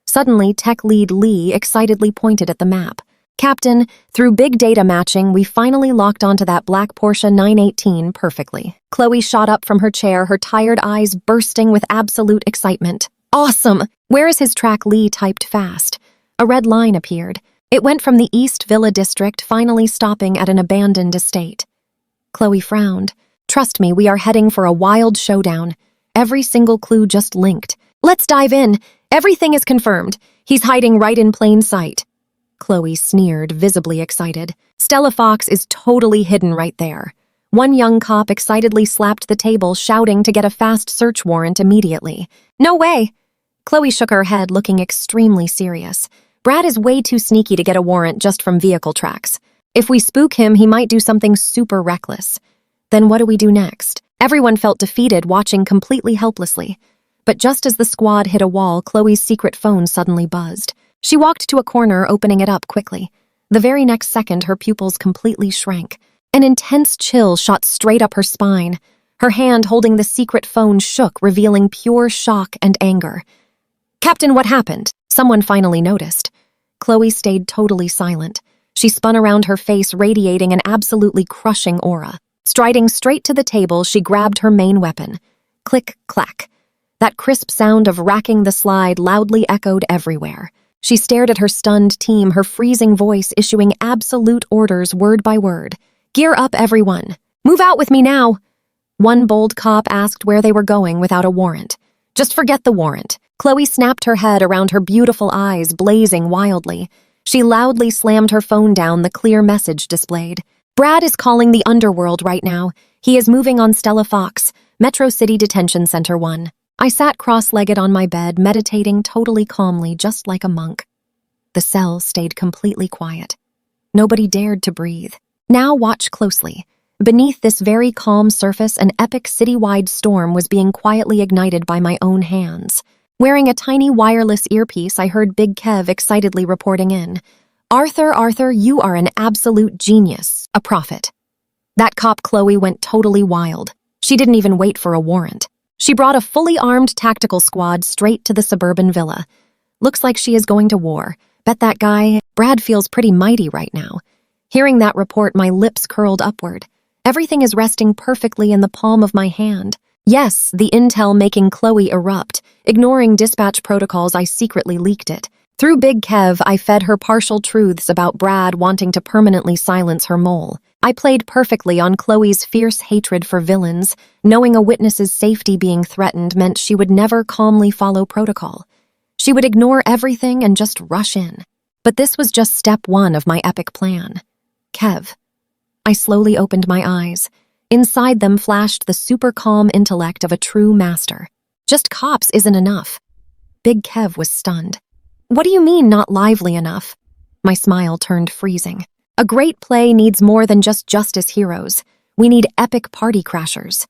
Suddenly, tech lead Lee excitedly pointed at the map. Captain, through big data matching, we finally locked onto that black Porsche 918 perfectly. Chloe shot up from her chair, her tired eyes bursting with absolute excitement. Awesome! Where is his track? Lee typed fast. A red line appeared. It went from the East Villa district, finally stopping at an abandoned estate. Chloe frowned. Trust me, we are heading for a wild showdown. Every single clue just linked. Let's dive in. Everything is confirmed. He's hiding right in plain sight. Chloe sneered, visibly excited. Stella Fox is totally hidden right there. One young cop excitedly slapped the table, shouting to get a fast search warrant immediately. No way! Chloe shook her head, looking extremely serious. Brad is way too sneaky to get a warrant just from vehicle tracks. If we spook him, he might do something super reckless. Then what do we do next? Everyone felt defeated, watching completely helplessly. But just as the squad hit a wall, Chloe's secret phone suddenly buzzed. She walked to a corner, opening it up quickly. The very next second, her pupils completely shrank. An intense chill shot straight up her spine. Her hand holding the secret phone shook, revealing pure shock and anger. "Captain, what happened?" Someone finally noticed. Chloe stayed totally silent. She spun around, her face radiating an absolutely crushing aura. Striding straight to the table, she grabbed her main weapon. Click, clack. That crisp sound of racking the slide loudly echoed everywhere. She stared at her stunned team, her freezing voice issuing absolute orders word by word. "Gear up, everyone. Move out with me now." One bold cop asked where they were going without a warrant. "Just forget the warrant." Chloe snapped her head around, her beautiful eyes blazing wildly. She loudly slammed her phone down, the clear message displayed. "Brad is calling the underworld right now. He is moving on Stella Fox, Metro City Detention Center 1. I sat cross-legged on my bed, meditating totally calmly, just like a monk. The cell stayed completely quiet. Nobody dared to breathe. Now watch closely. Beneath this very calm surface, an epic citywide storm was being quietly ignited by my own hands. Wearing a tiny wireless earpiece, I heard Big Kev excitedly reporting in. Arthur, you are an absolute genius, a prophet." That cop Chloe went totally wild. She didn't even wait for a warrant. She brought a fully armed tactical squad straight to the suburban villa. "Looks like she is going to war. Bet that guy, Brad, feels pretty mighty right now." Hearing that report, my lips curled upward. Everything is resting perfectly in the palm of my hand. Yes, the intel making Chloe erupt. Ignoring dispatch protocols, I secretly leaked it. Through Big Kev, I fed her partial truths about Brad wanting to permanently silence her mole. I played perfectly on Chloe's fierce hatred for villains. Knowing a witness's safety being threatened meant she would never calmly follow protocol. She would ignore everything and just rush in. But this was just step one of my epic plan. Kev. I slowly opened my eyes. Inside them flashed the super calm intellect of a true master. Just cops isn't enough. Big Kev was stunned. "What do you mean, not lively enough?" My smile turned freezing. "A great play needs more than just justice heroes. We need epic party crashers."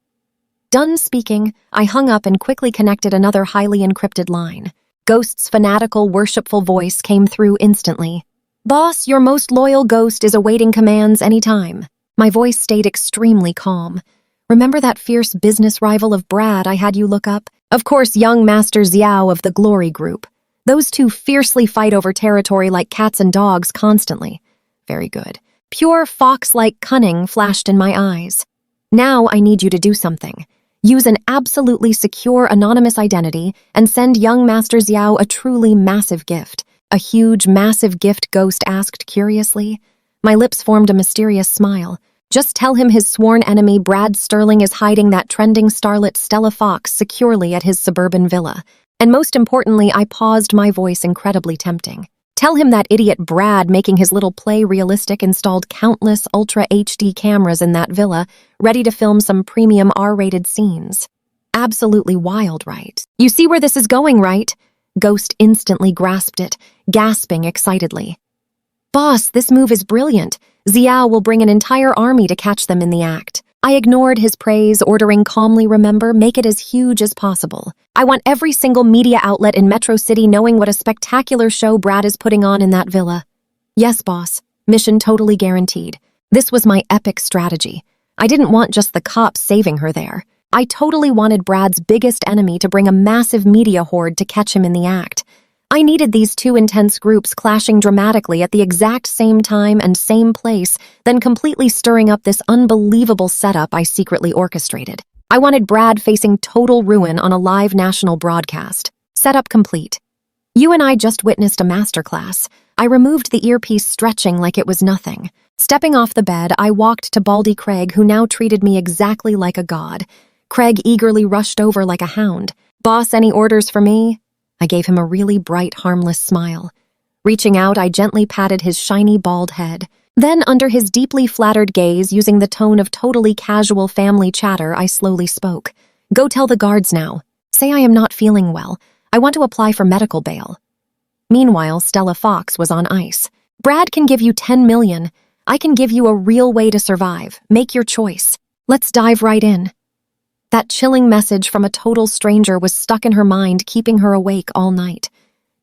Done speaking, I hung up and quickly connected another highly encrypted line. Ghost's fanatical, worshipful voice came through instantly. "Boss, your most loyal ghost is awaiting commands anytime." My voice stayed extremely calm. "Remember that fierce business rival of Brad I had you look up? Of course, young Master Xiao of the Glory Group. Those two fiercely fight over territory like cats and dogs constantly." "Very good." Pure fox-like cunning flashed in my eyes. "Now I need you to do something. Use an absolutely secure anonymous identity and send young Master Xiao a truly massive gift." "A huge, massive gift?" Ghost asked curiously. My lips formed a mysterious smile. "Just tell him his sworn enemy Brad Sterling is hiding that trending starlet Stella Fox securely at his suburban villa. And most importantly," I paused, my voice incredibly tempting. "Tell him that idiot Brad, making his little play realistic, installed countless Ultra HD cameras in that villa, ready to film some premium R-rated scenes." Absolutely wild, right? "You see where this is going, right?" Ghost instantly grasped it, gasping excitedly. "Boss, this move is brilliant. Xiao will bring an entire army to catch them in the act." I ignored his praise, ordering calmly, "Remember, make it as huge as possible. I want every single media outlet in Metro City knowing what a spectacular show Brad is putting on in that villa." "Yes, boss. Mission totally guaranteed." This was my epic strategy. I didn't want just the cops saving her there. I totally wanted Brad's biggest enemy to bring a massive media horde to catch him in the act. I needed these two intense groups clashing dramatically at the exact same time and same place, then completely stirring up this unbelievable setup I secretly orchestrated. I wanted Brad facing total ruin on a live national broadcast. Setup complete. You and I just witnessed a masterclass. I removed the earpiece, stretching like it was nothing. Stepping off the bed, I walked to Baldy Craig, who now treated me exactly like a god. Craig eagerly rushed over like a hound. "Boss, any orders for me?" I gave him a really bright, harmless smile. Reaching out, I gently patted his shiny, bald head. Then, under his deeply flattered gaze, using the tone of totally casual family chatter, I slowly spoke. "Go tell the guards now. Say I am not feeling well. I want to apply for medical bail." Meanwhile, Stella Fox was on ice. "Brad can give you 10 million. I can give you a real way to survive. Make your choice. Let's dive right in." That chilling message from a total stranger was stuck in her mind, keeping her awake all night.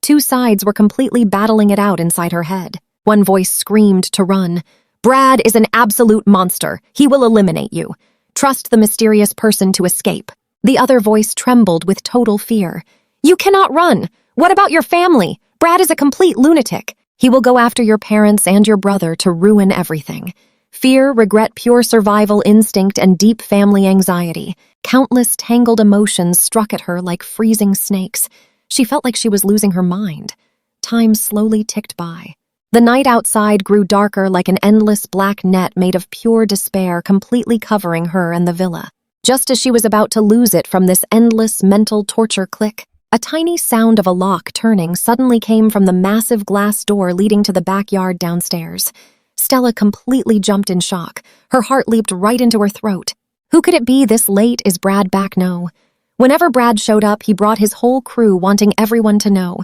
Two sides were completely battling it out inside her head. One voice screamed to run. Brad is an absolute monster. He will eliminate you. Trust the mysterious person to escape. The other voice trembled with total fear. You cannot run. What about your family? Brad is a complete lunatic. He will go after your parents and your brother to ruin everything. Fear, regret, pure survival instinct, and deep family anxiety. Countless tangled emotions struck at her like freezing snakes. She felt like she was losing her mind. Time slowly ticked by. The night outside grew darker like an endless black net made of pure despair, completely covering her and the villa. Just as she was about to lose it from this endless mental torture click, a tiny sound of a lock turning suddenly came from the massive glass door leading to the backyard downstairs. Stella completely jumped in shock. Her heart leaped right into her throat. Who could it be this late? Is Brad back? No. Whenever Brad showed up, he brought his whole crew, wanting everyone to know.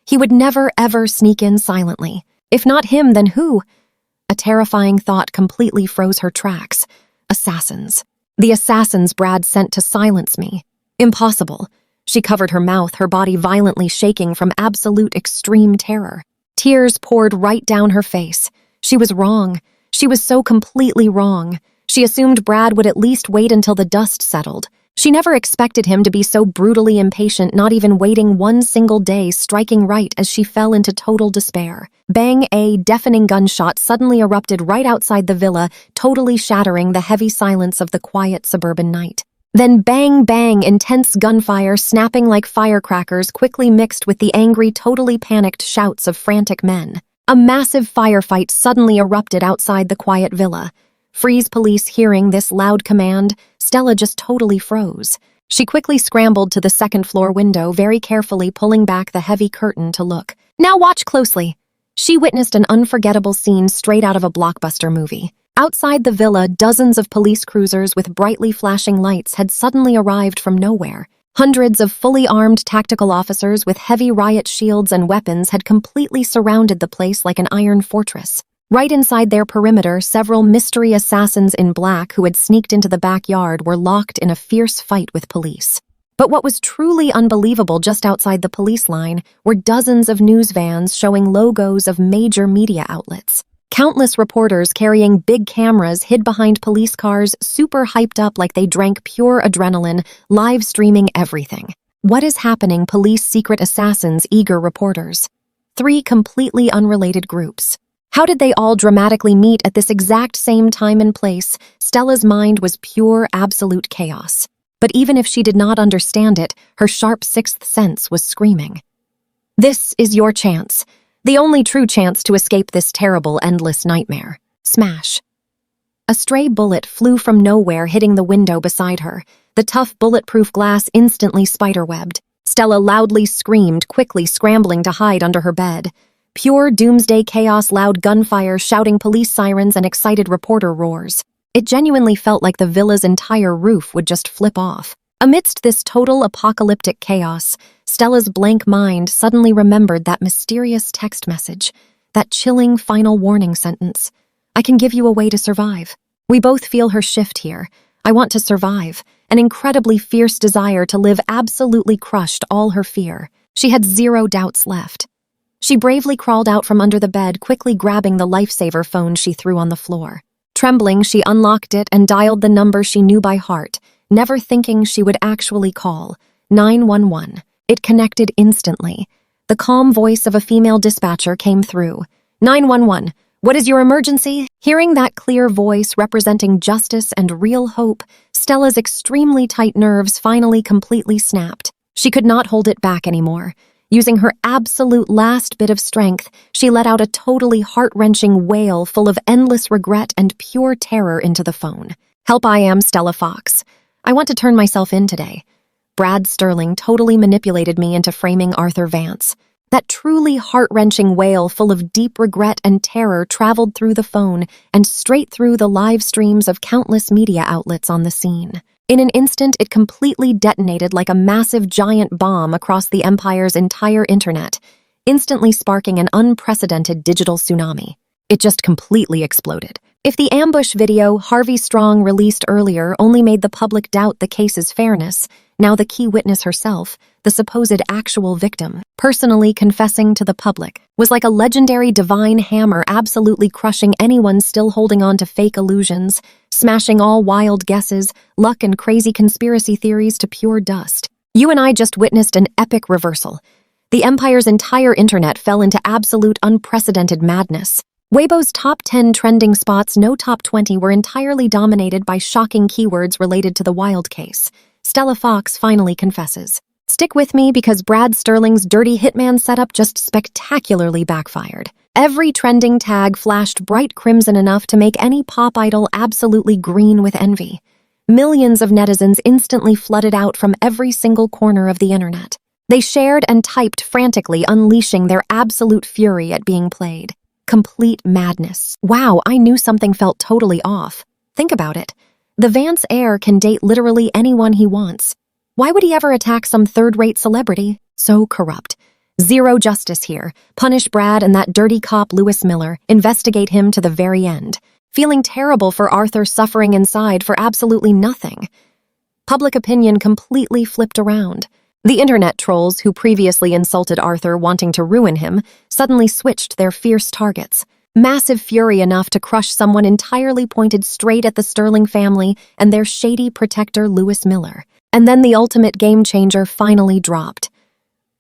He would never, ever sneak in silently. If not him, then who? A terrifying thought completely froze her tracks. Assassins. The assassins Brad sent to silence me. Impossible. She covered her mouth, her body violently shaking from absolute extreme terror. Tears poured right down her face. She was wrong. She was so completely wrong. She assumed Brad would at least wait until the dust settled. She never expected him to be so brutally impatient, not even waiting one single day, striking right as she fell into total despair. Bang! A deafening gunshot suddenly erupted right outside the villa, totally shattering the heavy silence of the quiet suburban night. Then bang, bang, intense gunfire snapping like firecrackers quickly mixed with the angry, totally panicked shouts of frantic men. A massive firefight suddenly erupted outside the quiet villa. Freeze police hearing this loud command, Stella just totally froze. She quickly scrambled to the second-floor window, very carefully pulling back the heavy curtain to look. Now watch closely. She witnessed an unforgettable scene straight out of a blockbuster movie. Outside the villa, dozens of police cruisers with brightly flashing lights had suddenly arrived from nowhere. Hundreds of fully armed tactical officers with heavy riot shields and weapons had completely surrounded the place like an iron fortress. Right inside their perimeter, several mystery assassins in black who had sneaked into the backyard were locked in a fierce fight with police. But what was truly unbelievable, just outside the police line were dozens of news vans showing logos of major media outlets. Countless reporters carrying big cameras hid behind police cars, super hyped up like they drank pure adrenaline, live streaming everything. What is happening? Police, secret assassins, eager reporters. 3 completely unrelated groups. How did they all dramatically meet at this exact same time and place? Stella's mind was pure, absolute chaos. But even if she did not understand it, her sharp sixth sense was screaming. This is your chance. The only true chance to escape this terrible, endless nightmare. Smash. A stray bullet flew from nowhere, hitting the window beside her. The tough, bulletproof glass instantly spiderwebbed. Stella loudly screamed, quickly scrambling to hide under her bed. Pure doomsday chaos, loud gunfire, shouting police sirens, and excited reporter roars. It genuinely felt like the villa's entire roof would just flip off. Amidst this total apocalyptic chaos, Stella's blank mind suddenly remembered that mysterious text message, that chilling final warning sentence. I can give you a way to survive. We both feel her shift here. I want to survive. An incredibly fierce desire to live absolutely crushed all her fear. She had zero doubts left. She bravely crawled out from under the bed, quickly grabbing the lifesaver phone she threw on the floor. Trembling, she unlocked it and dialed the number she knew by heart, never thinking she would actually call. 911. It connected instantly. The calm voice of a female dispatcher came through. 911. What is your emergency? Hearing that clear voice representing justice and real hope, Stella's extremely tight nerves finally completely snapped. She could not hold it back anymore. Using her absolute last bit of strength, she let out a totally heart-wrenching wail full of endless regret and pure terror into the phone. Help, I am Stella Fox. I want to turn myself in today. Brad Sterling totally manipulated me into framing Arthur Vance. That truly heart-wrenching wail full of deep regret and terror traveled through the phone and straight through the live streams of countless media outlets on the scene. In an instant, it completely detonated like a massive giant bomb across the Empire's entire internet, instantly sparking an unprecedented digital tsunami. It just completely exploded. If the ambush video Harvey Strong released earlier only made the public doubt the case's fairness, now the key witness herself, the supposed actual victim, personally confessing to the public, was like a legendary divine hammer absolutely crushing anyone still holding on to fake illusions, smashing all wild guesses, luck and crazy conspiracy theories to pure dust. You and I just witnessed an epic reversal. The Empire's entire internet fell into absolute unprecedented madness. Weibo's top 10 trending spots, no top 20, were entirely dominated by shocking keywords related to the Wild case. Stella Fox finally confesses. Stick with me because Brad Sterling's dirty hitman setup just spectacularly backfired. Every trending tag flashed bright crimson enough to make any pop idol absolutely green with envy. Millions of netizens instantly flooded out from every single corner of the internet. They shared and typed frantically, unleashing their absolute fury at being played. Complete madness. Wow, I knew something felt totally off. Think about it. The Vance heir can date literally anyone he wants. Why would he ever attack some third-rate celebrity? So corrupt. Zero justice here. Punish Brad and that dirty cop Lewis Miller. Investigate him to the very end. Feeling terrible for Arthur suffering inside for absolutely nothing. Public opinion completely flipped around. The internet trolls who previously insulted Arthur wanting to ruin him suddenly switched their fierce targets. Massive fury enough to crush someone entirely pointed straight at the Sterling family and their shady protector Lewis Miller. And then the ultimate game changer finally dropped.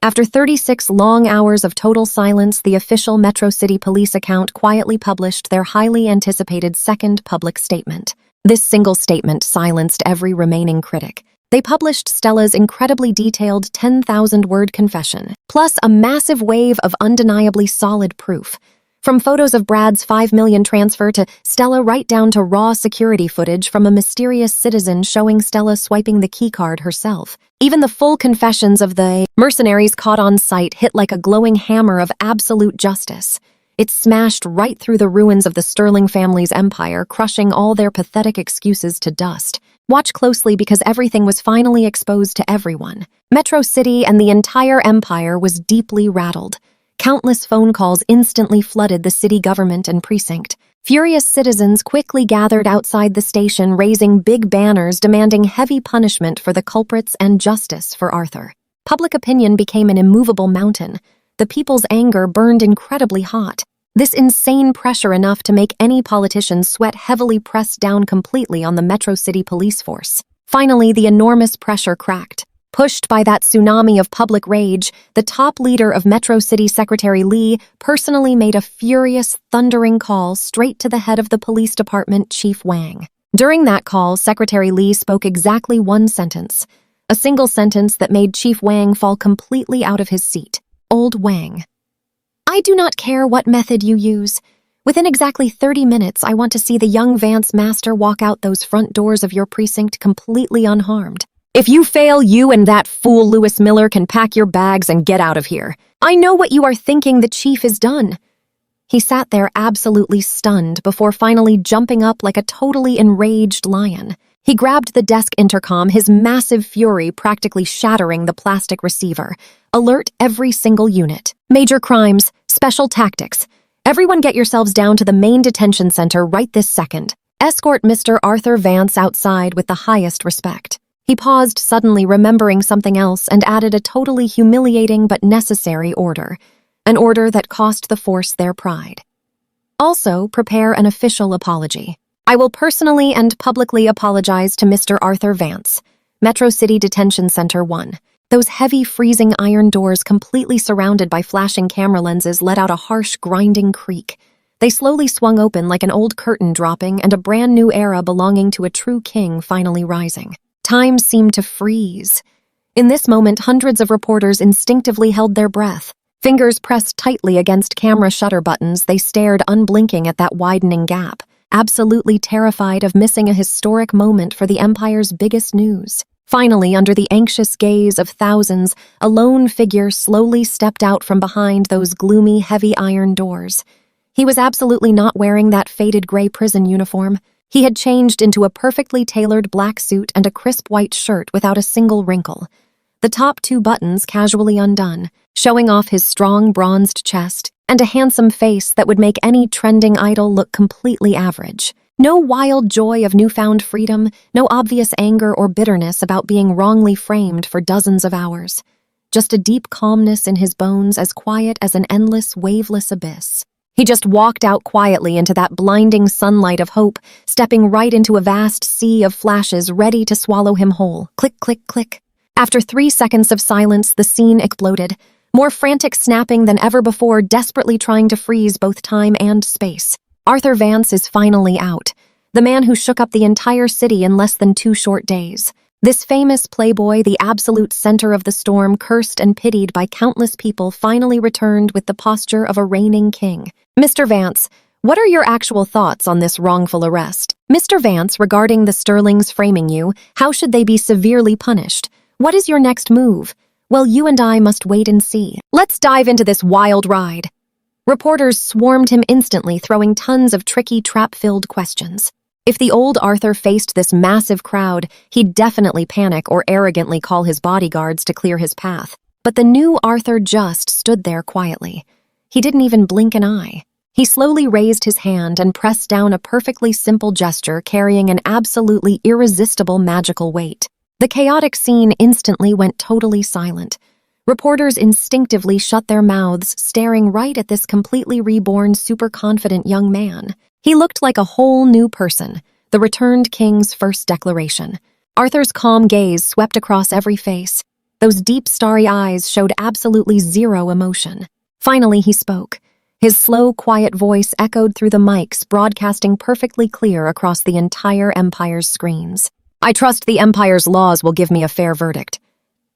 After 36 long hours of total silence, the official Metro City Police account quietly published their highly anticipated second public statement. This single statement silenced every remaining critic. They published Stella's incredibly detailed 10,000-word confession, plus a massive wave of undeniably solid proof. From photos of Brad's $5 million transfer to Stella right down to raw security footage from a mysterious citizen showing Stella swiping the keycard herself. Even the full confessions of the mercenaries caught on site hit like a glowing hammer of absolute justice. It smashed right through the ruins of the Sterling family's empire, crushing all their pathetic excuses to dust. Watch closely because everything was finally exposed to everyone. Metro City and the entire empire was deeply rattled. Countless phone calls instantly flooded the city government and precinct. Furious citizens quickly gathered outside the station, raising big banners demanding heavy punishment for the culprits and justice for Arthur. Public opinion became an immovable mountain. The people's anger burned incredibly hot. This insane pressure enough to make any politician's sweat heavily pressed down completely on the Metro City police force. Finally, the enormous pressure cracked. Pushed by that tsunami of public rage, the top leader of Metro City Secretary Lee personally made a furious, thundering call straight to the head of the police department, Chief Wang. During that call, Secretary Lee spoke exactly one sentence. A single sentence that made Chief Wang fall completely out of his seat. Old Wang. I do not care what method you use. Within exactly 30 minutes, I want to see the young Vance master walk out those front doors of your precinct completely unharmed. If you fail, you and that fool Lewis Miller can pack your bags and get out of here. I know what you are thinking the chief is done. He sat there absolutely stunned before finally jumping up like a totally enraged lion. He grabbed the desk intercom, his massive fury practically shattering the plastic receiver. Alert every single unit. Major crimes, special tactics. Everyone get yourselves down to the main detention center right this second. Escort Mr. Arthur Vance outside with the highest respect. He paused, suddenly remembering something else, and added a totally humiliating but necessary order. An order that cost the force their pride. Also, prepare an official apology. I will personally and publicly apologize to Mr. Arthur Vance. Metro City Detention Center 1. Those heavy, freezing iron doors completely surrounded by flashing camera lenses let out a harsh, grinding creak. They slowly swung open like an old curtain dropping and a brand new era belonging to a true king finally rising. Time seemed to freeze. In this moment, hundreds of reporters instinctively held their breath. Fingers pressed tightly against camera shutter buttons, they stared unblinking at that widening gap, absolutely terrified of missing a historic moment for the Empire's biggest news. Finally, under the anxious gaze of thousands, a lone figure slowly stepped out from behind those gloomy, heavy iron doors. He was absolutely not wearing that faded gray prison uniform. He had changed into a perfectly tailored black suit and a crisp white shirt without a single wrinkle. The top 2 buttons casually undone, showing off his strong bronzed chest and a handsome face that would make any trending idol look completely average. No wild joy of newfound freedom, no obvious anger or bitterness about being wrongly framed for dozens of hours. just a deep calmness in his bones as quiet as an endless, waveless abyss. He just walked out quietly into that blinding sunlight of hope, stepping right into a vast sea of flashes ready to swallow him whole. Click, click, click. After 3 seconds of silence, the scene exploded, more frantic snapping than ever before, desperately trying to freeze both time and space. Arthur Vance is finally out, the man who shook up the entire city in less than 2 short days. This famous playboy, the absolute center of the storm, cursed and pitied by countless people, finally returned with the posture of a reigning king. Mr. Vance, what are your actual thoughts on this wrongful arrest? Mr. Vance, regarding the Sterlings framing you, how should they be severely punished? What is your next move? Well, you and I must wait and see. Let's dive into this wild ride. Reporters swarmed him instantly, throwing tons of tricky, trap-filled questions. If the old Arthur faced this massive crowd, he'd definitely panic or arrogantly call his bodyguards to clear his path. But the new Arthur just stood there quietly. He didn't even blink an eye. He slowly raised his hand and pressed down a perfectly simple gesture carrying an absolutely irresistible magical weight. The chaotic scene instantly went totally silent. Reporters instinctively shut their mouths, staring right at this completely reborn, super-confident young man. He looked like a whole new person, the returned king's first declaration. Arthur's calm gaze swept across every face. Those deep, starry eyes showed absolutely zero emotion. Finally, he spoke. His slow, quiet voice echoed through the mics, broadcasting perfectly clear across the entire Empire's screens. I trust the Empire's laws will give me a fair verdict.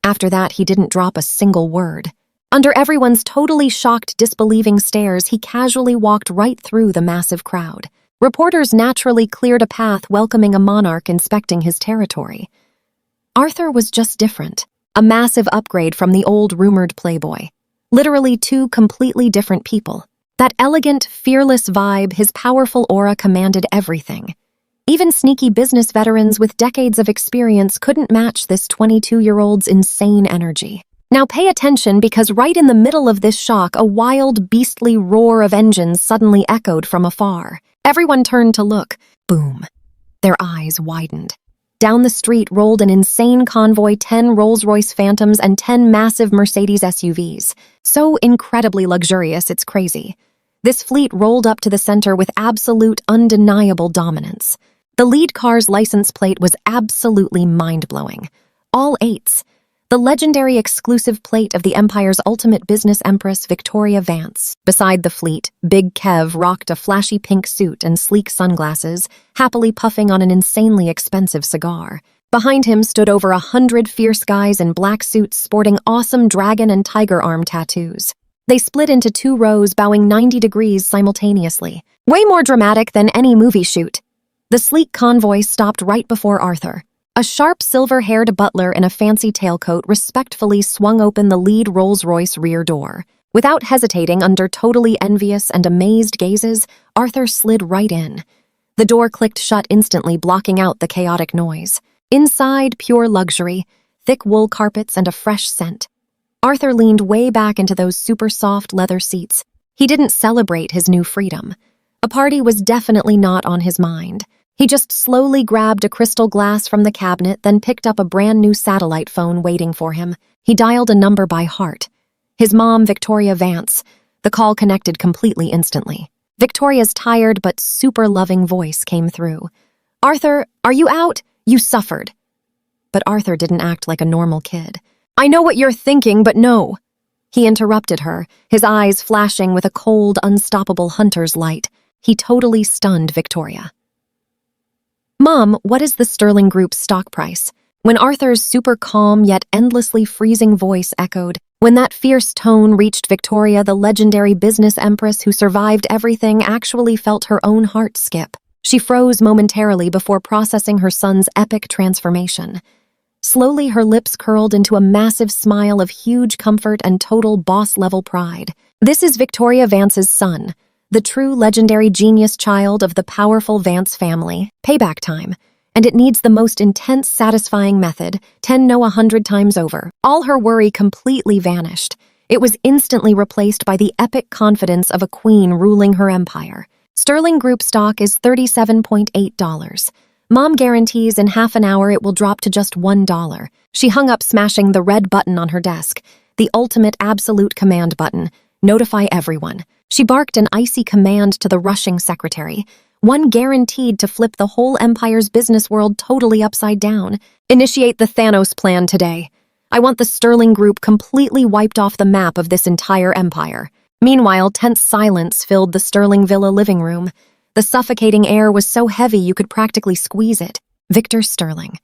After that, he didn't drop a single word. Under everyone's totally shocked, disbelieving stares, he casually walked right through the massive crowd. Reporters naturally cleared a path, welcoming a monarch inspecting his territory. Arthur was just different, a massive upgrade from the old rumored playboy. Literally 2 completely different people. That elegant, fearless vibe, his powerful aura commanded everything. Even sneaky business veterans with decades of experience couldn't match this 22-year-old's insane energy. Now pay attention, because right in the middle of this shock, a wild, beastly roar of engines suddenly echoed from afar. Everyone turned to look. Boom. Their eyes widened. Down the street rolled an insane convoy, 10 Rolls-Royce Phantoms and 10 massive Mercedes SUVs. So incredibly luxurious, it's crazy. This fleet rolled up to the center with absolute, undeniable dominance. The lead car's license plate was absolutely mind-blowing. All 8s. The legendary exclusive plate of the Empire's ultimate business empress, Victoria Vance. Beside the fleet, Big Kev rocked a flashy pink suit and sleek sunglasses, happily puffing on an insanely expensive cigar. Behind him stood over 100 fierce guys in black suits sporting awesome dragon and tiger arm tattoos. They split into 2 rows, bowing 90 degrees simultaneously. Way more dramatic than any movie shoot. The sleek convoy stopped right before Arthur. A sharp, silver-haired butler in a fancy tailcoat respectfully swung open the lead Rolls-Royce rear door. Without hesitating, under totally envious and amazed gazes, Arthur slid right in. The door clicked shut instantly, blocking out the chaotic noise. Inside, pure luxury, thick wool carpets and a fresh scent. Arthur leaned way back into those super soft leather seats. He didn't celebrate his new freedom. A party was definitely not on his mind. He just slowly grabbed a crystal glass from the cabinet, then picked up a brand new satellite phone waiting for him. He dialed a number by heart. His mom, Victoria Vance. The call connected completely instantly. Victoria's tired but super loving voice came through. Arthur, are you out? You suffered. But Arthur didn't act like a normal kid. I know what you're thinking, but no. He interrupted her, his eyes flashing with a cold, unstoppable hunter's light. He totally stunned Victoria. Mom, what is the Sterling Group's stock price? When Arthur's super calm yet endlessly freezing voice echoed, when that fierce tone reached Victoria, the legendary business empress who survived everything actually felt her own heart skip. She froze momentarily before processing her son's epic transformation. Slowly, her lips curled into a massive smile of huge comfort and total boss-level pride. This is Victoria Vance's son, the true legendary genius child of the powerful Vance family. Payback time. And it needs the most intense, satisfying method, 10 no 100 times over. All her worry completely vanished. It was instantly replaced by the epic confidence of a queen ruling her empire. Sterling Group stock is $37.8. Mom guarantees in half an hour it will drop to just $1. She hung up, smashing the red button on her desk. the ultimate absolute command button. Notify everyone. She barked an icy command to the rushing secretary, one guaranteed to flip the whole Empire's business world totally upside down. Initiate the Thanos plan today. I want the Sterling Group completely wiped off the map of this entire empire. Meanwhile, tense silence filled the Sterling Villa living room. The suffocating air was so heavy you could practically squeeze it. Victor Sterling.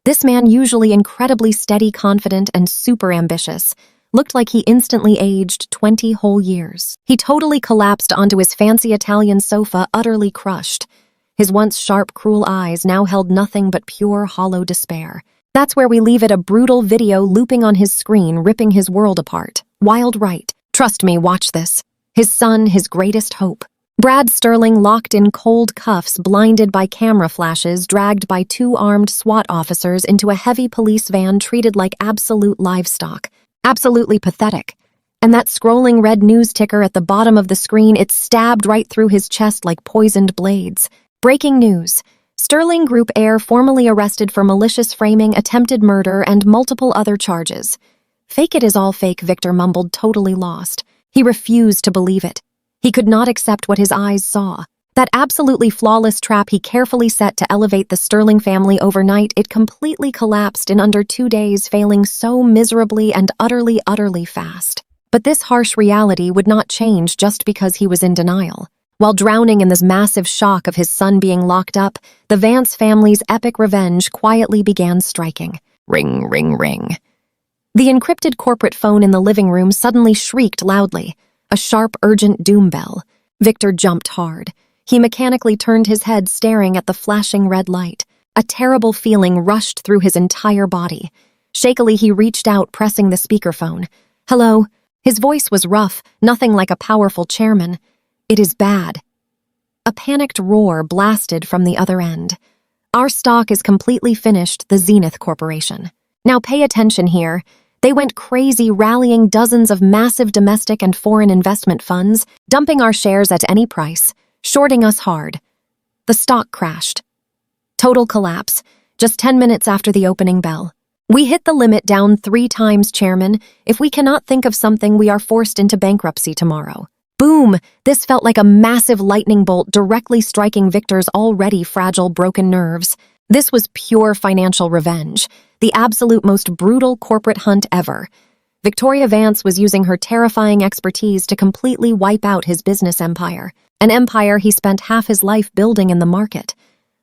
This man, usually incredibly steady, confident, and super ambitious, looked like he instantly aged 20 whole years. He totally collapsed onto his fancy Italian sofa, utterly crushed. His once sharp, cruel eyes now held nothing but pure, hollow despair. That's where we leave it, a brutal video looping on his screen, ripping his world apart. Wild right. Trust me, watch this. His son, his greatest hope. Brad Sterling, locked in cold cuffs, blinded by camera flashes, dragged by 2 armed SWAT officers into a heavy police van, treated like absolute livestock. Absolutely pathetic. And that scrolling red news ticker at the bottom of the screen, it stabbed right through his chest like poisoned blades. Breaking news. Sterling Group heir formally arrested for malicious framing, attempted murder, and multiple other charges. Fake it is all fake, Victor mumbled, totally lost. He refused to believe it. He could not accept what his eyes saw. That absolutely flawless trap he carefully set to elevate the Sterling family overnight, it completely collapsed in under 2 days, failing so miserably and utterly fast. But this harsh reality would not change just because he was in denial. While drowning in this massive shock of his son being locked up, the Vance family's epic revenge quietly began striking. Ring, ring, ring. The encrypted corporate phone in the living room suddenly shrieked loudly. A sharp, urgent doom bell. Victor jumped hard. He mechanically turned his head, staring at the flashing red light. A terrible feeling rushed through his entire body. Shakily, he reached out, pressing the speakerphone. Hello. His voice was rough, nothing like a powerful chairman. It is bad. A panicked roar blasted from the other end. Our stock is completely finished, the Zenith Corporation. Now pay attention here. They went crazy, rallying dozens of massive domestic and foreign investment funds, dumping our shares at any price, shorting us hard. The stock crashed. Total collapse, just 10 minutes after the opening bell. We hit the limit down 3 times, Chairman. If we cannot think of something, we are forced into bankruptcy tomorrow. Boom! This felt like a massive lightning bolt directly striking Victor's already fragile, broken nerves. This was pure financial revenge, the absolute most brutal corporate hunt ever. Victoria Vance was using her terrifying expertise to completely wipe out his business empire, an empire he spent half his life building in the market.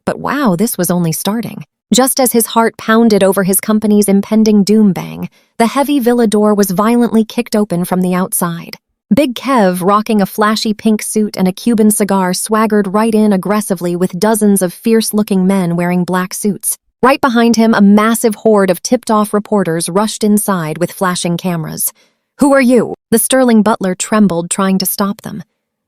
But wow, this was only starting. Just as his heart pounded over his company's impending doom bang, the heavy villa door was violently kicked open from the outside. Big Kev, rocking a flashy pink suit and a Cuban cigar, swaggered right in aggressively with dozens of fierce-looking men wearing black suits. Right behind him, a massive horde of tipped-off reporters rushed inside with flashing cameras. Who are you? The Sterling butler trembled, trying to stop them.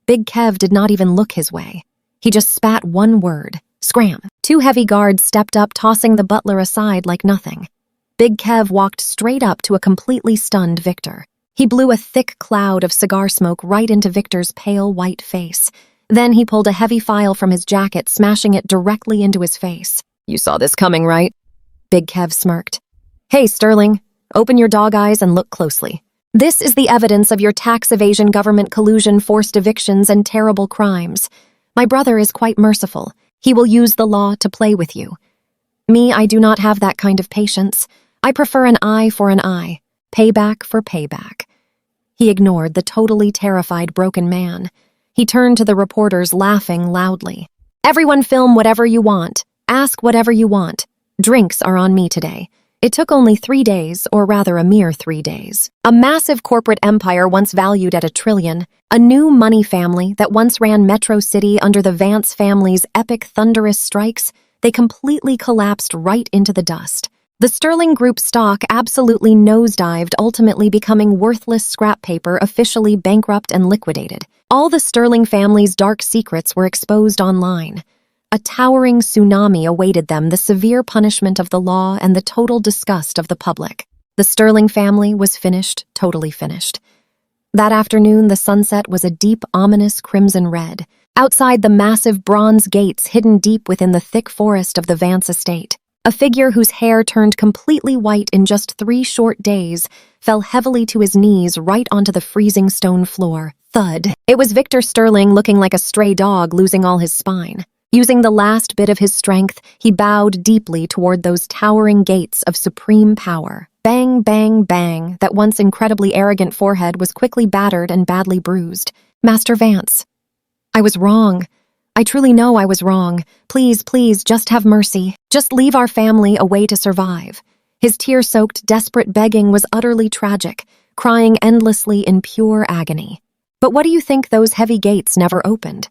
Big Kev did not even look his way. He just spat one word. Scram. 2 heavy guards stepped up, tossing the butler aside like nothing. Big Kev walked straight up to a completely stunned Victor. He blew a thick cloud of cigar smoke right into Victor's pale white face. Then he pulled a heavy file from his jacket, smashing it directly into his face. You saw this coming, right? Big Kev smirked. Hey, Sterling, open your dog eyes and look closely. This is the evidence of your tax evasion, government collusion, forced evictions, and terrible crimes. My brother is quite merciful. He will use the law to play with you. Me, I do not have that kind of patience. I prefer an eye for an eye. Payback for payback. He ignored the totally terrified, broken man. He turned to the reporters, laughing loudly. Everyone film whatever you want. Ask whatever you want. Drinks are on me today. It took only 3 days, or rather a mere 3 days. A massive corporate empire once valued at $1 trillion, a new money family that once ran Metro City under the Vance family's epic thunderous strikes, they completely collapsed right into the dust. The Sterling Group stock absolutely nosedived, ultimately becoming worthless scrap paper, officially bankrupt and liquidated. All the Sterling family's dark secrets were exposed online. A towering tsunami awaited them, the severe punishment of the law and the total disgust of the public. The Sterling family was finished, totally finished. That afternoon, the sunset was a deep, ominous crimson red. Outside the massive bronze gates hidden deep within the thick forest of the Vance estate, A figure whose hair turned completely white in just 3 short days fell heavily to his knees right onto the freezing stone floor. Thud. It was Victor Sterling looking like a stray dog losing all his spine. Using the last bit of his strength, he bowed deeply toward those towering gates of supreme power. Bang, bang, bang, that once incredibly arrogant forehead was quickly battered and badly bruised. Master Vance. I was wrong. I truly know I was wrong. Please, please, just have mercy. Just leave our family a way to survive. His tear-soaked, desperate begging was utterly tragic, crying endlessly in pure agony. But what do you think those heavy gates never opened?